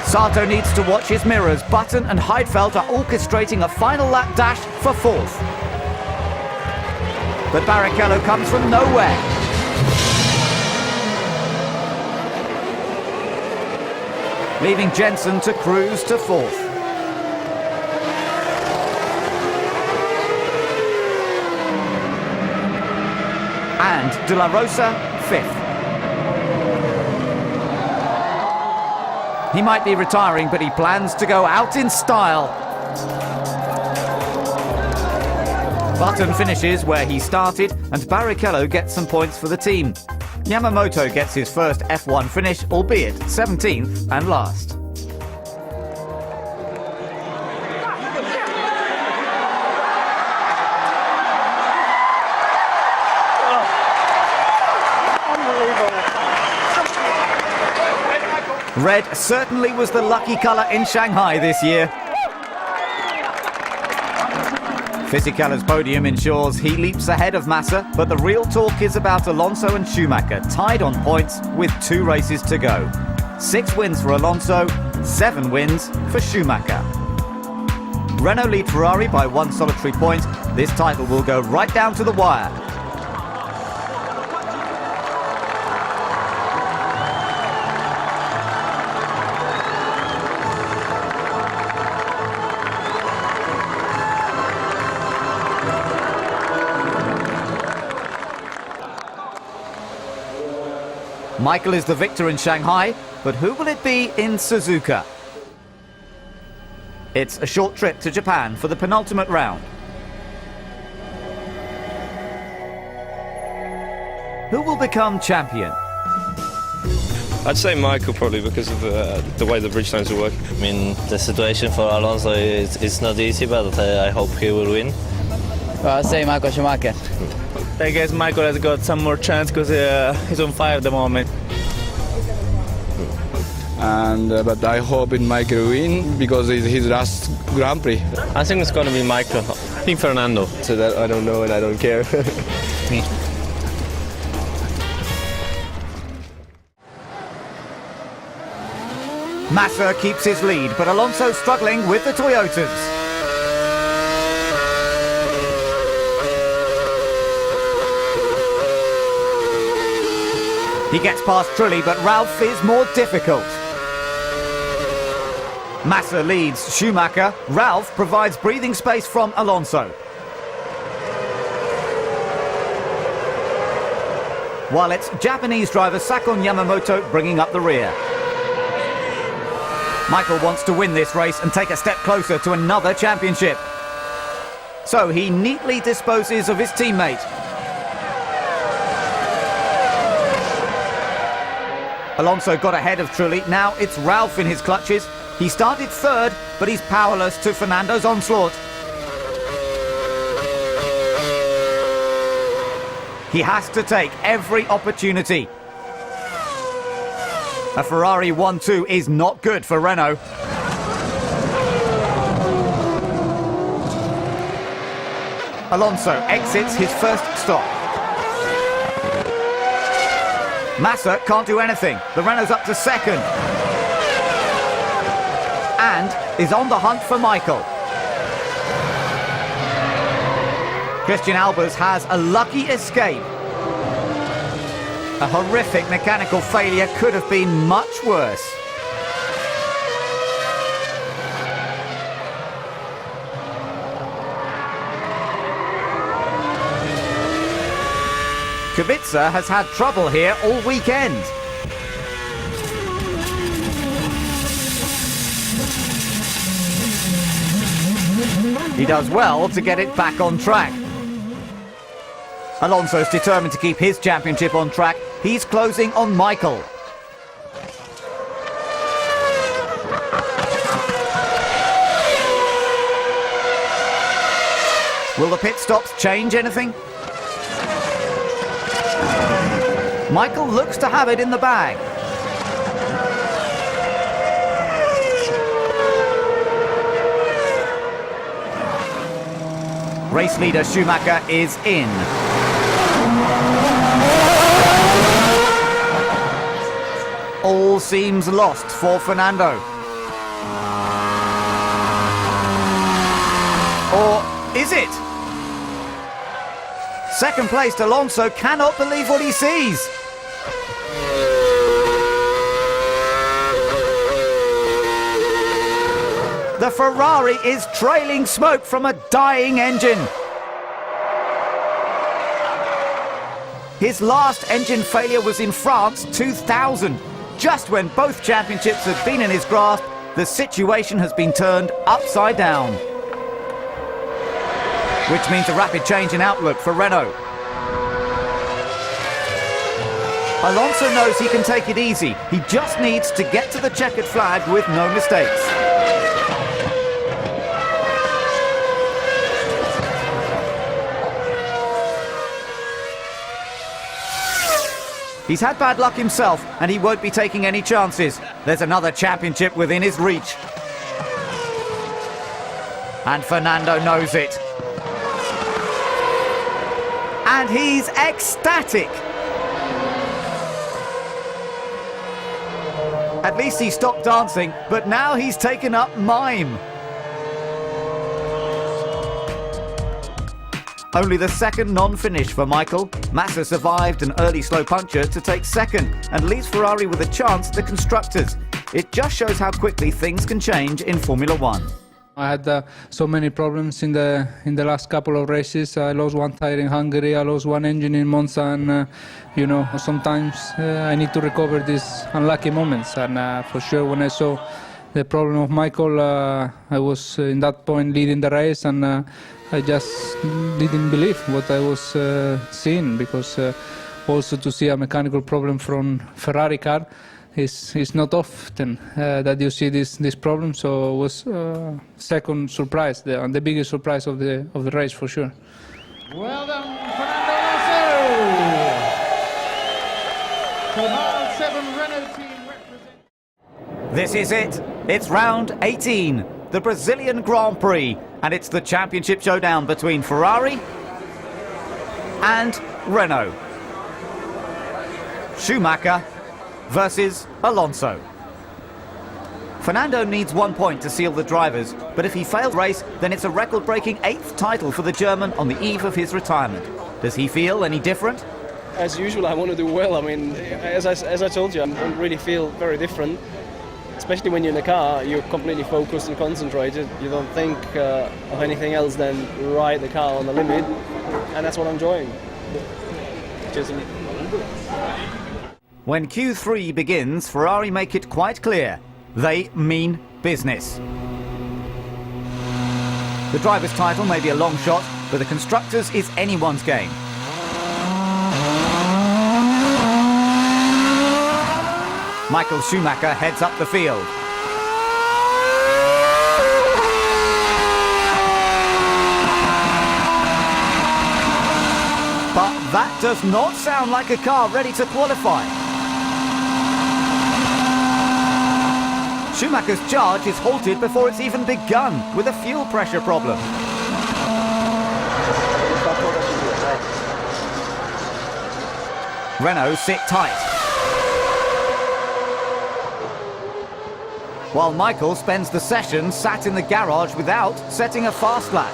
Sato needs to watch his mirrors. Button and Heidfeld are orchestrating a final lap dash for fourth. But Barrichello comes from nowhere. Leaving Jensen to cruise to fourth. And De La Rosa, fifth. He might be retiring, but he plans to go out in style. Button finishes where he started, and Barrichello gets some points for the team. Yamamoto gets his first F1 finish, albeit 17th and last. Red certainly was the lucky colour in Shanghai this year. Fisichella's podium ensures he leaps ahead of Massa, but the real talk is about Alonso and Schumacher, tied on points with 2 races to go. 6 wins for Alonso, 7 wins for Schumacher. Renault lead Ferrari by 1 solitary point. This title will go right down to the wire. Michael is the victor in Shanghai, but who will it be in Suzuka? It's a short trip to Japan for the penultimate round. Who will become champion? I'd say Michael, probably, because of the way the bridge stones are working. I mean, the situation for Alonso is not easy, but I hope he will win. Well, I'd say Michael Schumacher. I guess Michael has got some more chance because he's on fire at the moment. But I hope in Michael win because it's his last Grand Prix. I think it's going to be Michael. I think Fernando. So that I don't know and I don't care. Me. Massa keeps his lead, but Alonso struggling with the Toyotas. He gets past Trulli, but Ralph is more difficult. Massa leads Schumacher. Ralph provides breathing space from Alonso. While it's Japanese driver Sakon Yamamoto bringing up the rear. Michael wants to win this race and take a step closer to another championship. So he neatly disposes of his teammate. Alonso got ahead of Trulli. Now it's Ralph in his clutches. He started third, but he's powerless to Fernando's onslaught. He has to take every opportunity. A Ferrari 1-2 is not good for Renault. Alonso exits his first stop. Massa can't do anything. The Renault's up to second. And is on the hunt for Michael. Christian Albers has a lucky escape. A horrific mechanical failure could have been much worse. Kubica has had trouble here all weekend. He does well to get it back on track. Alonso's determined to keep his championship on track. He's closing on Michael. Will the pit stops change anything? Michael looks to have it in the bag. Race leader Schumacher is in. All seems lost for Fernando. Or is it? Second placed Alonso cannot believe what he sees. The Ferrari is trailing smoke from a dying engine. His last engine failure was in France 2000. Just when both championships had been in his grasp, the situation has been turned upside down. Which means a rapid change in outlook for Renault. Alonso knows he can take it easy. He just needs to get to the checkered flag with no mistakes. He's had bad luck himself, and he won't be taking any chances. There's another championship within his reach. And Fernando knows it. And he's ecstatic. At least he stopped dancing, but now he's taken up mime. Only the second non-finish for Michael. Massa survived an early slow puncture to take second and leaves Ferrari with a chance at the constructors. It just shows how quickly things can change in Formula One. I had so many problems in the last couple of races. I lost one tire in Hungary, I lost one engine in Monza, and you know, sometimes I need to recover these unlucky moments. And for sure, when I saw the problem of Michael. I was in that point leading the race, and I just didn't believe what I was seeing, because also to see a mechanical problem from Ferrari car is not often that you see this problem. So it was second surprise, and the biggest surprise of the race for sure. Well done, Fernando Alonso. The 7 Renault team represents. This is it. It's round 18, the Brazilian Grand Prix, and it's the championship showdown between Ferrari and Renault. Schumacher versus Alonso. Fernando needs 1 point to seal the drivers, but if he fails the race, then it's a record-breaking 8th title for the German on the eve of his retirement. Does he feel any different? As usual, I want to do well. I mean, as I told you, I don't really feel very different. Especially when you're in the car, you're completely focused and concentrated. You don't think of anything else than ride the car on the limit, and that's what I'm enjoying. Cheers. When Q3 begins, Ferrari make it quite clear they mean business. The driver's title may be a long shot, but the constructors is anyone's game. Michael Schumacher heads up the field. But that does not sound like a car ready to qualify. Schumacher's charge is halted before it's even begun with a fuel pressure problem. Renault sit tight, while Michael spends the session sat in the garage without setting a fast lap.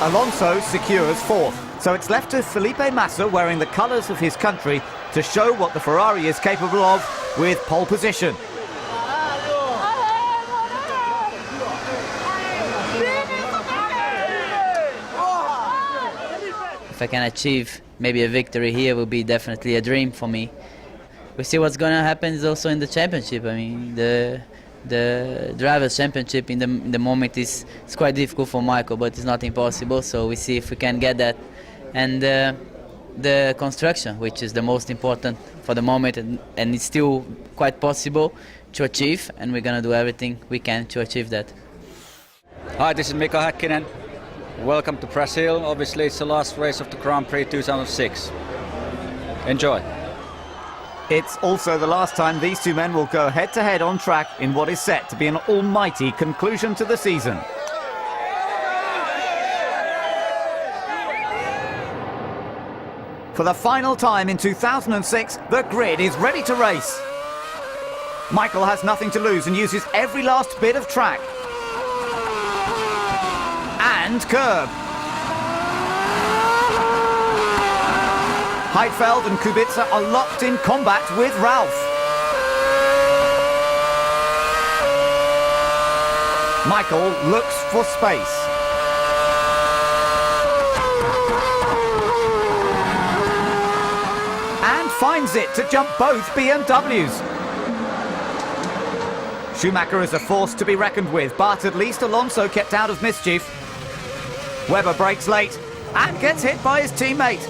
Alonso secures 4th, so it's left to Felipe Massa, wearing the colours of his country, to show what the Ferrari is capable of with pole position. If I can achieve maybe a victory here, will be definitely a dream for me. We see what's going to happen is also in the championship. I mean, the drivers' championship in the moment is quite difficult for Michael, but it's not impossible. So we see if we can get that, and the construction, which is the most important for the moment, and it's still quite possible to achieve, and we're going to do everything we can to achieve that. Hi, this is Mika Häkkinen. Welcome to Brazil. Obviously, it's the last race of the Grand Prix 2006. Enjoy. It's also the last time these two men will go head-to-head on track in what is set to be an almighty conclusion to the season. For the final time in 2006, the grid is ready to race. Michael has nothing to lose and uses every last bit of track. And curb. Heidfeld and Kubica are locked in combat with Ralph. Michael looks for space. And finds it to jump both BMWs. Schumacher is a force to be reckoned with, but at least Alonso kept out of mischief. Webber brakes late and gets hit by his teammate.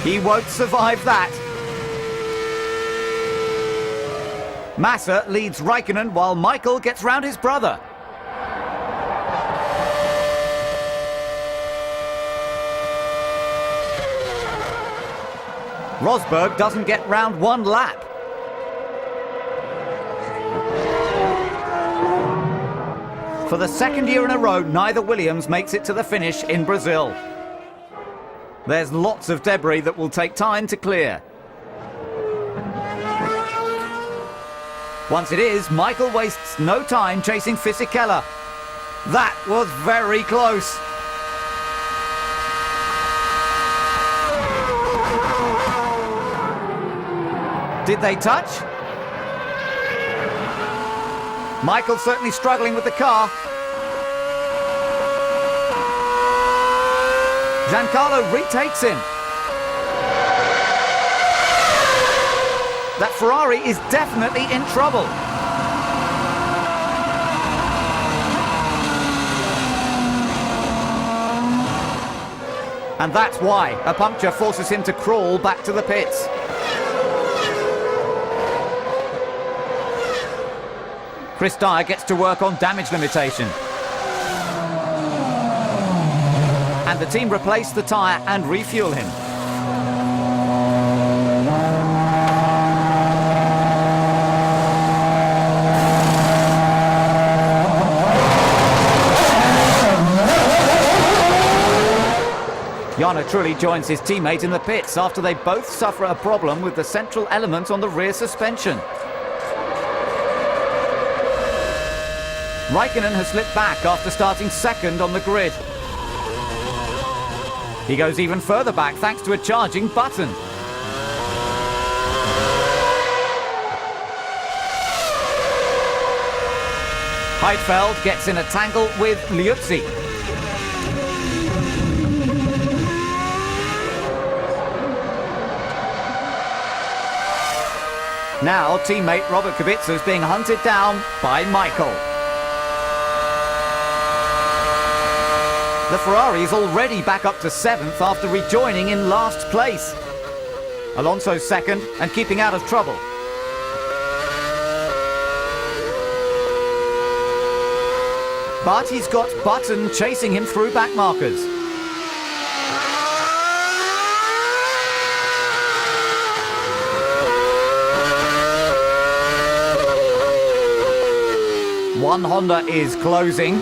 He won't survive that. Massa leads Raikkonen while Michael gets round his brother. Rosberg doesn't get round one lap. For the second year in a row, neither Williams makes it to the finish in Brazil. There's lots of debris that will take time to clear. Once it is, Michael wastes no time chasing Fisichella. That was very close. Did they touch? Michael certainly struggling with the car. Giancarlo retakes him. That Ferrari is definitely in trouble. And that's why a puncture forces him to crawl back to the pits. Chris Dyer gets to work on damage limitation. And the team replace the tyre and refuel him. Jarno Trulli joins his teammate in the pits after they both suffer a problem with the central element on the rear suspension. Raikkonen has slipped back after starting second on the grid. He goes even further back thanks to a charging Button. Heidfeld gets in a tangle with Liuzzi. Now teammate Robert Kubica is being hunted down by Michael. The Ferrari is already back up to 7th after rejoining in last place. Alonso's second and keeping out of trouble. But he's got Button chasing him through back markers. One Honda is closing,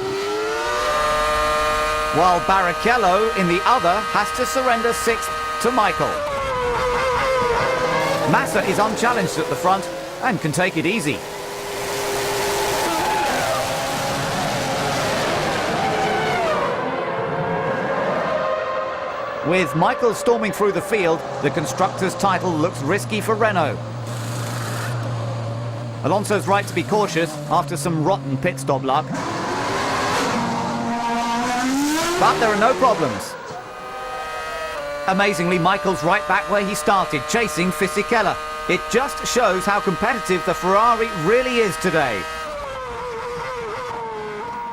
while Barrichello in the other has to surrender 6th to Michael. Massa is unchallenged at the front and can take it easy. With Michael storming through the field, the constructors' title looks risky for Renault. Alonso's right to be cautious after some rotten pit stop luck. But there are no problems. Amazingly, Michael's right back where he started, chasing Fisichella. It just shows how competitive the Ferrari really is today.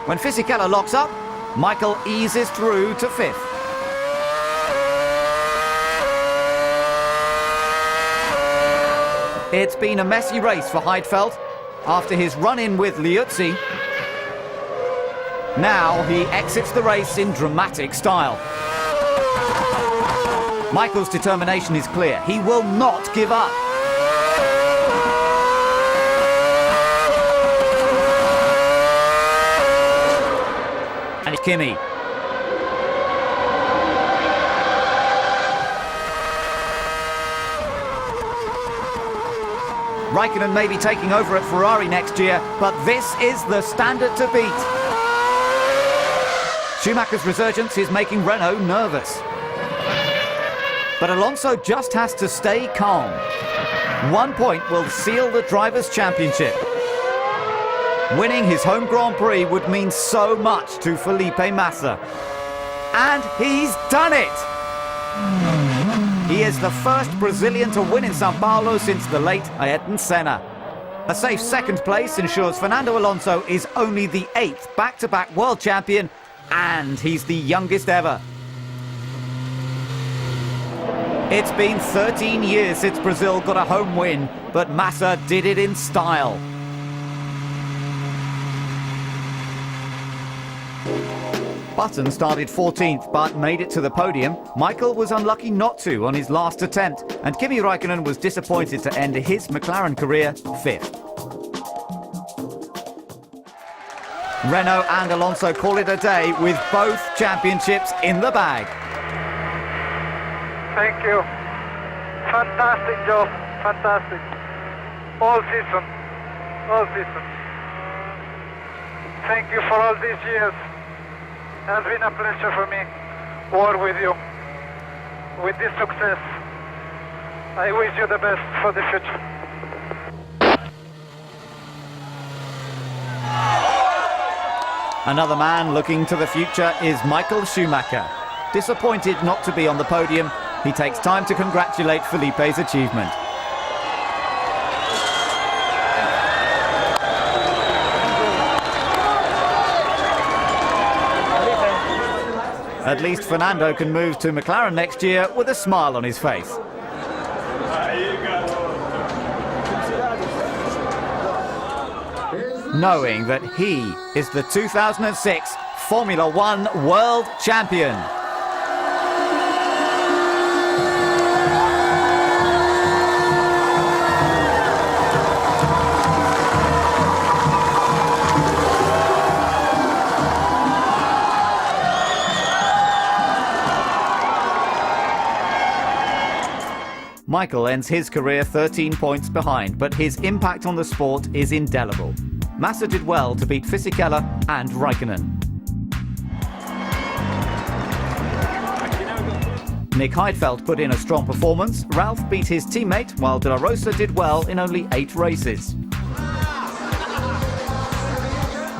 When Fisichella locks up, Michael eases through to 5th. It's been a messy race for Heidfeld after his run-in with Liuzzi. Now he exits the race in dramatic style. Michael's determination is clear. He will not give up. And it's Kimi. Raikkonen may be taking over at Ferrari next year, but this is the standard to beat. Schumacher's resurgence is making Renault nervous. But Alonso just has to stay calm. 1 point will seal the Drivers' Championship. Winning his home Grand Prix would mean so much to Felipe Massa. And he's done it! He is the first Brazilian to win in Sao Paulo since the late Ayrton Senna. A safe second place ensures Fernando Alonso is only the 8th back-to-back world champion, and he's the youngest ever. It's been 13 years since Brazil got a home win, but Massa did it in style. Button started 14th but made it to the podium. Michael was unlucky not to on his last attempt, and Kimi Raikkonen was disappointed to end his McLaren career 5th. Renault and Alonso call it a day with both championships in the bag. Thank you. Fantastic job. Fantastic. All season. All season. Thank you for all these years. It has been a pleasure for me to work with you. With this success, I wish you the best for the future. Another man looking to the future is Michael Schumacher. disappointed not to be on the podium, he takes time to congratulate Felipe's achievement. At least Fernando can move to McLaren next year with a smile on his face. Knowing that he is the 2006 Formula One World Champion. Michael ends his career 13 points behind, but his impact on the sport is indelible. Massa did well to beat Fisichella and Raikkonen. Nick Heidfeld put in a strong performance. Ralph beat his teammate, while De La Rosa did well in only 8 races.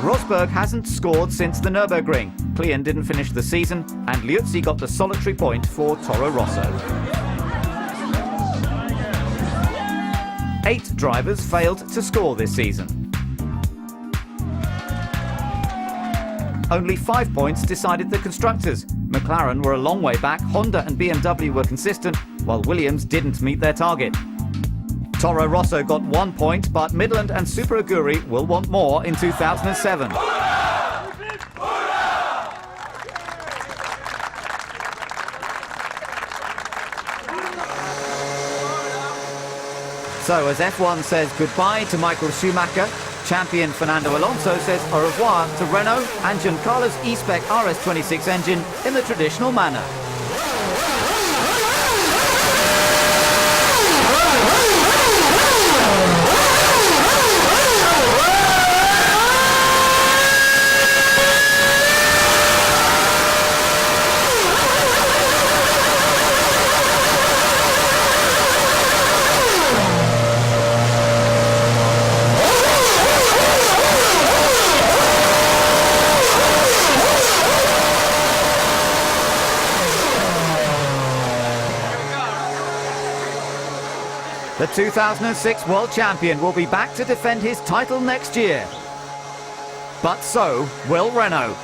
Rosberg hasn't scored since the Nürburgring. Klien didn't finish the season, and Liuzzi got the solitary point for Toro Rosso. 8 drivers failed to score this season. Only 5 points decided the constructors. McLaren were a long way back, Honda and BMW were consistent, while Williams didn't meet their target. Toro Rosso got 1 point, but Midland and Super Aguri will want more in 2007. So as F1 says goodbye to Michael Schumacher, champion Fernando Alonso says au revoir to Renault and Giancarlo's E-Spec RS26 engine in the traditional manner. The 2006 world champion will be back to defend his title next year. But so will Renault.